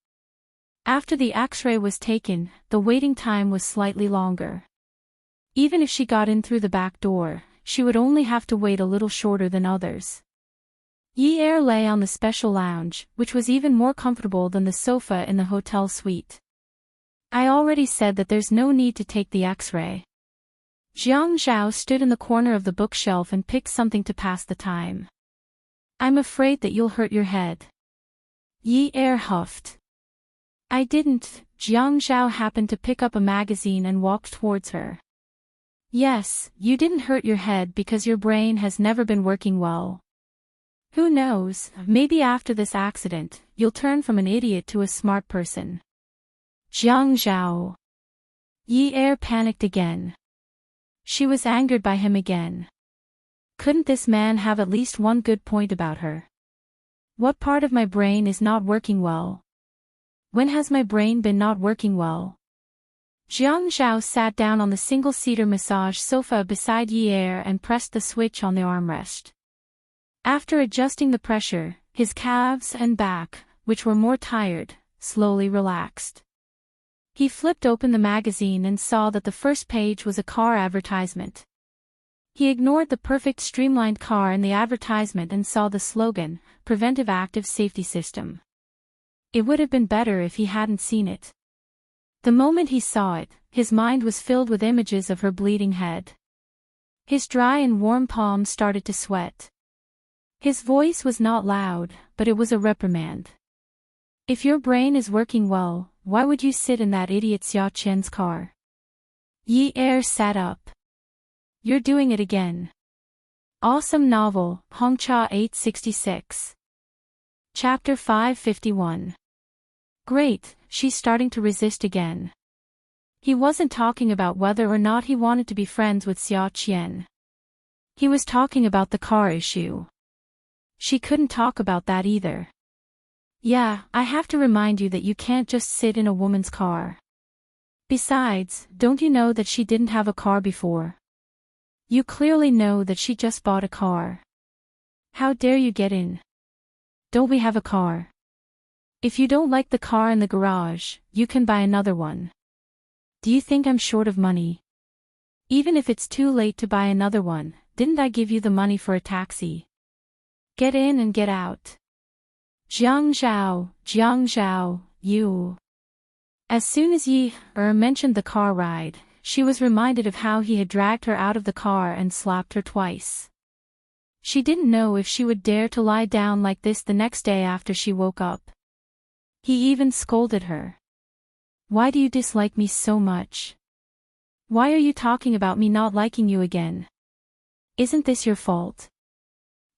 Speaker 1: After the X-ray was taken, the waiting time was slightly longer. Even if she got in through the back door, she would only have to wait a little shorter than others. Yi Er lay on the special lounge, which was even more comfortable than the sofa in the hotel suite. I already said that there's no need to take the X-ray. Jiang Zhao stood in the corner of the bookshelf and picked something to pass the time. I'm afraid that you'll hurt your head. Yi Er huffed. I didn't. Jiang Zhao happened to pick up a magazine and walked towards her. Yes, you didn't hurt your head because your brain has never been working well. Who knows, maybe after this accident, you'll turn from an idiot to a smart person. Jiang Zhao. Yi Er panicked again. She was angered by him again. Couldn't this man have at least one good point about her? What part of my brain is not working well? When has my brain been not working well? Jiang Zhao sat down on the single-seater massage sofa beside Yi Er and pressed the switch on the armrest. After adjusting the pressure, his calves and back, which were more tired, slowly relaxed. He flipped open the magazine and saw that the first page was a car advertisement. He ignored the perfect streamlined car in the advertisement and saw the slogan, Preventive Active Safety System. It would have been better if he hadn't seen it. The moment he saw it, his mind was filled with images of her bleeding head. His dry and warm palms started to sweat. His voice was not loud, but it was a reprimand. If your brain is working well, why would you sit in that idiot Xia Qian's car? Yi Er sat up. You're doing it again. Awesome novel, Hongcha 866. Chapter 551. Great, she's starting to resist again. He wasn't talking about whether or not he wanted to be friends with Xia Qian. He was talking about the car issue. She couldn't talk about that either. Yeah, I have to remind you that you can't just sit in a woman's car. Besides, don't you know that she didn't have a car before? You clearly know that she just bought a car. How dare you get in? Don't we have a car? If you don't like the car in the garage, you can buy another one. Do you think I'm short of money? Even if it's too late to buy another one, didn't I give you the money for a taxi? Get in and get out. Jiang Zhao, you. As soon as Yi Er mentioned the car ride, she was reminded of how he had dragged her out of the car and slapped her twice. She didn't know if she would dare to lie down like this the next day after she woke up. He even scolded her. Why do you dislike me so much? Why are you talking about me not liking you again? Isn't this your fault?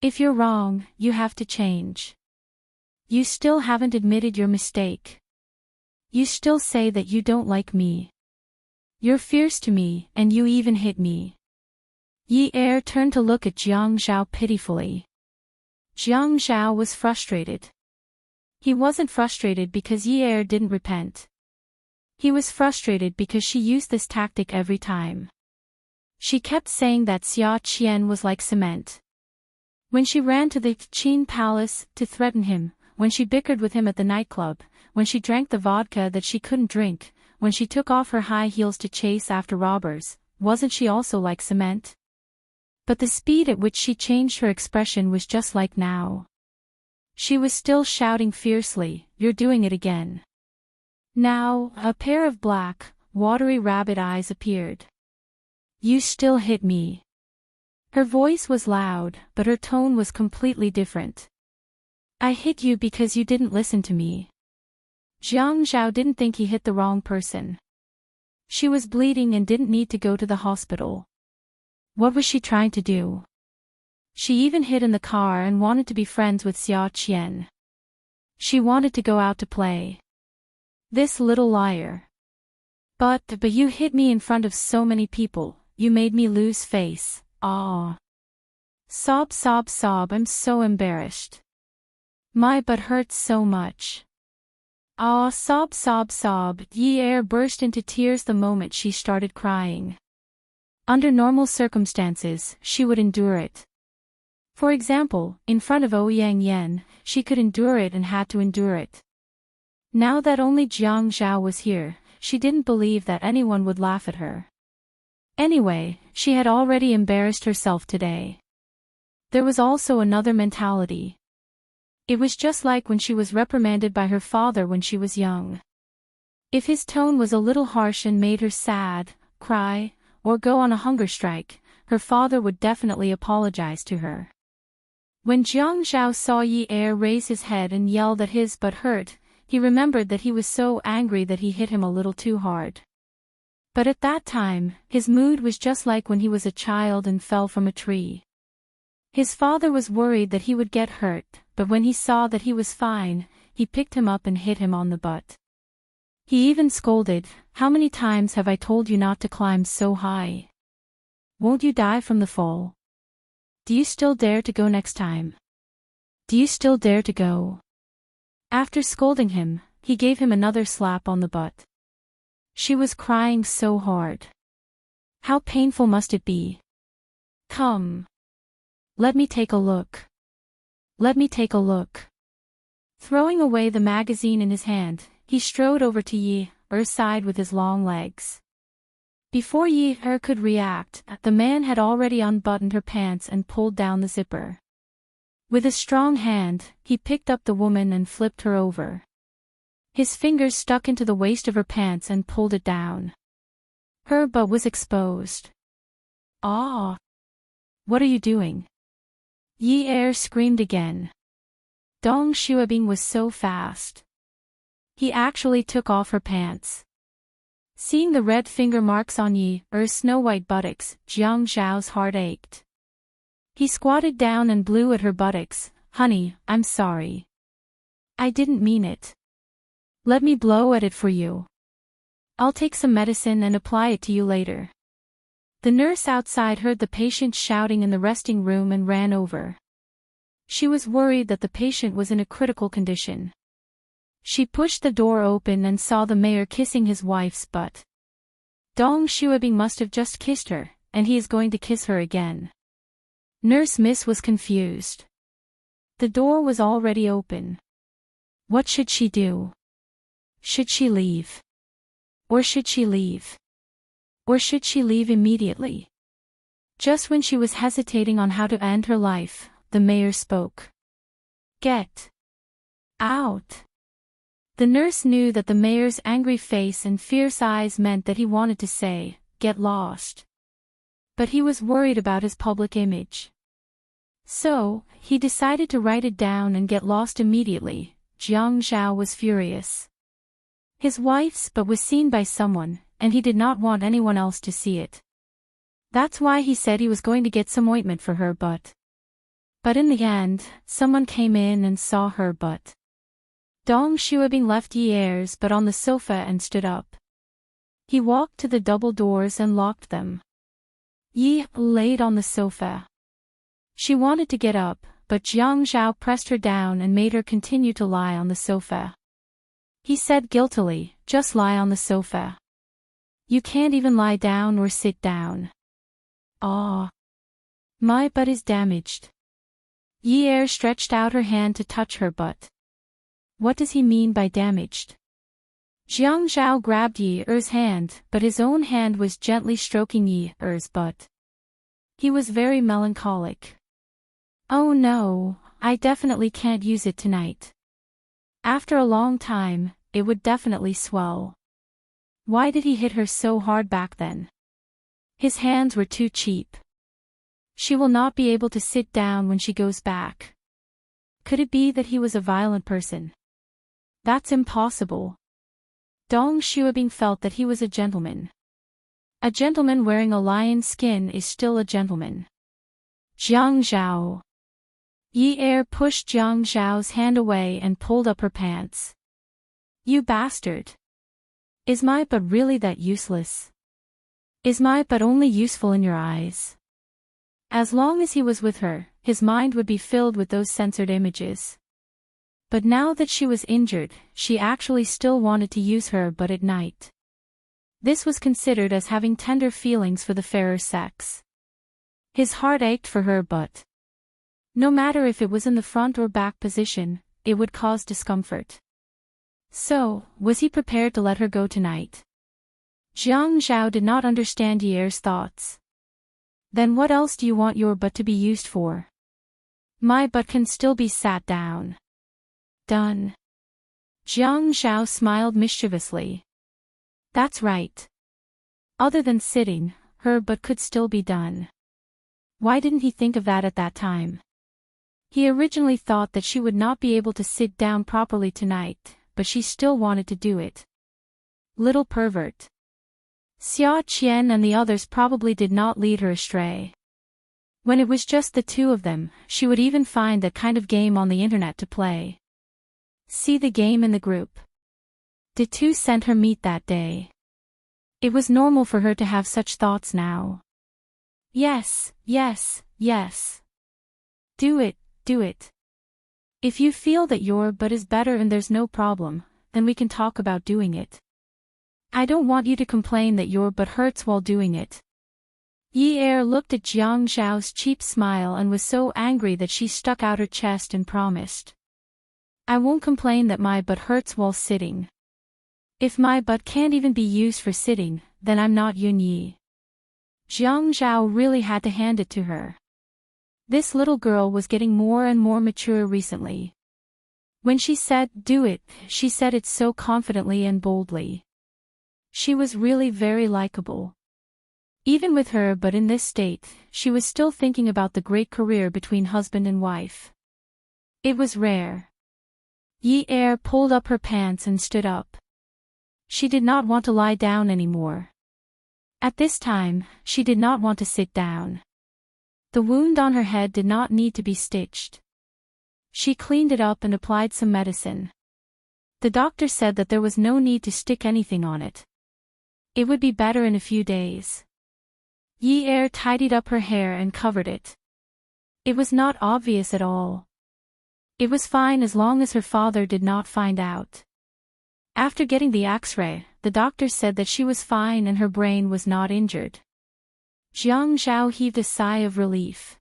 Speaker 1: If you're wrong, you have to change. You still haven't admitted your mistake. You still say that you don't like me. You're fierce to me, and you even hit me. Yi Er turned to look at Jiang Zhao pitifully. Jiang Zhao was frustrated. He wasn't frustrated because Yi Er didn't repent. He was frustrated because she used this tactic every time. She kept saying that Xia Qian was like cement. When she ran to the Qin palace to threaten him, when she bickered with him at the nightclub, when she drank the vodka that she couldn't drink, when she took off her high heels to chase after robbers, wasn't she also like cement? But the speed at which she changed her expression was just like now. She was still shouting fiercely, "You're doing it again." Now, a pair of black, watery rabbit eyes appeared. "You still hit me." Her voice was loud, but her tone was completely different. "I hit you because you didn't listen to me." Jiang Zhao didn't think he hit the wrong person. She was bleeding and didn't need to go to the hospital. What was she trying to do? She even hid in the car and wanted to be friends with Xia Qian. She wanted to go out to play. This little liar. But you hit me in front of so many people, you made me lose face. Ah. Sob, sob, sob, I'm so embarrassed. My butt hurts so much. Ah, sob, sob, sob. Yi Er burst into tears the moment she started crying. Under normal circumstances, she would endure it. For example, in front of Ouyang Yan, she could endure it and had to endure it. Now that only Jiang Zhao was here, she didn't believe that anyone would laugh at her. Anyway, she had already embarrassed herself today. There was also another mentality. It was just like when she was reprimanded by her father when she was young. If his tone was a little harsh and made her sad, cry, or go on a hunger strike, her father would definitely apologize to her. When Jiang Zhao saw Yi Er raise his head and yell that his butt hurt, he remembered that he was so angry that he hit him a little too hard. But at that time, his mood was just like when he was a child and fell from a tree. His father was worried that he would get hurt, but when he saw that he was fine, he picked him up and hit him on the butt. He even scolded, "How many times have I told you not to climb so high? Won't you die from the fall? Do you still dare to go next time? Do you still dare to go?" After scolding him, he gave him another slap on the butt. She was crying so hard. How painful must it be? "Come. Let me take a look. Let me take a look." Throwing away the magazine in his hand, he strode over to Yi Er's side with his long legs. Before Yi Er could react, the man had already unbuttoned her pants and pulled down the zipper. With a strong hand, he picked up the woman and flipped her over. His fingers stuck into the waist of her pants and pulled it down. Her butt was exposed. "Ah! What are you doing?" Yi Er screamed again. Dong Xuebing was so fast. He actually took off her pants. Seeing the red finger marks on Yi Er's snow-white buttocks, Jiang Zhao's heart ached. He squatted down and blew at her buttocks. "Honey, I'm sorry. I didn't mean it. Let me blow at it for you. I'll take some medicine and apply it to you later." The nurse outside heard the patient shouting in the resting room and ran over. She was worried that the patient was in a critical condition. She pushed the door open and saw the mayor kissing his wife's butt. Dong Xuebing must have just kissed her, and he is going to kiss her again. Nurse Miss was confused. The door was already open. What should she do? Should she leave? Or should she leave? Or should she leave immediately? Just when she was hesitating on how to end her life, the mayor spoke. "Get out." The nurse knew that the mayor's angry face and fierce eyes meant that he wanted to say, "Get lost." But he was worried about his public image. So, he decided to write it down and get lost immediately. Jiang Zhao was furious. His wife's butt was seen by someone, and he did not want anyone else to see it. That's why he said he was going to get some ointment for her butt. But in the end, someone came in and saw her butt. Dong Xuebing left Yi Er's butt on the sofa and stood up. He walked to the double doors and locked them. Yi laid on the sofa. She wanted to get up, but Jiang Zhao pressed her down and made her continue to lie on the sofa. He said guiltily, "Just lie on the sofa. You can't even lie down or sit down." Ah. My butt is damaged. Yi Er stretched out her hand to touch her butt. What does he mean by damaged? Jiang Zhao grabbed Yi Er's hand, but his own hand was gently stroking Yi Er's butt. He was very melancholic. Oh no, I definitely can't use it tonight. After a long time, it would definitely swell. Why did he hit her so hard back then? His hands were too cheap. She will not be able to sit down when she goes back. Could it be that he was a violent person? That's impossible. Dong Xuebing felt that he was a gentleman. A gentleman wearing a lion's skin is still a gentleman. Jiang Zhao. Yi Er pushed Jiang Zhao's hand away and pulled up her pants. You bastard. Is my butt really that useless? Is my butt only useful in your eyes? As long as he was with her, his mind would be filled with those censored images. But now that she was injured, she actually still wanted to use her butt at night. This was considered as having tender feelings for the fairer sex. His heart ached for her butt. No matter if it was in the front or back position, it would cause discomfort. So, was he prepared to let her go tonight? Jiang Zhao did not understand Yi Er's thoughts. Then what else do you want your butt to be used for? My butt can still be sat down. Done. Jiang Zhao smiled mischievously. That's right. Other than sitting, her butt could still be done. Why didn't he think of that at that time? He originally thought that she would not be able to sit down properly tonight, but she still wanted to do it. Little pervert. Xia Qian and the others probably did not lead her astray. When it was just the two of them, she would even find that kind of game on the internet to play. See the game in the group. The two sent her meat that day. It was normal for her to have such thoughts now. Yes, yes, yes. Do it, do it. If you feel that your butt is better and there's no problem, then we can talk about doing it. I don't want you to complain that your butt hurts while doing it. Yi Er looked at Jiang Zhao's cheap smile and was so angry that she stuck out her chest and promised. I won't complain that my butt hurts while sitting. If my butt can't even be used for sitting, then I'm not Yun Yi. Jiang Zhao really had to hand it to her. This little girl was getting more and more mature recently. When she said, do it, she said it so confidently and boldly. She was really very likable. Even with her but in this state, she was still thinking about the great career between husband and wife. It was rare. Yi Er pulled up her pants and stood up. She did not want to lie down anymore. At this time, she did not want to sit down. The wound on her head did not need to be stitched. She cleaned it up and applied some medicine. The doctor said that there was no need to stick anything on it. It would be better in a few days. Yi Er tidied up her hair and covered it. It was not obvious at all. It was fine as long as her father did not find out. After getting the X-ray, the doctor said that she was fine and her brain was not injured. Jiang Zhao heaved a sigh of relief.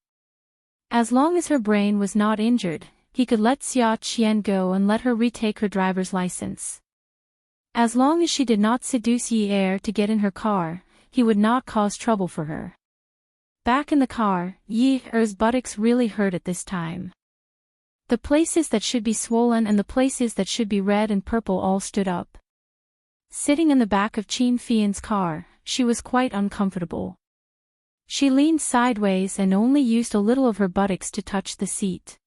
Speaker 1: As long as her brain was not injured, he could let Xia Qian go and let her retake her driver's license. As long as she did not seduce Yi Er to get in her car, he would not cause trouble for her. Back in the car, Yi Er's buttocks really hurt at this time. The places that should be swollen and the places that should be red and purple all stood up. Sitting in the back of Qin Fian's car, she was quite uncomfortable. She leaned sideways and only used a little of her buttocks to touch the seat.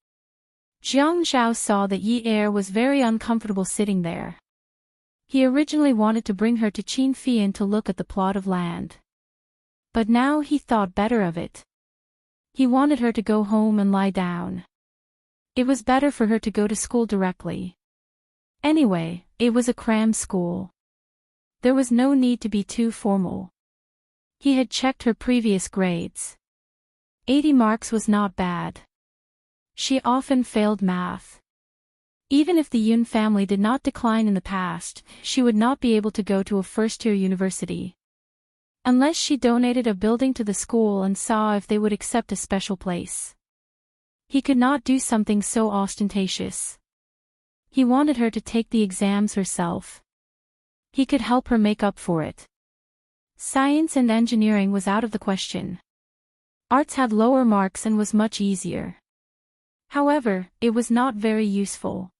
Speaker 1: Jiang Zhao saw that Yi Er was very uncomfortable sitting there. He originally wanted to bring her to Qin Fian to look at the plot of land. But now he thought better of it. He wanted her to go home and lie down. It was better for her to go to school directly. Anyway, it was a cram school. There was no need to be too formal. He had checked her previous grades. 80 marks was not bad. She often failed math. Even if the Yun family did not decline in the past, she would not be able to go to a first-year university. Unless she donated a building to the school and saw if they would accept a special place. He could not do something so ostentatious. He wanted her to take the exams herself. He could help her make up for it. Science and engineering was out of the question. Arts had lower marks and was much easier. However, it was not very useful.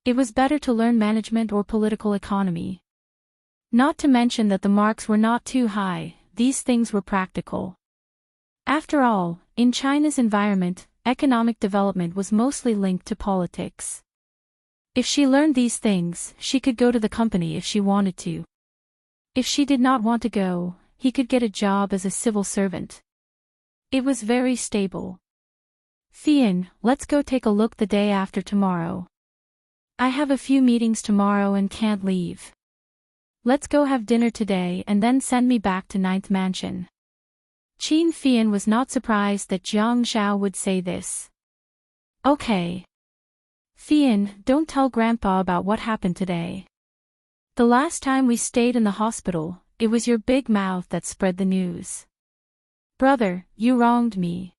Speaker 1: It was better to learn management or political economy. Not to mention that the marks were not too high, these things were practical. After all, in China's environment, economic development was mostly linked to politics. If she learned these things, she could go to the company if she wanted to. If she did not want to go, he could get a job as a civil servant. It was very stable. Fian, let's go take a look the day after tomorrow. I have a few meetings tomorrow and can't leave. Let's go have dinner today and then send me back to 9th Mansion. Qin Fian was not surprised that Jiang Zhao would say this. Okay. Fian, don't tell Grandpa about what happened today. The last time we stayed in the hospital, it was your big mouth that spread the news. Brother, you wronged me.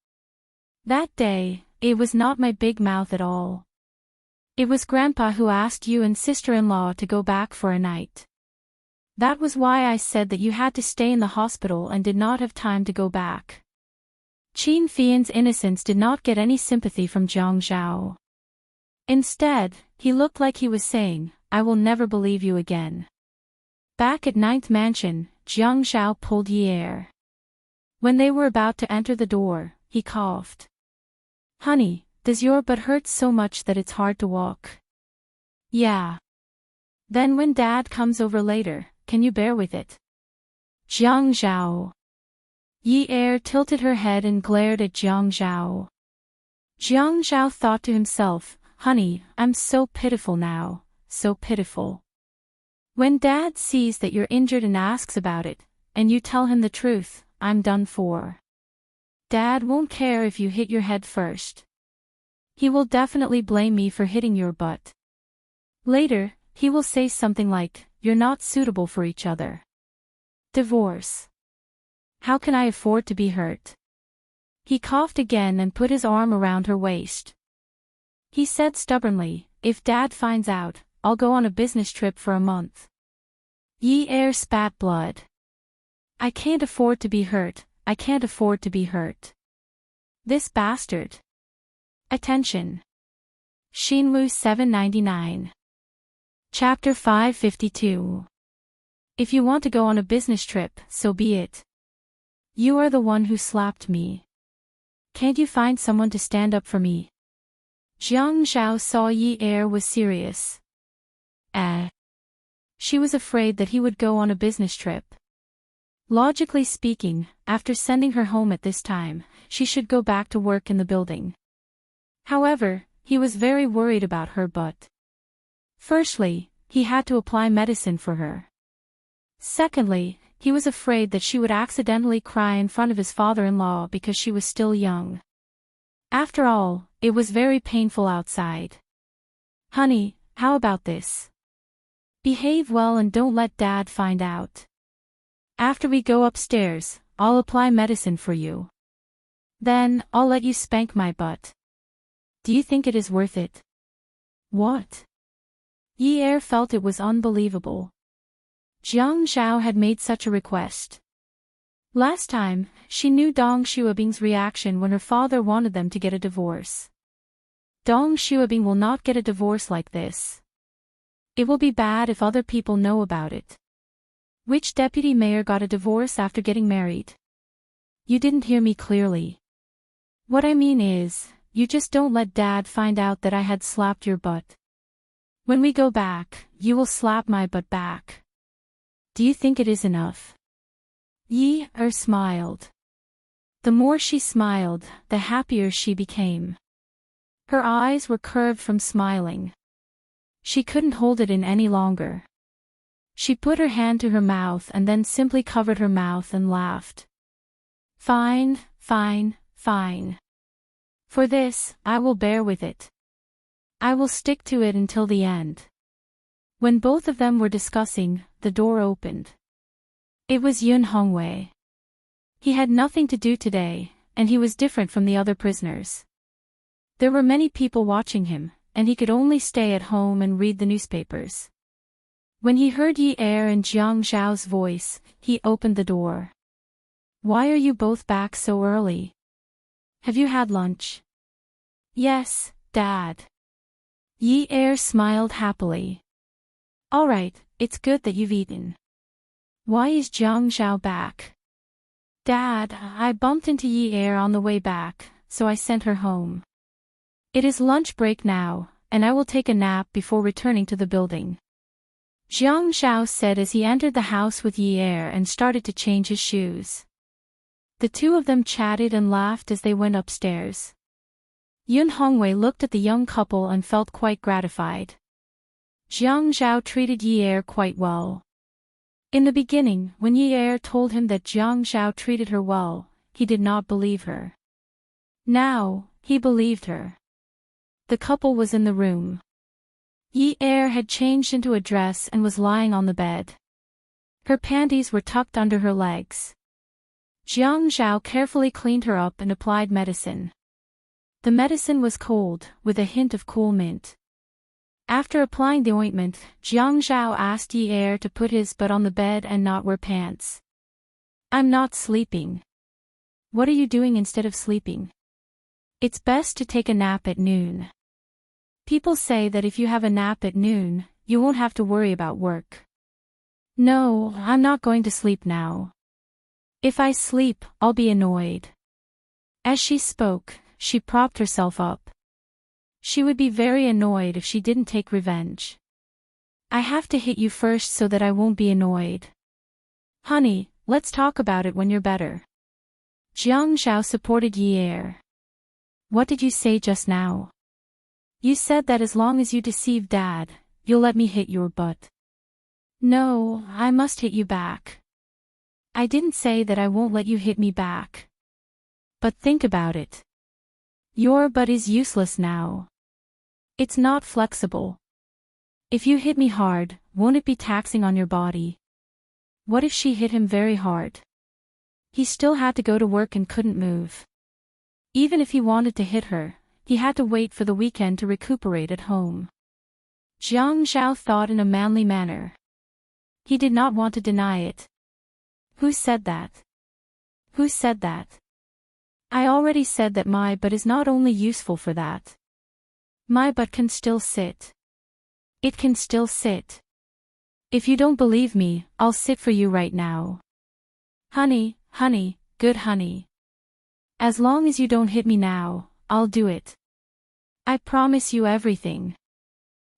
Speaker 1: That day, it was not my big mouth at all. It was Grandpa who asked you and sister-in-law to go back for a night. That was why I said that you had to stay in the hospital and did not have time to go back. Qin Fian's innocence did not get any sympathy from Jiang Zhao. Instead, he looked like he was saying, I will never believe you again. Back at 9th Mansion, Jiang Zhao pulled Yi air. When they were about to enter the door, he coughed. Honey, does your butt hurt so much that it's hard to walk? Yeah. Then when Dad comes over later, can you bear with it? Jiang Zhao. Yi air tilted her head and glared at Jiang Zhao. Jiang Zhao thought to himself, honey, I'm so pitiful now, so pitiful. When Dad sees that you're injured and asks about it, and you tell him the truth, I'm done for. Dad won't care if you hit your head first. He will definitely blame me for hitting your butt. Later, he will say something like, you're not suitable for each other. Divorce. How can I afford to be hurt? He coughed again and put his arm around her waist. He said stubbornly, if Dad finds out, I'll go on a business trip for a month. Yi air spat blood. I can't afford to be hurt, I can't afford to be hurt. This bastard. Attention. Xinwu 799. Chapter 552. If you want to go on a business trip, so be it. You are the one who slapped me. Can't you find someone to stand up for me? Jiang Zhao saw Yi air was serious. She was afraid that he would go on a business trip. Logically speaking, after sending her home at this time, she should go back to work in the building. However, he was very worried about her butt. Firstly, he had to apply medicine for her. Secondly, he was afraid that she would accidentally cry in front of his father-in-law because she was still young. After all, it was very painful outside. Honey, how about this? Behave well and don't let Dad find out. After we go upstairs, I'll apply medicine for you. Then, I'll let you spank my butt. Do you think it is worth it? What? Yi air felt it was unbelievable. Jiang Zhao had made such a request. Last time, she knew Dong Xuebing's reaction when her father wanted them to get a divorce. Dong Xuebing will not get a divorce like this. It will be bad if other people know about it. Which deputy mayor got a divorce after getting married? You didn't hear me clearly. What I mean is, you just don't let Dad find out that I had slapped your butt. When we go back, you will slap my butt back. Do you think it is enough? Yi air smiled. The more she smiled, the happier she became. Her eyes were curved from smiling. She couldn't hold it in any longer. She put her hand to her mouth and then simply covered her mouth and laughed. Fine, fine, fine. For this, I will bear with it. I will stick to it until the end. When both of them were discussing, the door opened. It was Yun Hongwei. He had nothing to do today, and he was different from the other prisoners. There were many people watching him, and he could only stay at home and read the newspapers. When he heard Yi Er and Jiang Zhao's voice, he opened the door. "Why are you both back so early? Have you had lunch?" "Yes, Dad." Yi Er smiled happily. "All right, it's good that you've eaten. Why is Jiang Zhao back?" "Dad, I bumped into Yi Er on the way back, so I sent her home. It is lunch break now, and I will take a nap before returning to the building," Jiang Zhao said as he entered the house with Yi Er and started to change his shoes. The two of them chatted and laughed as they went upstairs. Yun Hongwei looked at the young couple and felt quite gratified. Jiang Zhao treated Yi Er quite well. In the beginning, when Yi Er told him that Jiang Zhao treated her well, he did not believe her. Now, he believed her. The couple was in the room. Yi Er had changed into a dress and was lying on the bed. Her panties were tucked under her legs. Jiang Zhao carefully cleaned her up and applied medicine. The medicine was cold, with a hint of cool mint. After applying the ointment, Jiang Zhao asked Yi Er to put his butt on the bed and not wear pants. "I'm not sleeping." "What are you doing instead of sleeping?" "It's best to take a nap at noon. People say that if you have a nap at noon, you won't have to worry about work." "No, I'm not going to sleep now. If I sleep, I'll be annoyed." As she spoke, she propped herself up. She would be very annoyed if she didn't take revenge. "I have to hit you first so that I won't be annoyed." "Honey, let's talk about it when you're better." Jiang Zhao supported Yi Er. "What did you say just now?" "You said that as long as you deceive Dad, you'll let me hit your butt." "No, I must hit you back." "I didn't say that I won't let you hit me back. But think about it. Your butt is useless now. It's not flexible. If you hit me hard, won't it be taxing on your body?" What if she hit him very hard? He still had to go to work and couldn't move. Even if he wanted to hit her, he had to wait for the weekend to recuperate at home. Jiang Zhao thought in a manly manner. He did not want to deny it. "Who said that? Who said that? I already said that my butt is not only useful for that. My butt can still sit. It can still sit. If you don't believe me, I'll sit for you right now." "Honey, honey, good honey. As long as you don't hit me now, I'll do it. I promise you everything."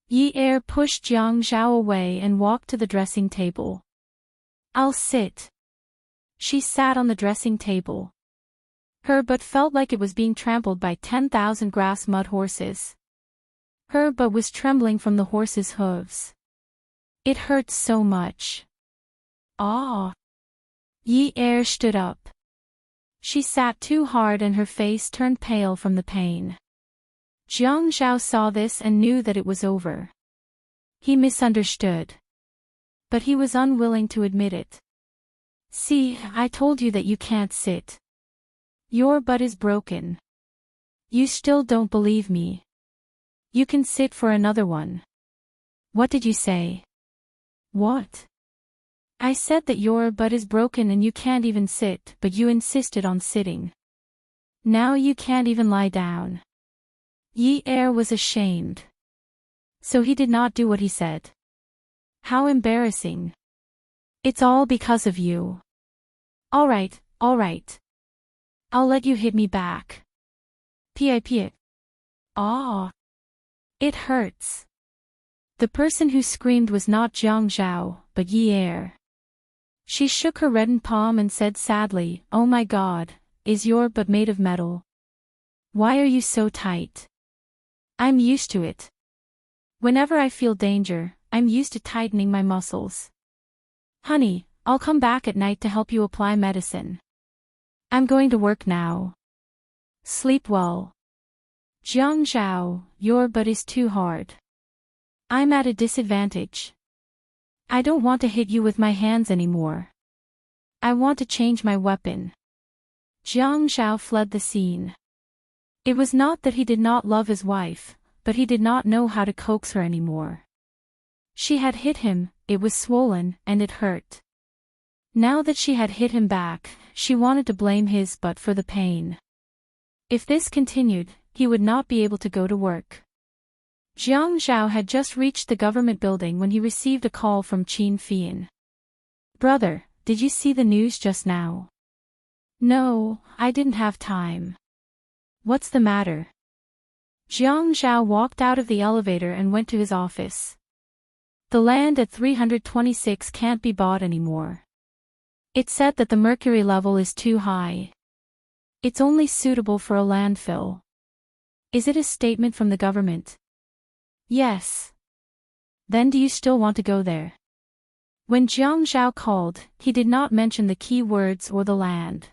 Speaker 1: Yi Er pushed Jiang Zhao away and walked to the dressing table. "I'll sit." She sat on the dressing table. Her butt felt like it was being trampled by 10,000 grass mud horses. Her butt was trembling from the horses' hooves. It hurt so much. "Ah!" Yi Er stood up. She sat too hard and her face turned pale from the pain. Jiang Zhao saw this and knew that it was over. He misunderstood. But he was unwilling to admit it. "See, I told you that you can't sit. Your butt is broken. You still don't believe me. You can sit for another one." "What did you say?" "What?" "I said that your butt is broken and you can't even sit, but you insisted on sitting. Now you can't even lie down." Yi Er was ashamed. So he did not do what he said. How embarrassing. "It's all because of you." All right. I'll let you hit me back." Pip. "Ah. It hurts." The person who screamed was not Jiang Zhao, but Yi Er. She shook her reddened palm and said sadly, "Oh my God, is your butt made of metal? Why are you so tight?" "I'm used to it. Whenever I feel danger, I'm used to tightening my muscles." "Honey, I'll come back at night to help you apply medicine. I'm going to work now. Sleep well." "Jiang Zhao, your butt is too hard. I'm at a disadvantage. I don't want to hit you with my hands anymore." I want to change my weapon. Jiang Zhao fled the scene. It was not that he did not love his wife, but he did not know how to coax her anymore. She had hit him, it was swollen, and it hurt. Now that she had hit him back, she wanted to blame his butt for the pain. If this continued, he would not be able to go to work. Jiang Zhao had just reached the government building when he received a call from Qin Fian. "Brother, did you see the news just now?" "No, I didn't have time." "What's the matter?" Jiang Zhao walked out of the elevator and went to his office. "The land at 326 can't be bought anymore. It said that the mercury level is too high. It's only suitable for a landfill." "Is it a statement from the government?" "Yes." "Then do you still want to go there?" When Jiang Zhao called, he did not mention the key words or the land.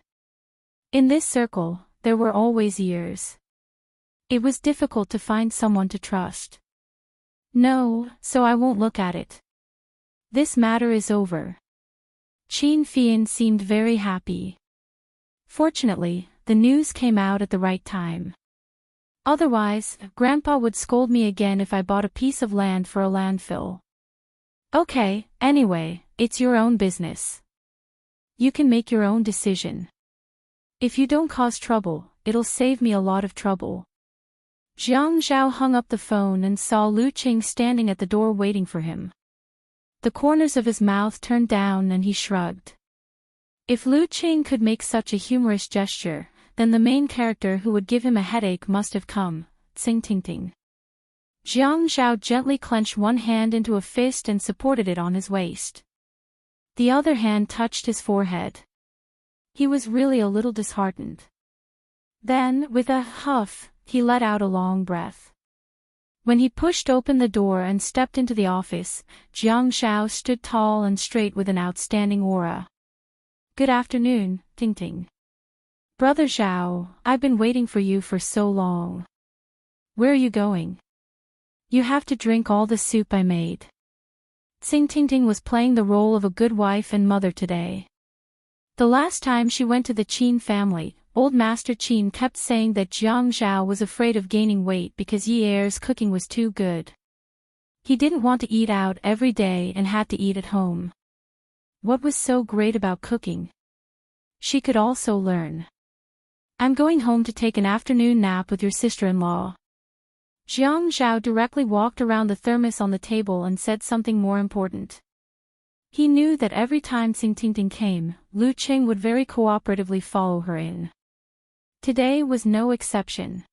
Speaker 1: In this circle, there were always years. It was difficult to find someone to trust. "No, so I won't look at it. This matter is over." Qin Fian seemed very happy. Fortunately, the news came out at the right time. Otherwise, Grandpa would scold me again if I bought a piece of land for a landfill. "Okay, anyway, it's your own business. You can make your own decision. If you don't cause trouble, it'll save me a lot of trouble." Jiang Zhao hung up the phone and saw Lu Qing standing at the door waiting for him. The corners of his mouth turned down and he shrugged. If Lu Qing could make such a humorous gesture, then the main character who would give him a headache must have come, Ting. Jiang Zhao gently clenched one hand into a fist and supported it on his waist. The other hand touched his forehead. He was really a little disheartened. Then, with a huff, he let out a long breath. When he pushed open the door and stepped into the office, Jiang Zhao stood tall and straight with an outstanding aura. "Good afternoon, Ting. Brother Zhao, I've been waiting for you for so long. Where are you going?" "You have to drink all the soup I made." Ting was playing the role of a good wife and mother today. The last time she went to the Qin family, old Master Qin kept saying that Jiang Zhao was afraid of gaining weight because Yi Er's cooking was too good. He didn't want to eat out every day and had to eat at home. What was so great about cooking? She could also learn. "I'm going home to take an afternoon nap with your sister-in-law." Jiang Zhao directly walked around the thermos on the table and said something more important. He knew that every time Ting came, Lu Qing would very cooperatively follow her in. Today was no exception.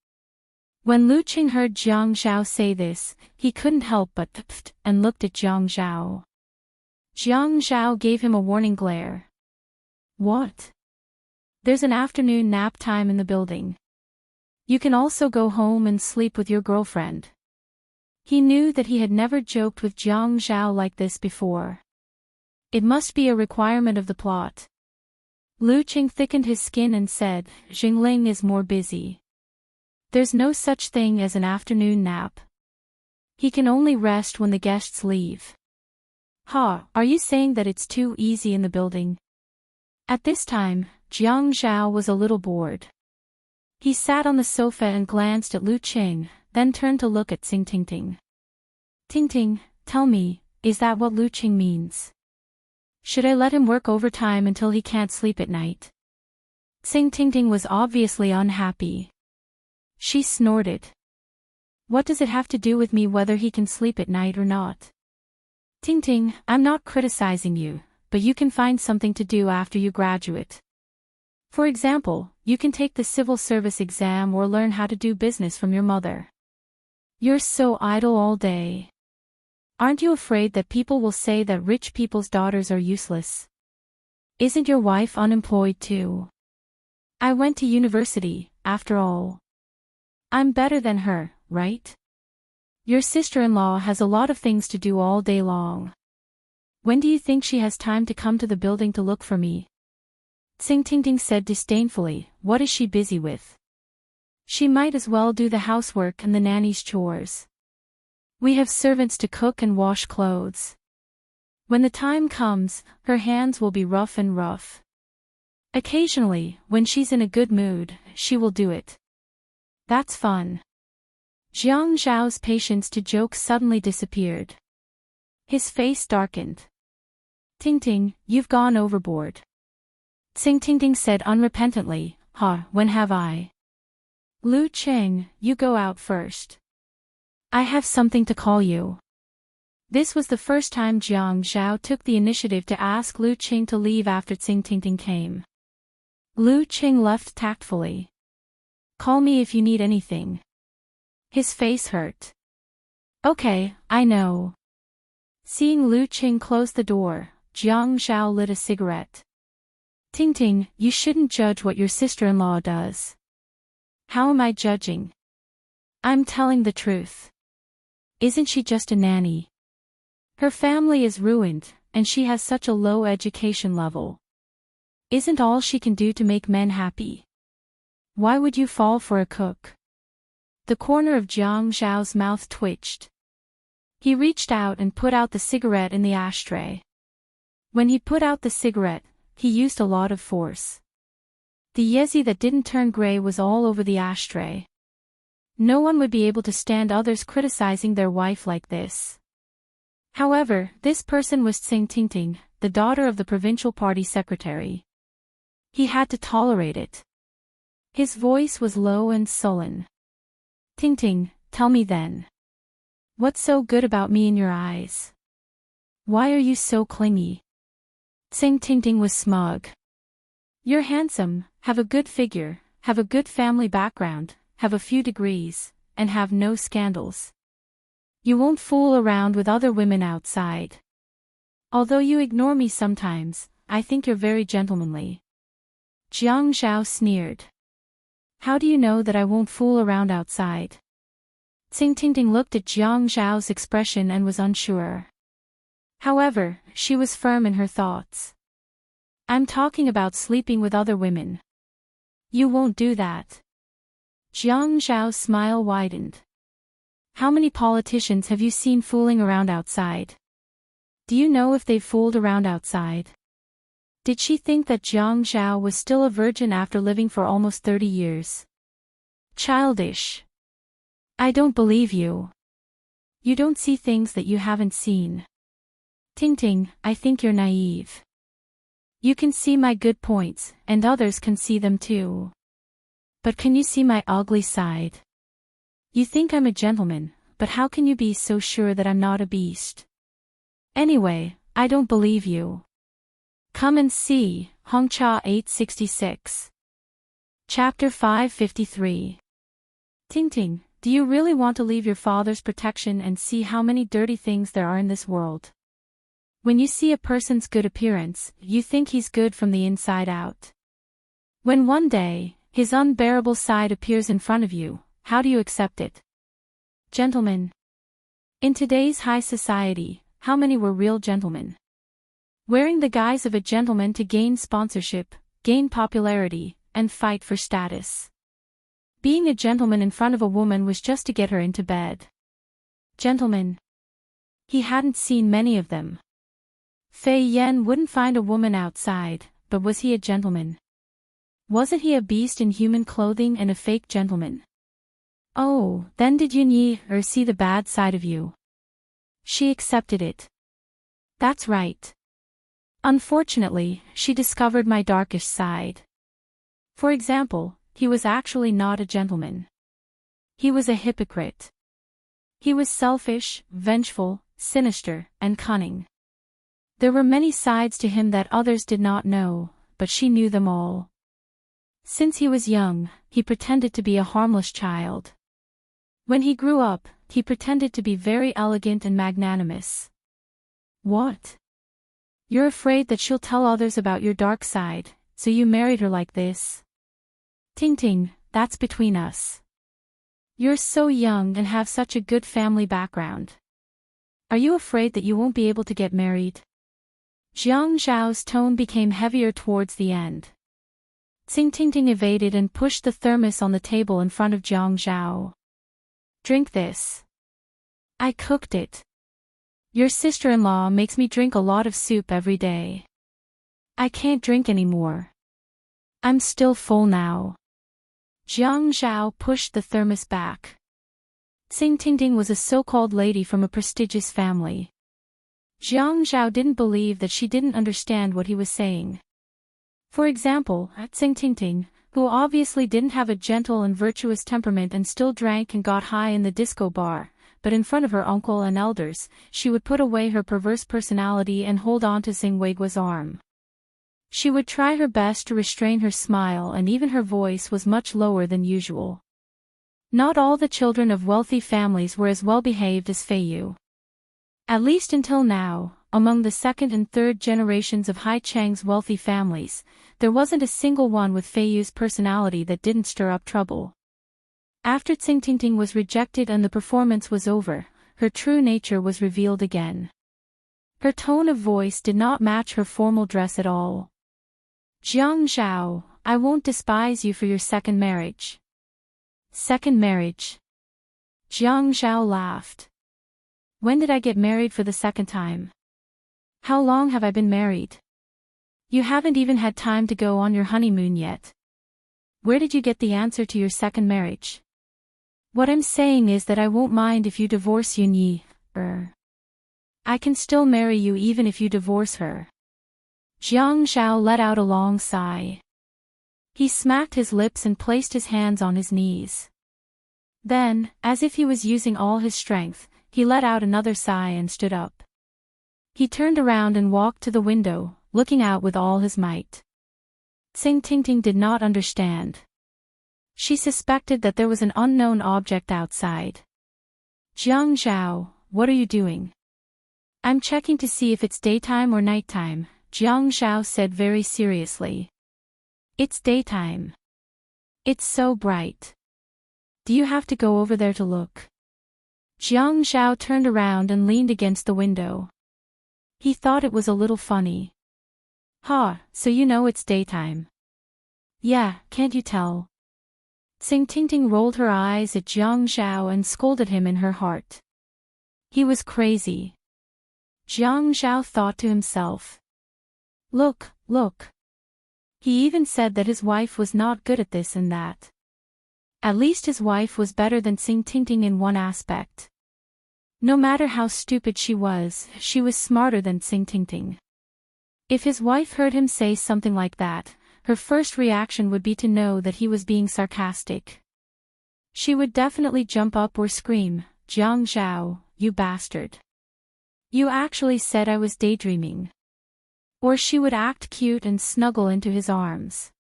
Speaker 1: When Lu Qing heard Jiang Zhao say this, he couldn't help but pfft and looked at Jiang Zhao. Jiang Zhao gave him a warning glare. "What?" "There's an afternoon nap time in the building. You can also go home and sleep with your girlfriend." He knew that he had never joked with Jiang Zhao like this before. It must be a requirement of the plot. Lu Qing thickened his skin and said, "Jingling is more busy. There's no such thing as an afternoon nap. He can only rest when the guests leave." "Ha, are you saying that it's too easy in the building?" At this time, Jiang Zhao was a little bored. He sat on the sofa and glanced at Lu Qing, then turned to look at Ting. Ting, tell me, is that what Lu Qing means? Should I let him work overtime until he can't sleep at night? Ting was obviously unhappy. She snorted. "What does it have to do with me whether he can sleep at night or not? Ting, I'm not criticizing you, but you can find something to do after you graduate. For example, you can take the civil service exam or learn how to do business from your mother. You're so idle all day. Aren't you afraid that people will say that rich people's daughters are useless? Isn't your wife unemployed too? I went to university, after all. I'm better than her, right? Your sister-in-law has a lot of things to do all day long. When do you think she has time to come to the building to look for me?" Ting said disdainfully, "What is she busy with? She might as well do the housework and the nanny's chores. We have servants to cook and wash clothes. When the time comes, her hands will be rough and rough." Occasionally, when she's in a good mood, she will do it. That's fun. Jiang Zhao's patience to joke suddenly disappeared. His face darkened. Ting, you've gone overboard. Ting said unrepentantly, when have I? Lu Qing, you go out first. I have something to call you. This was the first time Jiang Zhao took the initiative to ask Lu Qing to leave after Ting came. Lu Qing left tactfully. Call me if you need anything. His face hurt. Okay, I know. Seeing Lu Qing close the door, Jiang Zhao lit a cigarette. Ting, you shouldn't judge what your sister-in-law does. How am I judging? I'm telling the truth. Isn't she just a nanny? Her family is ruined, and she has such a low education level. Isn't all she can do to make men happy? Why would you fall for a cook? The corner of Jiang Zhao's mouth twitched. He reached out and put out the cigarette in the ashtray. When he put out the cigarette, he used a lot of force. The yezi that didn't turn gray was all over the ashtray. No one would be able to stand others criticizing their wife like this. However, this person was Tsing Ting, the daughter of the provincial party secretary. He had to tolerate it. His voice was low and sullen. Ting, tell me then. What's so good about me in your eyes? Why are you so clingy? Tsing Ting was smug. You're handsome, have a good figure, have a good family background, have a few degrees, and have no scandals. You won't fool around with other women outside. Although you ignore me sometimes, I think you're very gentlemanly. Jiang Zhao sneered. How do you know that I won't fool around outside? Tsing Ting looked at Jiang Zhao's expression and was unsure. However, she was firm in her thoughts. I'm talking about sleeping with other women. You won't do that. Jiang Zhao's smile widened. How many politicians have you seen fooling around outside? Do you know if they've fooled around outside? Did she think that Jiang Zhao was still a virgin after living for almost 30 years? Childish. I don't believe you. You don't see things that you haven't seen. Ting, I think you're naive. You can see my good points, and others can see them too. But can you see my ugly side? You think I'm a gentleman, but how can you be so sure that I'm not a beast? Anyway, I don't believe you. Come and see, Hongcha 866. Chapter 553. Ting, do you really want to leave your father's protection and see how many dirty things there are in this world? When you see a person's good appearance, you think he's good from the inside out. When one day, his unbearable side appears in front of you, how do you accept it? Gentlemen. In today's high society, how many were real gentlemen? Wearing the guise of a gentleman to gain sponsorship, gain popularity, and fight for status. Being a gentleman in front of a woman was just to get her into bed. Gentlemen. He hadn't seen many of them. Fei Yan wouldn't find a woman outside, but was he a gentleman? Wasn't he a beast in human clothing and a fake gentleman? Oh, then did Yun Yi see the bad side of you? She accepted it. That's right. Unfortunately, she discovered my darkish side. For example, he was actually not a gentleman. He was a hypocrite. He was selfish, vengeful, sinister, and cunning. There were many sides to him that others did not know, but she knew them all. Since he was young, he pretended to be a harmless child. When he grew up, he pretended to be very elegant and magnanimous. What? You're afraid that she'll tell others about your dark side, so you married her like this? Ting, that's between us. You're so young and have such a good family background. Are you afraid that you won't be able to get married? Jiang Zhao's tone became heavier towards the end. Ting evaded and pushed the thermos on the table in front of Jiang Zhao. Drink this. I cooked it. Your sister-in-law makes me drink a lot of soup every day. I can't drink anymore. I'm still full now. Jiang Zhao pushed the thermos back. Xing Tingting was a so-called lady from a prestigious family. Jiang Zhao didn't believe that she didn't understand what he was saying. For example, Xing Tingting, who obviously didn't have a gentle and virtuous temperament and still drank and got high in the disco bar, but in front of her uncle and elders, she would put away her perverse personality and hold on to Xing Weiguo's arm. She would try her best to restrain her smile, and even her voice was much lower than usual. Not all the children of wealthy families were as well behaved as Fei Yu. At least until now, among the second and third generations of Hai Cheng's wealthy families, there wasn't a single one with Fei Yu's personality that didn't stir up trouble. After Xing Tingting was rejected and the performance was over, her true nature was revealed again. Her tone of voice did not match her formal dress at all. Jiang Zhao, I won't despise you for your second marriage. Second marriage? Jiang Zhao laughed. When did I get married for the second time? How long have I been married? You haven't even had time to go on your honeymoon yet. Where did you get the answer to your second marriage? What I'm saying is that I won't mind if you divorce Yunyi. I can still marry you even if you divorce her. Jiang Zhao let out a long sigh. He smacked his lips and placed his hands on his knees. Then, as if he was using all his strength, he let out another sigh and stood up. He turned around and walked to the window, looking out with all his might. Xing Tingting did not understand. She suspected that there was an unknown object outside. Jiang Zhao, what are you doing? I'm checking to see if it's daytime or nighttime, Jiang Zhao said very seriously. It's daytime. It's so bright. Do you have to go over there to look? Jiang Zhao turned around and leaned against the window. He thought it was a little funny. So you know it's daytime. Yeah, can't you tell? Xing Tingting rolled her eyes at Jiang Zhao and scolded him in her heart. He was crazy. Jiang Zhao thought to himself. Look. He even said that his wife was not good at this and that. At least his wife was better than Xing Tingting in one aspect. No matter how stupid she was smarter than Xing Tingting. If his wife heard him say something like that, her first reaction would be to know that he was being sarcastic. She would definitely jump up or scream, Jiang Zhao, you bastard. You actually said I was daydreaming. Or she would act cute and snuggle into his arms.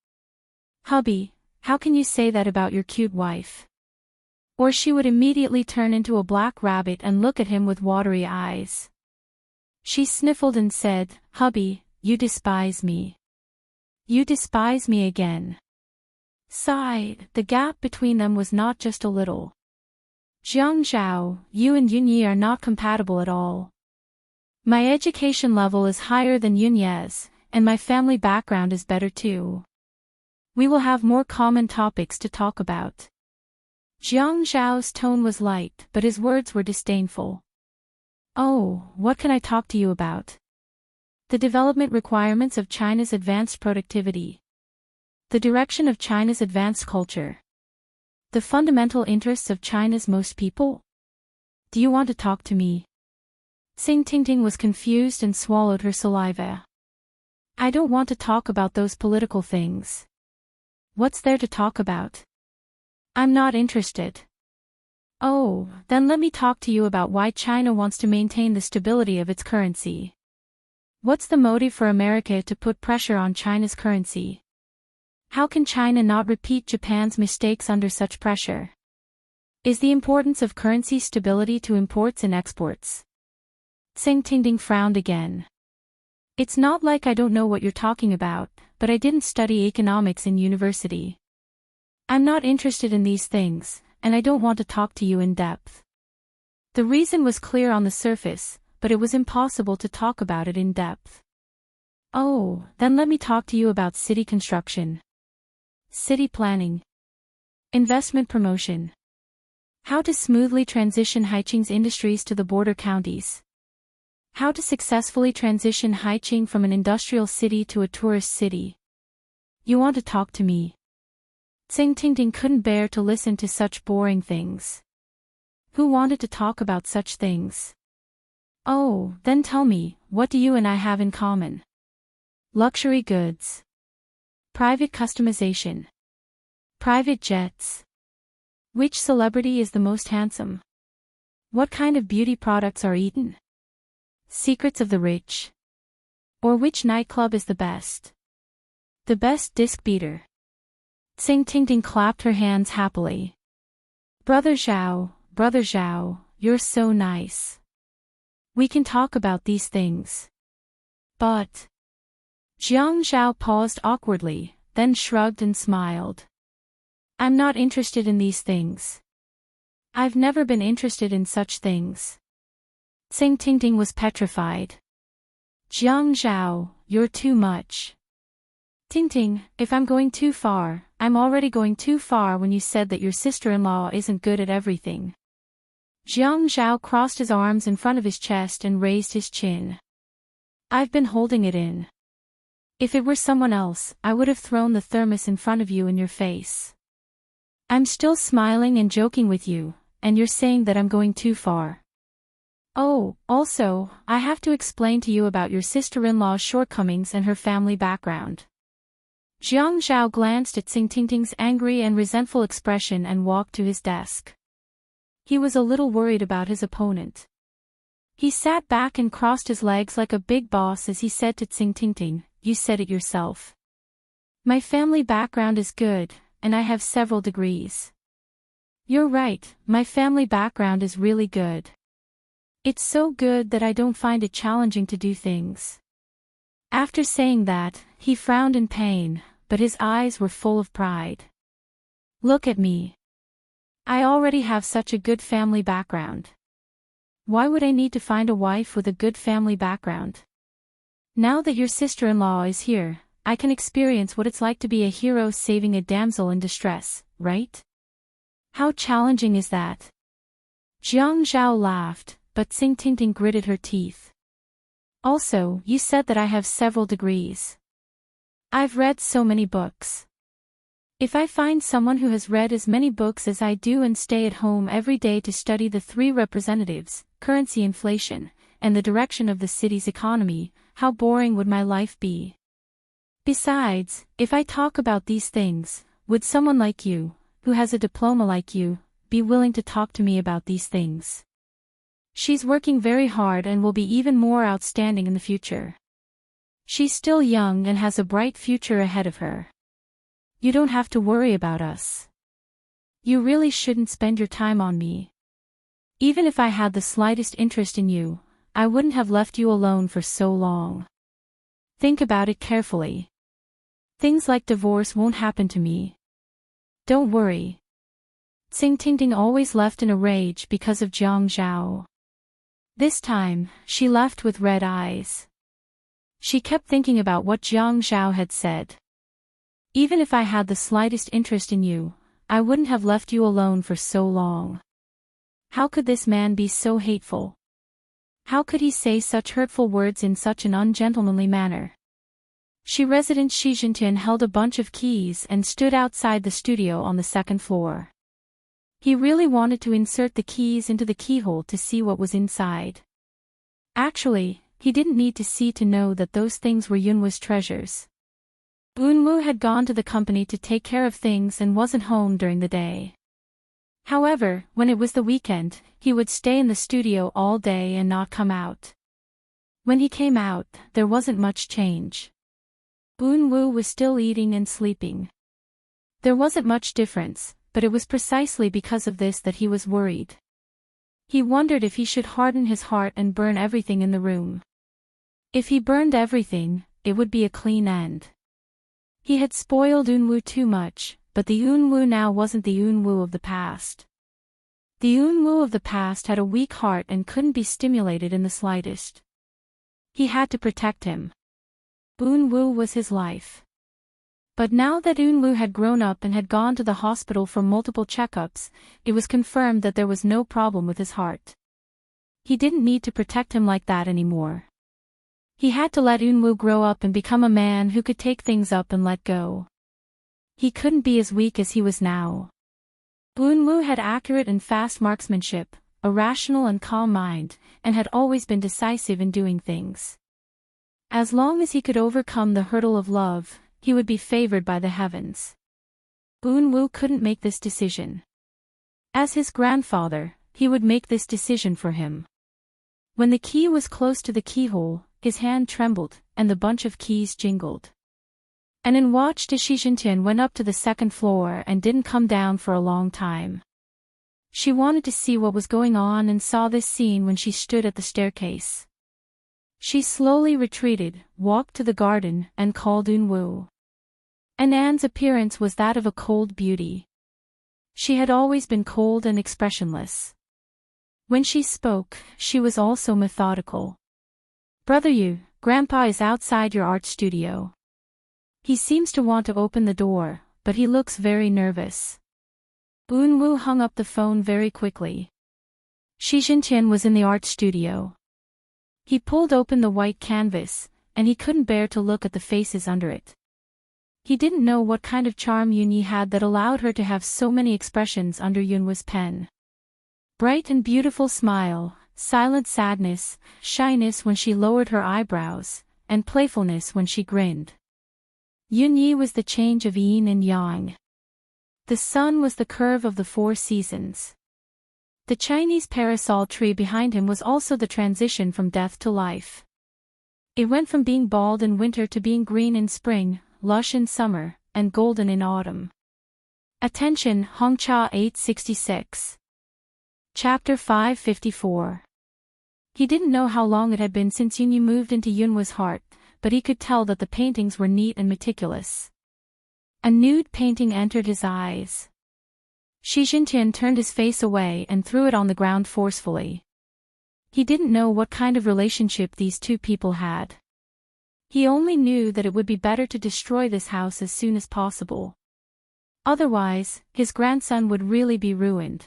Speaker 1: Hubby, how can you say that about your cute wife? Or she would immediately turn into a black rabbit and look at him with watery eyes. She sniffled and said, Hubby, you despise me. You despise me again. Sighed, the gap between them was not just a little. Jiang Zhao, you and Yunyi are not compatible at all. My education level is higher than Yunye's, and my family background is better too. We will have more common topics to talk about. Jiang Zhao's tone was light, but his words were disdainful. Oh, what can I talk to you about? The development requirements of China's advanced productivity. The direction of China's advanced culture. The fundamental interests of China's most people? Do you want to talk to me? Xing Tingting was confused and swallowed her saliva. I don't want to talk about those political things. What's there to talk about? I'm not interested. Oh, then let me talk to you about why China wants to maintain the stability of its currency. What's the motive for America to put pressure on China's currency? How can China not repeat Japan's mistakes under such pressure? Is the importance of currency stability to imports and exports? Xing Tingting frowned again. It's not like I don't know what you're talking about, but I didn't study economics in university. I'm not interested in these things, and I don't want to talk to you in depth. The reason was clear on the surface, but it was impossible to talk about it in depth. Oh, then let me talk to you about city construction. City planning. Investment promotion. How to smoothly transition Haiqing's industries to the border counties. How to successfully transition Haiqing from an industrial city to a tourist city. You want to talk to me? Tsing Tingting couldn't bear to listen to such boring things. Who wanted to talk about such things? Oh, then tell me, what do you and I have in common? Luxury goods. Private customization. Private jets. Which celebrity is the most handsome? What kind of beauty products are eaten? Secrets of the rich. Or which nightclub is the best? The best disc beater. Tsing Tingting clapped her hands happily. Brother Zhao, you're so nice. We can talk about these things. But... Jiang Zhao paused awkwardly, then shrugged and smiled. I'm not interested in these things. I've never been interested in such things. Tsing Tingting was petrified. Jiang Zhao, you're too much. Tingting, if I'm going too far, I'm already going too far when you said that your sister-in-law isn't good at everything. Jiang Zhao crossed his arms in front of his chest and raised his chin. I've been holding it in. If it were someone else, I would have thrown the thermos in front of you in your face. I'm still smiling and joking with you, and you're saying that I'm going too far. Oh, also, I have to explain to you about your sister-in-law's shortcomings and her family background. Jiang Zhao glanced at Tsing Tingting's angry and resentful expression and walked to his desk. He was a little worried about his opponent. He sat back and crossed his legs like a big boss as he said to Tsing Tingting, you said it yourself. My family background is good, and I have several degrees. You're right, my family background is really good. It's so good that I don't find it challenging to do things. After saying that, he frowned in pain, but his eyes were full of pride. Look at me. I already have such a good family background. Why would I need to find a wife with a good family background? Now that your sister-in-law is here, I can experience what it's like to be a hero saving a damsel in distress, right? How challenging is that? Jiang Zhao laughed, but Tsing Tingting gritted her teeth. Also, you said that I have several degrees. I've read so many books. If I find someone who has read as many books as I do and stay at home every day to study the three representatives, currency inflation, and the direction of the city's economy, how boring would my life be? Besides, if I talk about these things, would someone like you, who has a diploma like you, be willing to talk to me about these things? She's working very hard and will be even more outstanding in the future. She's still young and has a bright future ahead of her. You don't have to worry about us. You really shouldn't spend your time on me. Even if I had the slightest interest in you, I wouldn't have left you alone for so long. Think about it carefully. Things like divorce won't happen to me. Don't worry. Tsing Tingting always left in a rage because of Jiang Zhao. This time, she left with red eyes. She kept thinking about what Jiang Zhao had said. Even if I had the slightest interest in you, I wouldn't have left you alone for so long. How could this man be so hateful? How could he say such hurtful words in such an ungentlemanly manner? Resident Shi Jintian held a bunch of keys and stood outside the studio on the second floor. He really wanted to insert the keys into the keyhole to see what was inside. Actually, he didn't need to see to know that those things were Yunwu's treasures. Yunwu had gone to the company to take care of things and wasn't home during the day. However, when it was the weekend, he would stay in the studio all day and not come out. When he came out, there wasn't much change. Yunwu was still eating and sleeping. There wasn't much difference, but it was precisely because of this that he was worried. He wondered if he should harden his heart and burn everything in the room. If he burned everything, it would be a clean end. He had spoiled Yunwu too much, but the Yunwu now wasn't the Yunwu of the past. The Yunwu of the past had a weak heart and couldn't be stimulated in the slightest. He had to protect him. Yunwu was his life. But now that Yunwu had grown up and had gone to the hospital for multiple checkups, it was confirmed that there was no problem with his heart. He didn't need to protect him like that anymore. He had to let Yunwu grow up and become a man who could take things up and let go. He couldn't be as weak as he was now. Eunwoo had accurate and fast marksmanship, a rational and calm mind, and had always been decisive in doing things. As long as he could overcome the hurdle of love, he would be favored by the heavens. Eunwoo couldn't make this decision. As his grandfather, he would make this decision for him. When the key was close to the keyhole, his hand trembled, and the bunch of keys jingled. Anan watched as Shi Jintian went up to the second floor and didn't come down for a long time. She wanted to see what was going on and saw this scene when she stood at the staircase. She slowly retreated, walked to the garden, and called Eunwoo. Anan's appearance was that of a cold beauty. She had always been cold and expressionless. When she spoke, she was also methodical. "Brother Yu, Grandpa is outside your art studio. He seems to want to open the door, but he looks very nervous." Eunwoo hung up the phone very quickly. Shi Jintian was in the art studio. He pulled open the white canvas, and he couldn't bear to look at the faces under it. He didn't know what kind of charm Yunyi had that allowed her to have so many expressions under Yunwoo's pen. Bright and beautiful smile, silent sadness, shyness when she lowered her eyebrows, and playfulness when she grinned. Yunyi was the change of yin and yang. The sun was the curve of the four seasons. The Chinese parasol tree behind him was also the transition from death to life. It went from being bald in winter to being green in spring, lush in summer, and golden in autumn. Attention, Hongcha 866. Chapter 554. He didn't know how long it had been since Yunyi moved into Yunwoo's heart, but he could tell that the paintings were neat and meticulous. A nude painting entered his eyes. Shi Jintian turned his face away and threw it on the ground forcefully. He didn't know what kind of relationship these two people had. He only knew that it would be better to destroy this house as soon as possible. Otherwise, his grandson would really be ruined.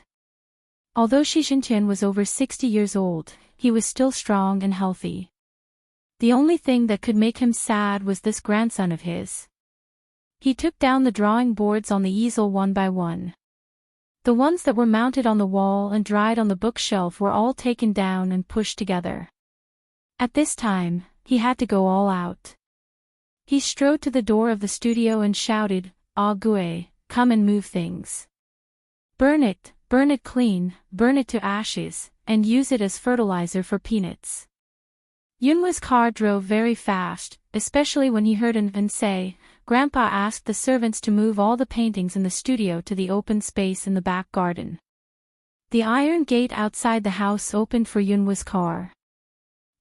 Speaker 1: Although Shi Jintian was over 60 years old, he was still strong and healthy. The only thing that could make him sad was this grandson of his. He took down the drawing boards on the easel one by one. The ones that were mounted on the wall and dried on the bookshelf were all taken down and pushed together. At this time, he had to go all out. He strode to the door of the studio and shouted, "Ah Gue, come and move things. Burn it clean, burn it to ashes, and use it as fertilizer for peanuts." Yunwoo's car drove very fast, especially when he heard An say, "Grandpa asked the servants to move all the paintings in the studio to the open space in the back garden." The iron gate outside the house opened for Yunwoo's car.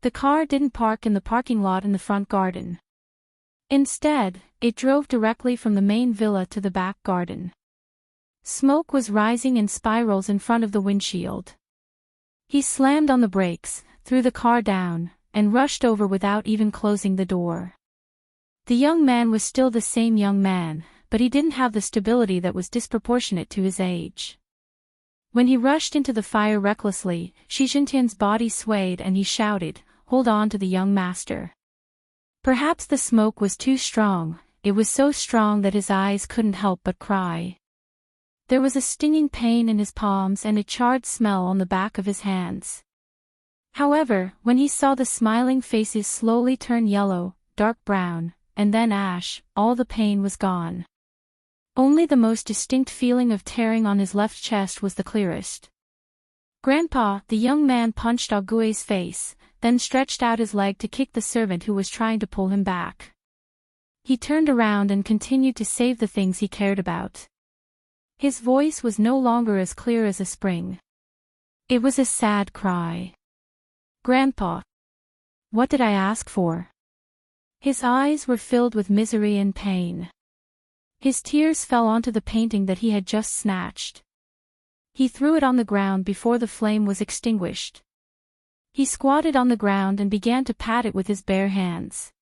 Speaker 1: The car didn't park in the parking lot in the front garden. Instead, it drove directly from the main villa to the back garden. Smoke was rising in spirals in front of the windshield. He slammed on the brakes, threw the car down, and rushed over without even closing the door. The young man was still the same young man, but he didn't have the stability that was disproportionate to his age. When he rushed into the fire recklessly, Shi Jintian's body swayed and he shouted, "Hold on to the young master." Perhaps the smoke was too strong, it was so strong that his eyes couldn't help but cry. There was a stinging pain in his palms and a charred smell on the back of his hands. However, when he saw the smiling faces slowly turn yellow, dark brown, and then ash, all the pain was gone. Only the most distinct feeling of tearing on his left chest was the clearest. "Grandpa," the young man punched Ague's face, then stretched out his leg to kick the servant who was trying to pull him back. He turned around and continued to save the things he cared about. His voice was no longer as clear as a spring. It was a sad cry. "Grandpa, what did I ask for?" His eyes were filled with misery and pain. His tears fell onto the painting that he had just snatched. He threw it on the ground before the flame was extinguished. He squatted on the ground and began to pat it with his bare hands.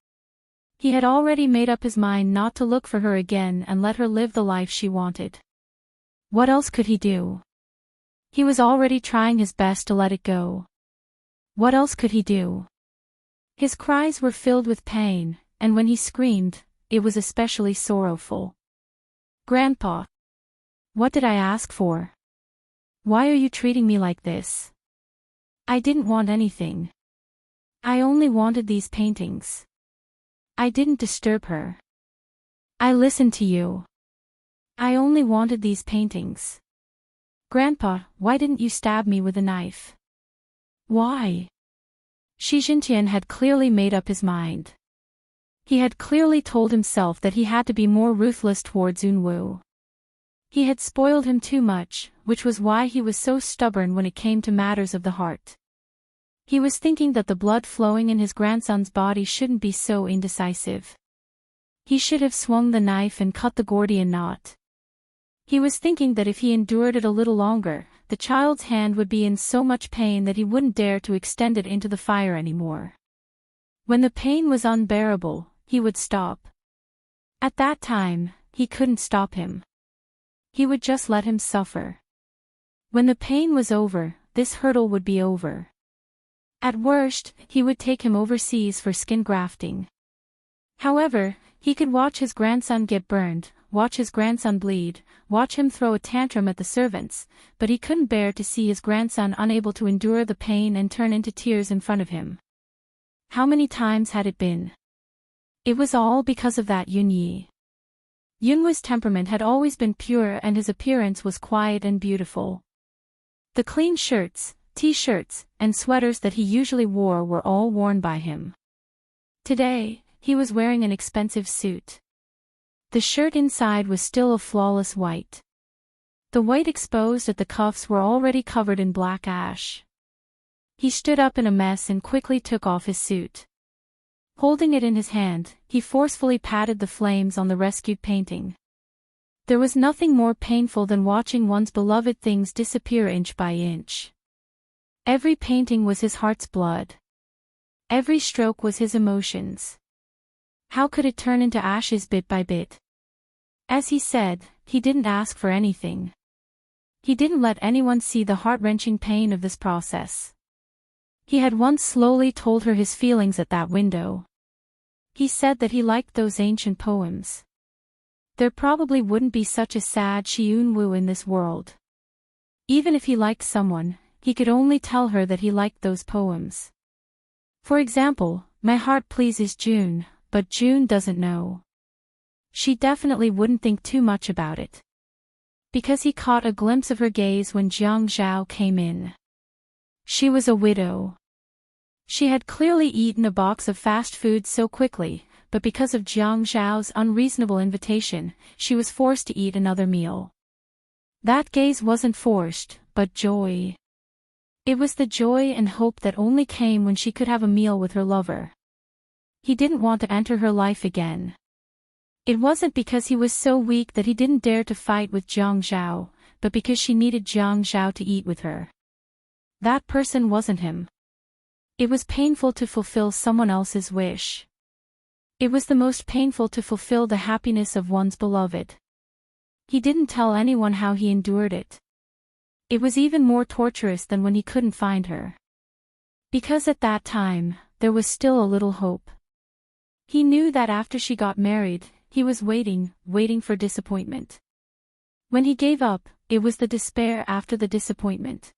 Speaker 1: He had already made up his mind not to look for her again and let her live the life she wanted. What else could he do? He was already trying his best to let it go. What else could he do? His cries were filled with pain, and when he screamed, it was especially sorrowful. Grandpa. What did I ask for? Why are you treating me like this? I didn't want anything. I only wanted these paintings. I didn't disturb her. I listened to you. I only wanted these paintings. Grandpa, why didn't you stab me with a knife? Why? Shi Jintian had clearly made up his mind. He had clearly told himself that he had to be more ruthless towards Yunwu. He had spoiled him too much, which was why he was so stubborn when it came to matters of the heart. He was thinking that the blood flowing in his grandson's body shouldn't be so indecisive. He should have swung the knife and cut the Gordian knot. He was thinking that if he endured it a little longer, the child's hand would be in so much pain that he wouldn't dare to extend it into the fire anymore. When the pain was unbearable, he would stop. At that time, he couldn't stop him. He would just let him suffer. When the pain was over, this hurdle would be over. At worst, he would take him overseas for skin grafting. However, he could watch his grandson get burned, watch his grandson bleed, watch him throw a tantrum at the servants, but he couldn't bear to see his grandson unable to endure the pain and turn into tears in front of him. How many times had it been? It was all because of that Yunyi. Yunwu's temperament had always been pure and his appearance was quiet and beautiful. The clean shirts, t-shirts, and sweaters that he usually wore were all worn by him. Today, he was wearing an expensive suit. The shirt inside was still a flawless white. The white exposed at the cuffs were already covered in black ash. He stood up in a mess and quickly took off his suit. Holding it in his hand, he forcefully patted the flames on the rescued painting. There was nothing more painful than watching one's beloved things disappear inch by inch. Every painting was his heart's blood. Every stroke was his emotions. How could it turn into ashes bit by bit? As he said, he didn't ask for anything. He didn't let anyone see the heart-wrenching pain of this process. He had once slowly told her his feelings at that window. He said that he liked those ancient poems. There probably wouldn't be such a sad Xiunwu in this world. Even if he liked someone, he could only tell her that he liked those poems. For example, my heart pleases June, but June doesn't know. She definitely wouldn't think too much about it. Because he caught a glimpse of her gaze when Jiang Zhao came in. She was a widow. She had clearly eaten a box of fast food so quickly, but because of Jiang Zhao's unreasonable invitation, she was forced to eat another meal. That gaze wasn't forced, but joy. It was the joy and hope that only came when she could have a meal with her lover. He didn't want to enter her life again. It wasn't because he was so weak that he didn't dare to fight with Jiang Zhao, but because she needed Jiang Zhao to eat with her. That person wasn't him. It was painful to fulfill someone else's wish. It was the most painful to fulfill the happiness of one's beloved. He didn't tell anyone how he endured it. It was even more torturous than when he couldn't find her. Because at that time, there was still a little hope. He knew that after she got married, he was waiting for disappointment. When he gave up, it was the despair after the disappointment.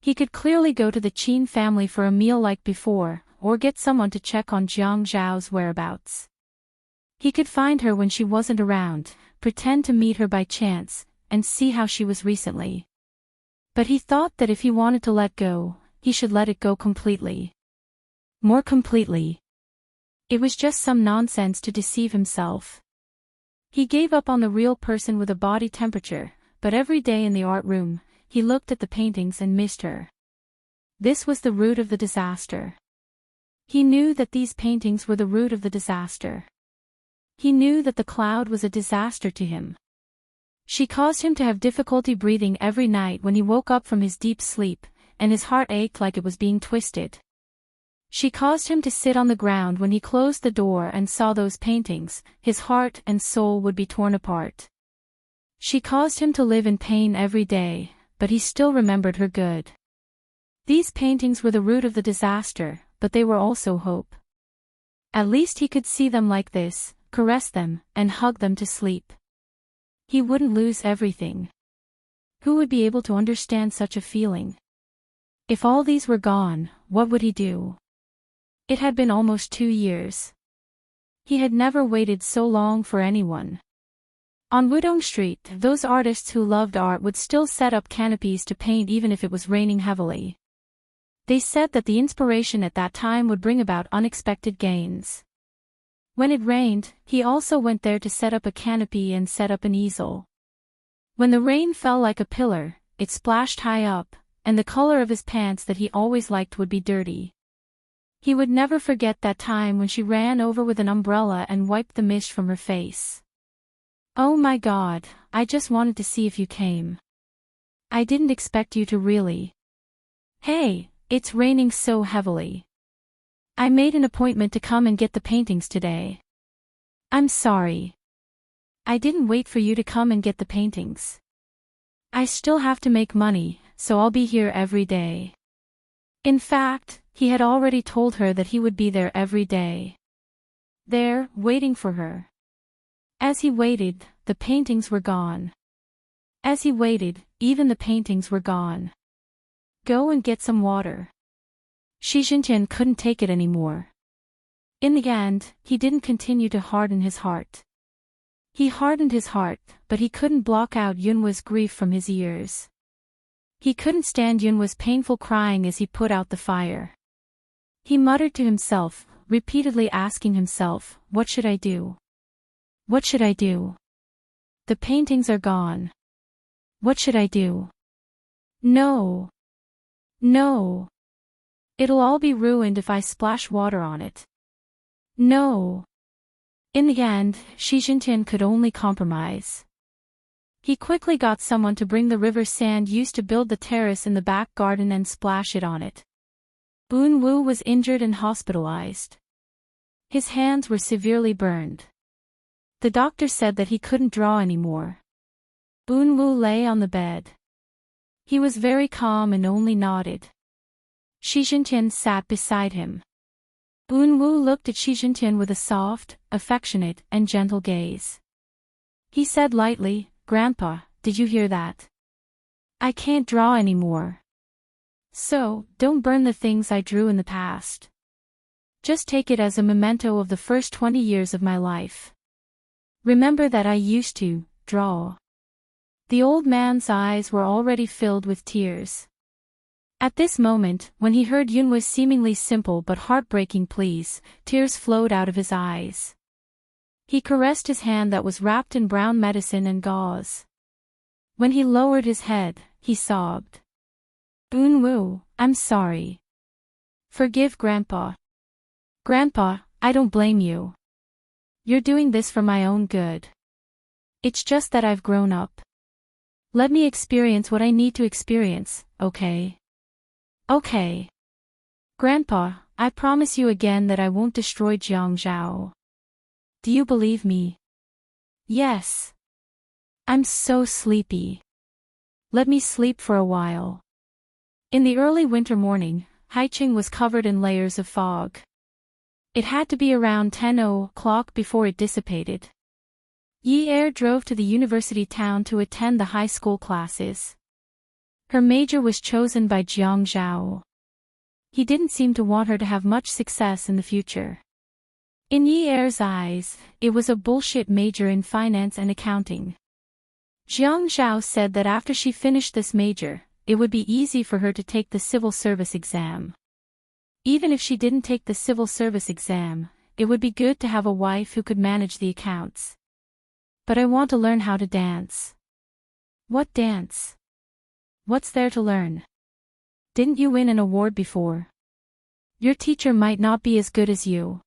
Speaker 1: He could clearly go to the Qin family for a meal like before, or get someone to check on Jiang Zhao's whereabouts. He could find her when she wasn't around, pretend to meet her by chance, and see how she was recently. But he thought that if he wanted to let go, he should let it go completely. More completely. It was just some nonsense to deceive himself. He gave up on the real person with a body temperature, but every day in the art room, he looked at the paintings and missed her. This was the root of the disaster. He knew that these paintings were the root of the disaster. He knew that the cloud was a disaster to him. She caused him to have difficulty breathing every night when he woke up from his deep sleep, and his heart ached like it was being twisted. She caused him to sit on the ground when he closed the door and saw those paintings, his heart and soul would be torn apart. She caused him to live in pain every day, but he still remembered her good. These paintings were the root of the disaster, but they were also hope. At least he could see them like this, caress them, and hug them to sleep. He wouldn't lose everything. Who would be able to understand such a feeling? If all these were gone, what would he do? It had been almost 2 years. He had never waited so long for anyone. On Wudong Street, those artists who loved art would still set up canopies to paint even if it was raining heavily. They said that the inspiration at that time would bring about unexpected gains. When it rained, he also went there to set up a canopy and set up an easel. When the rain fell like a pillar, it splashed high up, and the color of his pants that he always liked would be dirty. He would never forget that time when she ran over with an umbrella and wiped the mist from her face. "Oh my God, I just wanted to see if you came. I didn't expect you to really. Hey, it's raining so heavily. I made an appointment to come and get the paintings today. I'm sorry. I didn't wait for you to come and get the paintings. I still have to make money, so I'll be here every day." In fact, he had already told her that he would be there every day. There, waiting for her. As he waited, the paintings were gone. As he waited, even the paintings were gone. "Go and get some water." Shi Jintian couldn't take it anymore. In the end, he didn't continue to harden his heart. He hardened his heart, but he couldn't block out Yunwa's grief from his ears. He couldn't stand Yunwa's painful crying as he put out the fire. He muttered to himself, repeatedly asking himself, "What should I do? What should I do? The paintings are gone. What should I do? No. No. It'll all be ruined if I splash water on it. No." In the end, Shi Jintian could only compromise. He quickly got someone to bring the river sand used to build the terrace in the back garden and splash it on it. Boon Wu was injured and hospitalized. His hands were severely burned. The doctor said that he couldn't draw anymore. Boon Wu lay on the bed. He was very calm and only nodded. Shi Jintian sat beside him. Boon Wu looked at Shi Jintian with a soft, affectionate, and gentle gaze. He said lightly, "Grandpa, did you hear that? I can't draw anymore. So, don't burn the things I drew in the past. Just take it as a memento of the first 20 years of my life. Remember that I used to draw." The old man's eyes were already filled with tears. At this moment, when he heard Yunwa's seemingly simple but heartbreaking pleas, tears flowed out of his eyes. He caressed his hand that was wrapped in brown medicine and gauze. When he lowered his head, he sobbed. "Boon Wu, I'm sorry. Forgive Grandpa. Grandpa, I don't blame you. You're doing this for my own good. It's just that I've grown up. Let me experience what I need to experience, okay? Okay. Grandpa, I promise you again that I won't destroy Jiangzhou. Do you believe me?" "Yes. I'm so sleepy. Let me sleep for a while." In the early winter morning, Haiqing was covered in layers of fog. It had to be around 10 o'clock before it dissipated. Yi Er drove to the university town to attend the high school classes. Her major was chosen by Jiang Zhao. He didn't seem to want her to have much success in the future. In Yi Er's eyes, it was a bullshit major in finance and accounting. Jiang Zhao said that after she finished this major, it would be easy for her to take the civil service exam. Even if she didn't take the civil service exam, it would be good to have a wife who could manage the accounts. "But I want to learn how to dance." "What dance? What's there to learn? Didn't you win an award before? Your teacher might not be as good as you.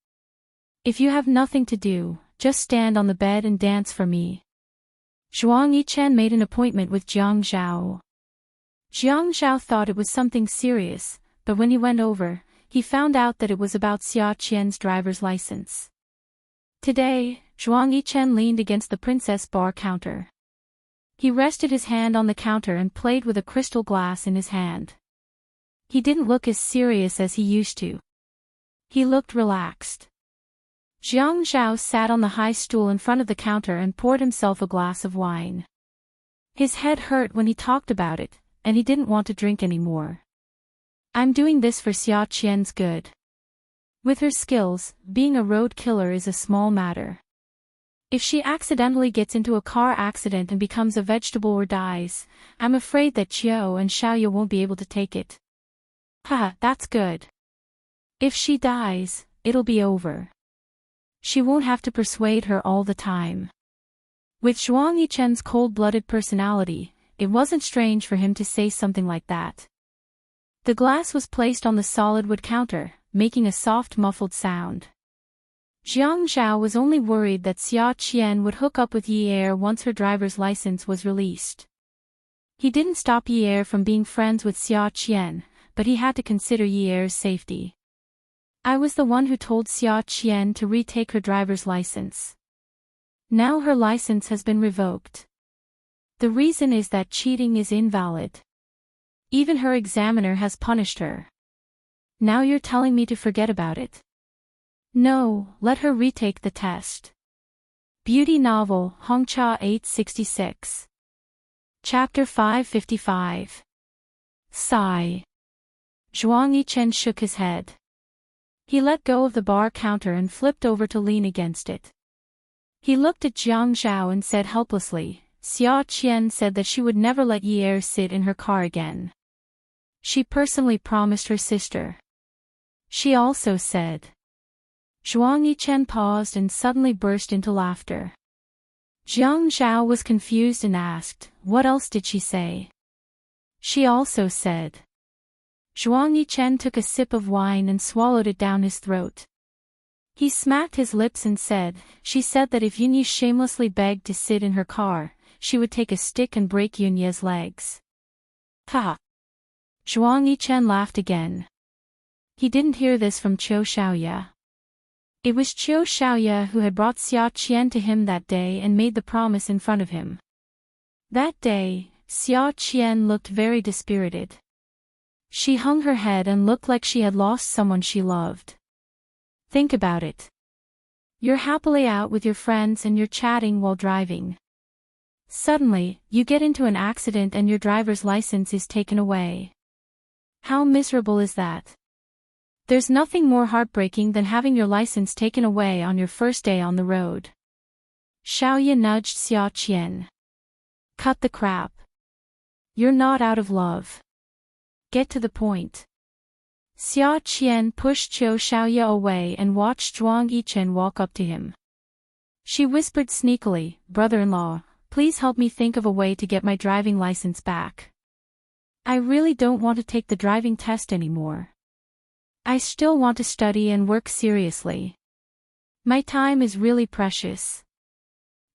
Speaker 1: If you have nothing to do, just stand on the bed and dance for me." Zhuang Yichen made an appointment with Jiang Zhao. Jiang Zhao thought it was something serious, but when he went over, he found out that it was about Xia Qian's driver's license. Today, Zhuang Yichen leaned against the princess bar counter. He rested his hand on the counter and played with a crystal glass in his hand. He didn't look as serious as he used to. He looked relaxed. Jiang Zhao sat on the high stool in front of the counter and poured himself a glass of wine. His head hurt when he talked about it, and he didn't want to drink anymore. I'm doing this for Xia Qian's good. With her skills, being a road killer is a small matter. If she accidentally gets into a car accident and becomes a vegetable or dies, I'm afraid that Qiao and Xiaoya won't be able to take it. Haha, that's good. If she dies, it'll be over. She won't have to persuade her all the time. With Zhuang Yichen's cold-blooded personality, it wasn't strange for him to say something like that. The glass was placed on the solid wood counter, making a soft muffled sound. Jiang Zhao was only worried that Xia Qian would hook up with Yi Er once her driver's license was released. He didn't stop Yi Er from being friends with Xia Qian, but he had to consider Yi Er's safety. I was the one who told Xia Qian to retake her driver's license. Now her license has been revoked. The reason is that cheating is invalid. Even her examiner has punished her. Now you're telling me to forget about it? No, let her retake the test. Beauty novel, Hongcha 866. Chapter 555. Sigh. Zhuang Yichen shook his head. He let go of the bar counter and flipped over to lean against it. He looked at Jiang Zhao and said helplessly, Xia Qian said that she would never let Yi Er sit in her car again. She personally promised her sister. She also said. Zhuang Yichen paused and suddenly burst into laughter. Jiang Zhao was confused and asked, what else did she say? She also said. Zhuang Yichen took a sip of wine and swallowed it down his throat. He smacked his lips and said, she said that if Yunyi shamelessly begged to sit in her car, she would take a stick and break Yunyi's legs. Ha! Zhuang Yichen laughed again. He didn't hear this from Qiu Xiaoya. It was Qiu Xiaoya who had brought Xia Qian to him that day and made the promise in front of him. That day, Xia Qian looked very dispirited. She hung her head and looked like she had lost someone she loved. Think about it. You're happily out with your friends and you're chatting while driving. Suddenly, you get into an accident and your driver's license is taken away. How miserable is that? There's nothing more heartbreaking than having your license taken away on your first day on the road. Xiaoya nudged Xia Qian. Cut the crap. You're not out of love. Get to the point. Xia Qian pushed Qiu Xiaoya away and watched Zhuang Yichen walk up to him. She whispered sneakily, brother-in-law, please help me think of a way to get my driving license back. I really don't want to take the driving test anymore. I still want to study and work seriously. My time is really precious.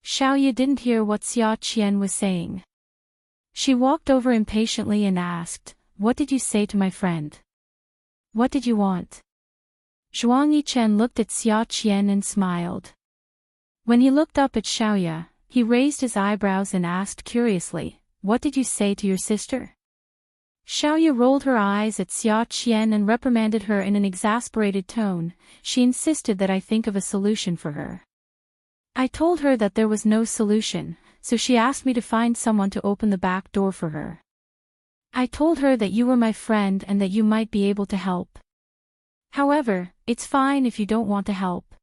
Speaker 1: Xiaoya didn't hear what Xia Qian was saying. She walked over impatiently and asked, what did you say to my friend? What did you want? Zhuang Yichen looked at Xia Qian and smiled. When he looked up at Xiaoya, he raised his eyebrows and asked curiously, what did you say to your sister? Xiaoya rolled her eyes at Xia Qian and reprimanded her in an exasperated tone. She insisted that I think of a solution for her. I told her that there was no solution, so she asked me to find someone to open the back door for her. I told her that you were my friend and that you might be able to help. However, it's fine if you don't want to help.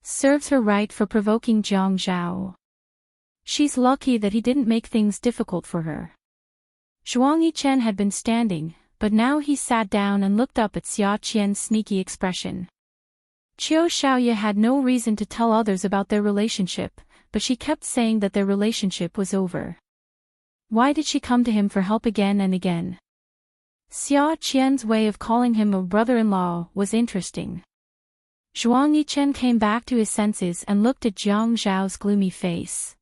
Speaker 1: Serves her right for provoking Jiang Zhao. She's lucky that he didn't make things difficult for her. Zhuang Yichen had been standing, but now he sat down and looked up at Xia Qian's sneaky expression. Qiu Xiaoya had no reason to tell others about their relationship, but she kept saying that their relationship was over. Why did she come to him for help again and again? Xia Qian's way of calling him a brother-in-law was interesting. Zhuang Yichen came back to his senses and looked at Jiang Zhao's gloomy face.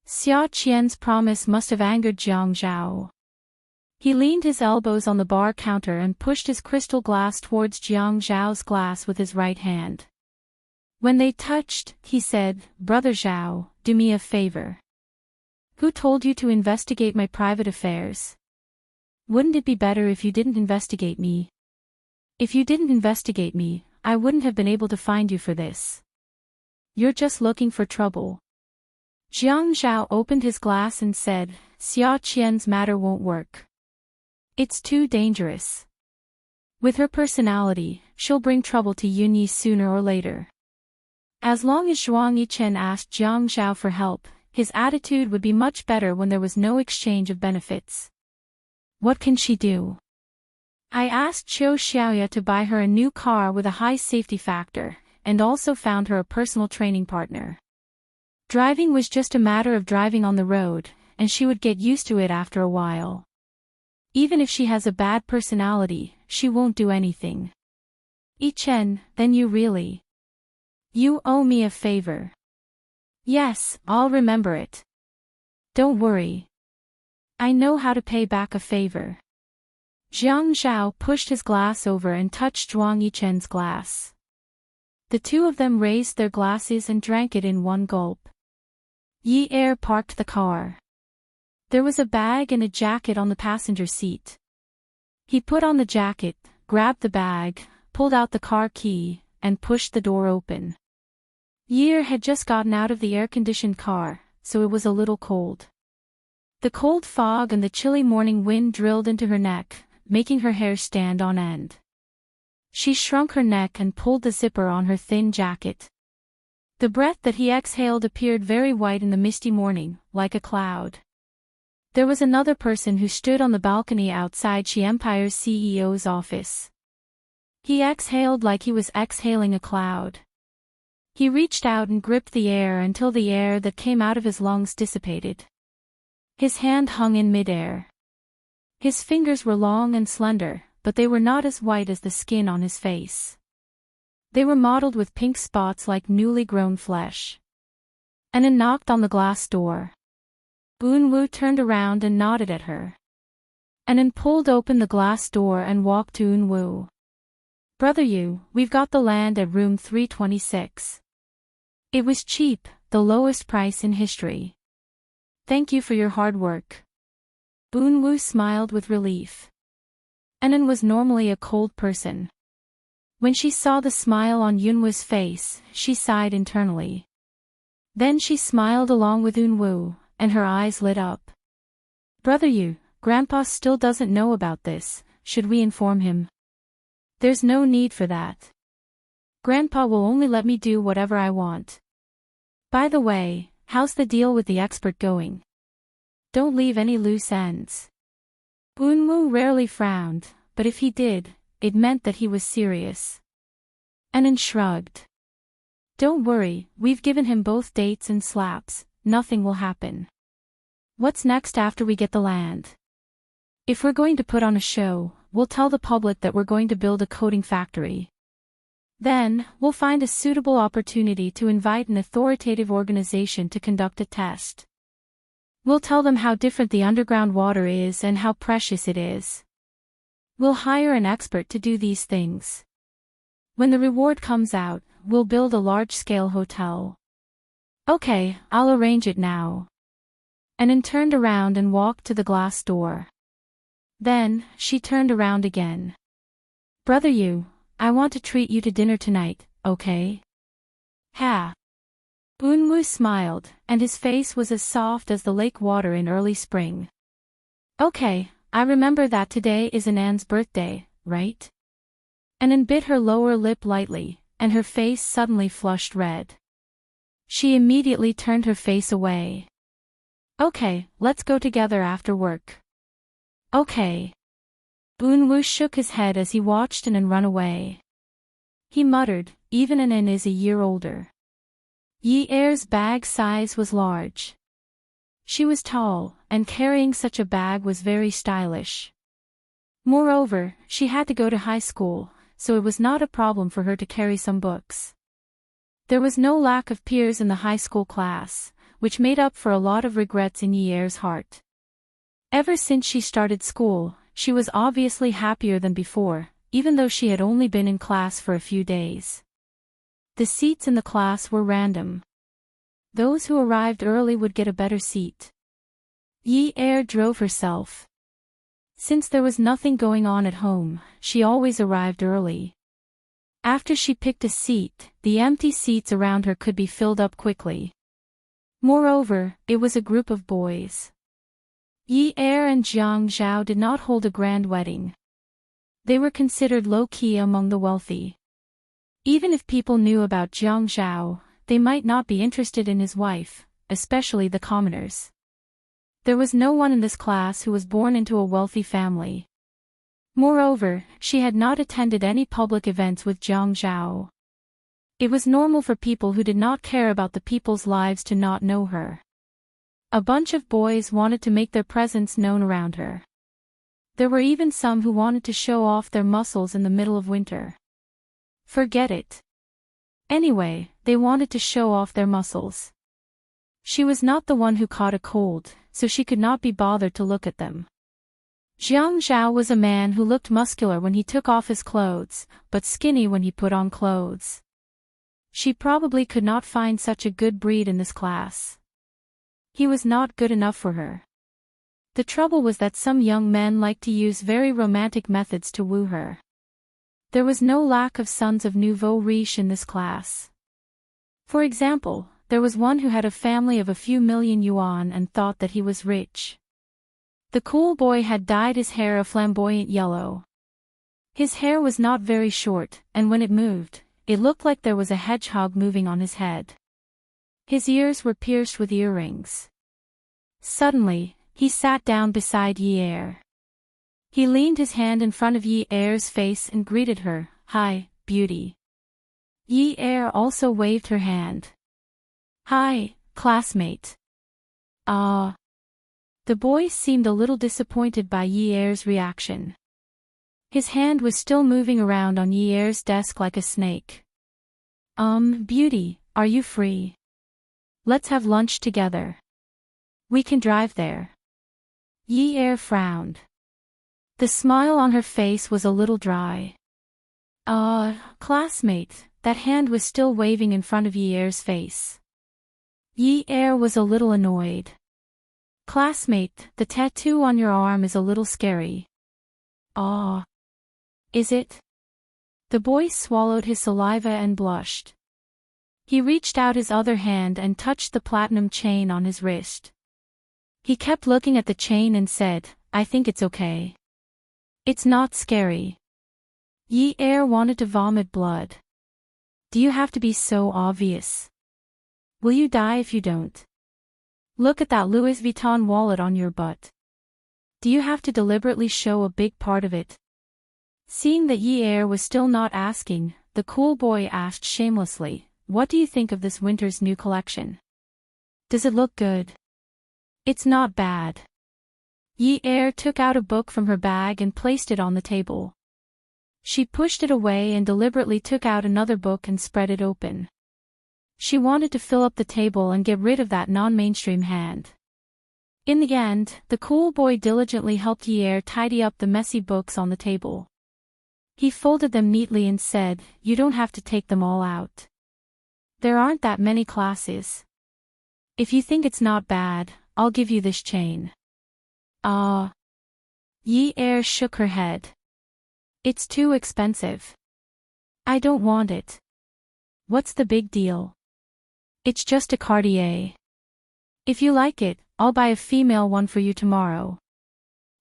Speaker 1: Xia Qian's promise must have angered Jiang Zhao. He leaned his elbows on the bar counter and pushed his crystal glass towards Jiang Zhao's glass with his right hand. When they touched, he said, Brother Zhao, do me a favor. Who told you to investigate my private affairs? Wouldn't it be better if you didn't investigate me? If you didn't investigate me, I wouldn't have been able to find you for this. You're just looking for trouble. Jiang Zhao opened his glass and said, Xia Qian's matter won't work. It's too dangerous. With her personality, she'll bring trouble to Yunyi sooner or later. As long as Zhuang Yichen asked Jiang Zhao for help, his attitude would be much better when there was no exchange of benefits. What can she do? I asked Qiu Xiaoya to buy her a new car with a high safety factor, and also found her a personal training partner. Driving was just a matter of driving on the road, and she would get used to it after a while. Even if she has a bad personality, she won't do anything. Yichen, then you owe me a favor. Yes, I'll remember it. Don't worry. I know how to pay back a favor. Jiang Zhao pushed his glass over and touched Zhuang Yichen's glass. The two of them raised their glasses and drank it in one gulp. Yi Er parked the car. There was a bag and a jacket on the passenger seat. He put on the jacket, grabbed the bag, pulled out the car key, and pushed the door open. Yi Er had just gotten out of the air-conditioned car, so it was a little cold. The cold fog and the chilly morning wind drilled into her neck, making her hair stand on end. She shrunk her neck and pulled the zipper on her thin jacket. The breath that he exhaled appeared very white in the misty morning, like a cloud. There was another person who stood on the balcony outside Xi Empire's CEO's office. He exhaled like he was exhaling a cloud. He reached out and gripped the air until the air that came out of his lungs dissipated. His hand hung in midair. His fingers were long and slender, but they were not as white as the skin on his face. They were mottled with pink spots like newly grown flesh. Anan knocked on the glass door. Unwu turned around and nodded at her. Anan pulled open the glass door and walked to Unwu. Brother Yu, we've got the land at room 326. It was cheap, the lowest price in history. Thank you for your hard work. Unwu smiled with relief. Anan was normally a cold person. When she saw the smile on Yunwu's face, she sighed internally. Then she smiled along with Unwu, and her eyes lit up. Brother Yu, Grandpa still doesn't know about this, should we inform him? There's no need for that. Grandpa will only let me do whatever I want. By the way, how's the deal with the expert going? Don't leave any loose ends. Unwu rarely frowned, but if he did, it meant that he was serious. Anan shrugged. Don't worry, we've given him both dates and slaps, nothing will happen. What's next after we get the land? If we're going to put on a show, we'll tell the public that we're going to build a coding factory. Then, we'll find a suitable opportunity to invite an authoritative organization to conduct a test. We'll tell them how different the underground water is and how precious it is. We'll hire an expert to do these things. When the reward comes out, we'll build a large-scale hotel. Okay, I'll arrange it now. Anan turned around and walked to the glass door. Then, she turned around again. Brother Yu, I want to treat you to dinner tonight, okay? Ha! Unwu smiled, and his face was as soft as the lake water in early spring. Okay, I remember that today is Anan's birthday, right? Anan bit her lower lip lightly, and her face suddenly flushed red. She immediately turned her face away. Okay, let's go together after work. Okay. Unwu shook his head as he watched Anan run away. He muttered, even Anan is a year older. Yi Er's bag size was large. She was tall, and carrying such a bag was very stylish. Moreover, she had to go to high school, so it was not a problem for her to carry some books. There was no lack of peers in the high school class, which made up for a lot of regrets in Yi Er's heart. Ever since she started school, she was obviously happier than before, even though she had only been in class for a few days. The seats in the class were random. Those who arrived early would get a better seat. Yi Er drove herself. Since there was nothing going on at home, she always arrived early. After she picked a seat, the empty seats around her could be filled up quickly. Moreover, it was a group of boys. Yi Er and Jiang Zhao did not hold a grand wedding. They were considered low-key among the wealthy. Even if people knew about Jiang Zhao, they might not be interested in his wife, especially the commoners. There was no one in this class who was born into a wealthy family. Moreover, she had not attended any public events with Jiang Zhao. It was normal for people who did not care about the people's lives to not know her. A bunch of boys wanted to make their presence known around her. There were even some who wanted to show off their muscles in the middle of winter. Forget it. Anyway, they wanted to show off their muscles. She was not the one who caught a cold, so she could not be bothered to look at them. Jiang Zhao was a man who looked muscular when he took off his clothes, but skinny when he put on clothes. She probably could not find such a good breed in this class. He was not good enough for her. The trouble was that some young men liked to use very romantic methods to woo her. There was no lack of sons of nouveau riche in this class. For example, there was one who had a family of a few million yuan and thought that he was rich. The cool boy had dyed his hair a flamboyant yellow. His hair was not very short, and when it moved, it looked like there was a hedgehog moving on his head. His ears were pierced with earrings. Suddenly, he sat down beside Yi Er. He leaned his hand in front of Yi Er's face and greeted her, "Hi, beauty." Yi Er also waved her hand. "Hi, classmate." "Ah." The boy seemed a little disappointed by Yi Er's reaction. His hand was still moving around on Yi Er's desk like a snake. Beauty, are you free? Let's have lunch together. We can drive there." Yi Er frowned. The smile on her face was a little dry. Classmate," that hand was still waving in front of Yi Er's face. Yi Er was a little annoyed. "Classmate, the tattoo on your arm is a little scary." Is it?" The boy swallowed his saliva and blushed. He reached out his other hand and touched the platinum chain on his wrist. He kept looking at the chain and said, "I think it's okay. It's not scary." Yi Er wanted to vomit blood. "Do you have to be so obvious? Will you die if you don't? Look at that Louis Vuitton wallet on your butt. Do you have to deliberately show a big part of it?" Seeing that Yi Er was still not asking, the cool boy asked shamelessly, "What do you think of this winter's new collection? Does it look good?" "It's not bad." Yi Er took out a book from her bag and placed it on the table. She pushed it away and deliberately took out another book and spread it open. She wanted to fill up the table and get rid of that non-mainstream hand. In the end, the cool boy diligently helped Yi Er tidy up the messy books on the table. He folded them neatly and said, "You don't have to take them all out. There aren't that many classes. If you think it's not bad, I'll give you this chain." Yi Er shook her head. "It's too expensive. I don't want it." "What's the big deal? It's just a Cartier. If you like it, I'll buy a female one for you tomorrow."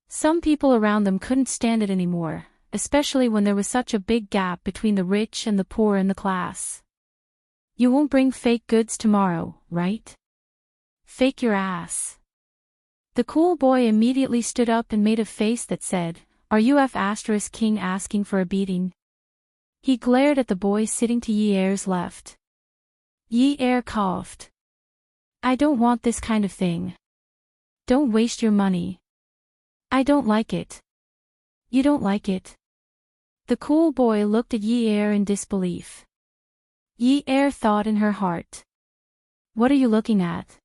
Speaker 1: Some people around them couldn't stand it anymore, especially when there was such a big gap between the rich and the poor in the class. "You won't bring fake goods tomorrow, right? Fake your ass." The cool boy immediately stood up and made a face that said, "Are you King asking for a beating?" He glared at the boy sitting to Yi Er's left. Yi Er coughed. "I don't want this kind of thing. Don't waste your money." "I don't like it." "You don't like it?" The cool boy looked at Yi Er in disbelief. Yi Er thought in her heart. "What are you looking at?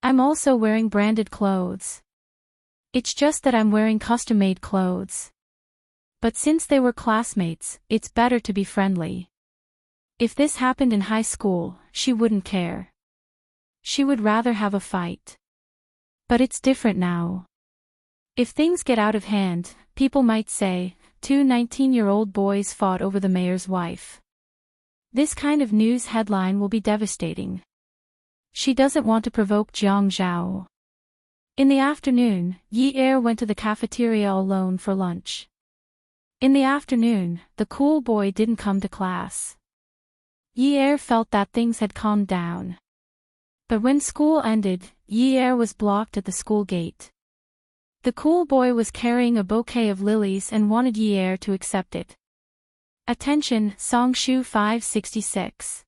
Speaker 1: I'm also wearing branded clothes. It's just that I'm wearing custom-made clothes. But since they were classmates, it's better to be friendly. If this happened in high school, she wouldn't care. She would rather have a fight. But it's different now. If things get out of hand, people might say, Two 19-year-old boys fought over the mayor's wife. This kind of news headline will be devastating. She doesn't want to provoke Jiang Zhao. In the afternoon, Yi Er went to the cafeteria alone for lunch. In the afternoon, the cool boy didn't come to class. Yi Er felt that things had calmed down. But when school ended, Yi Er was blocked at the school gate. The cool boy was carrying a bouquet of lilies and wanted Yi Er to accept it. Attention, Songshu 566.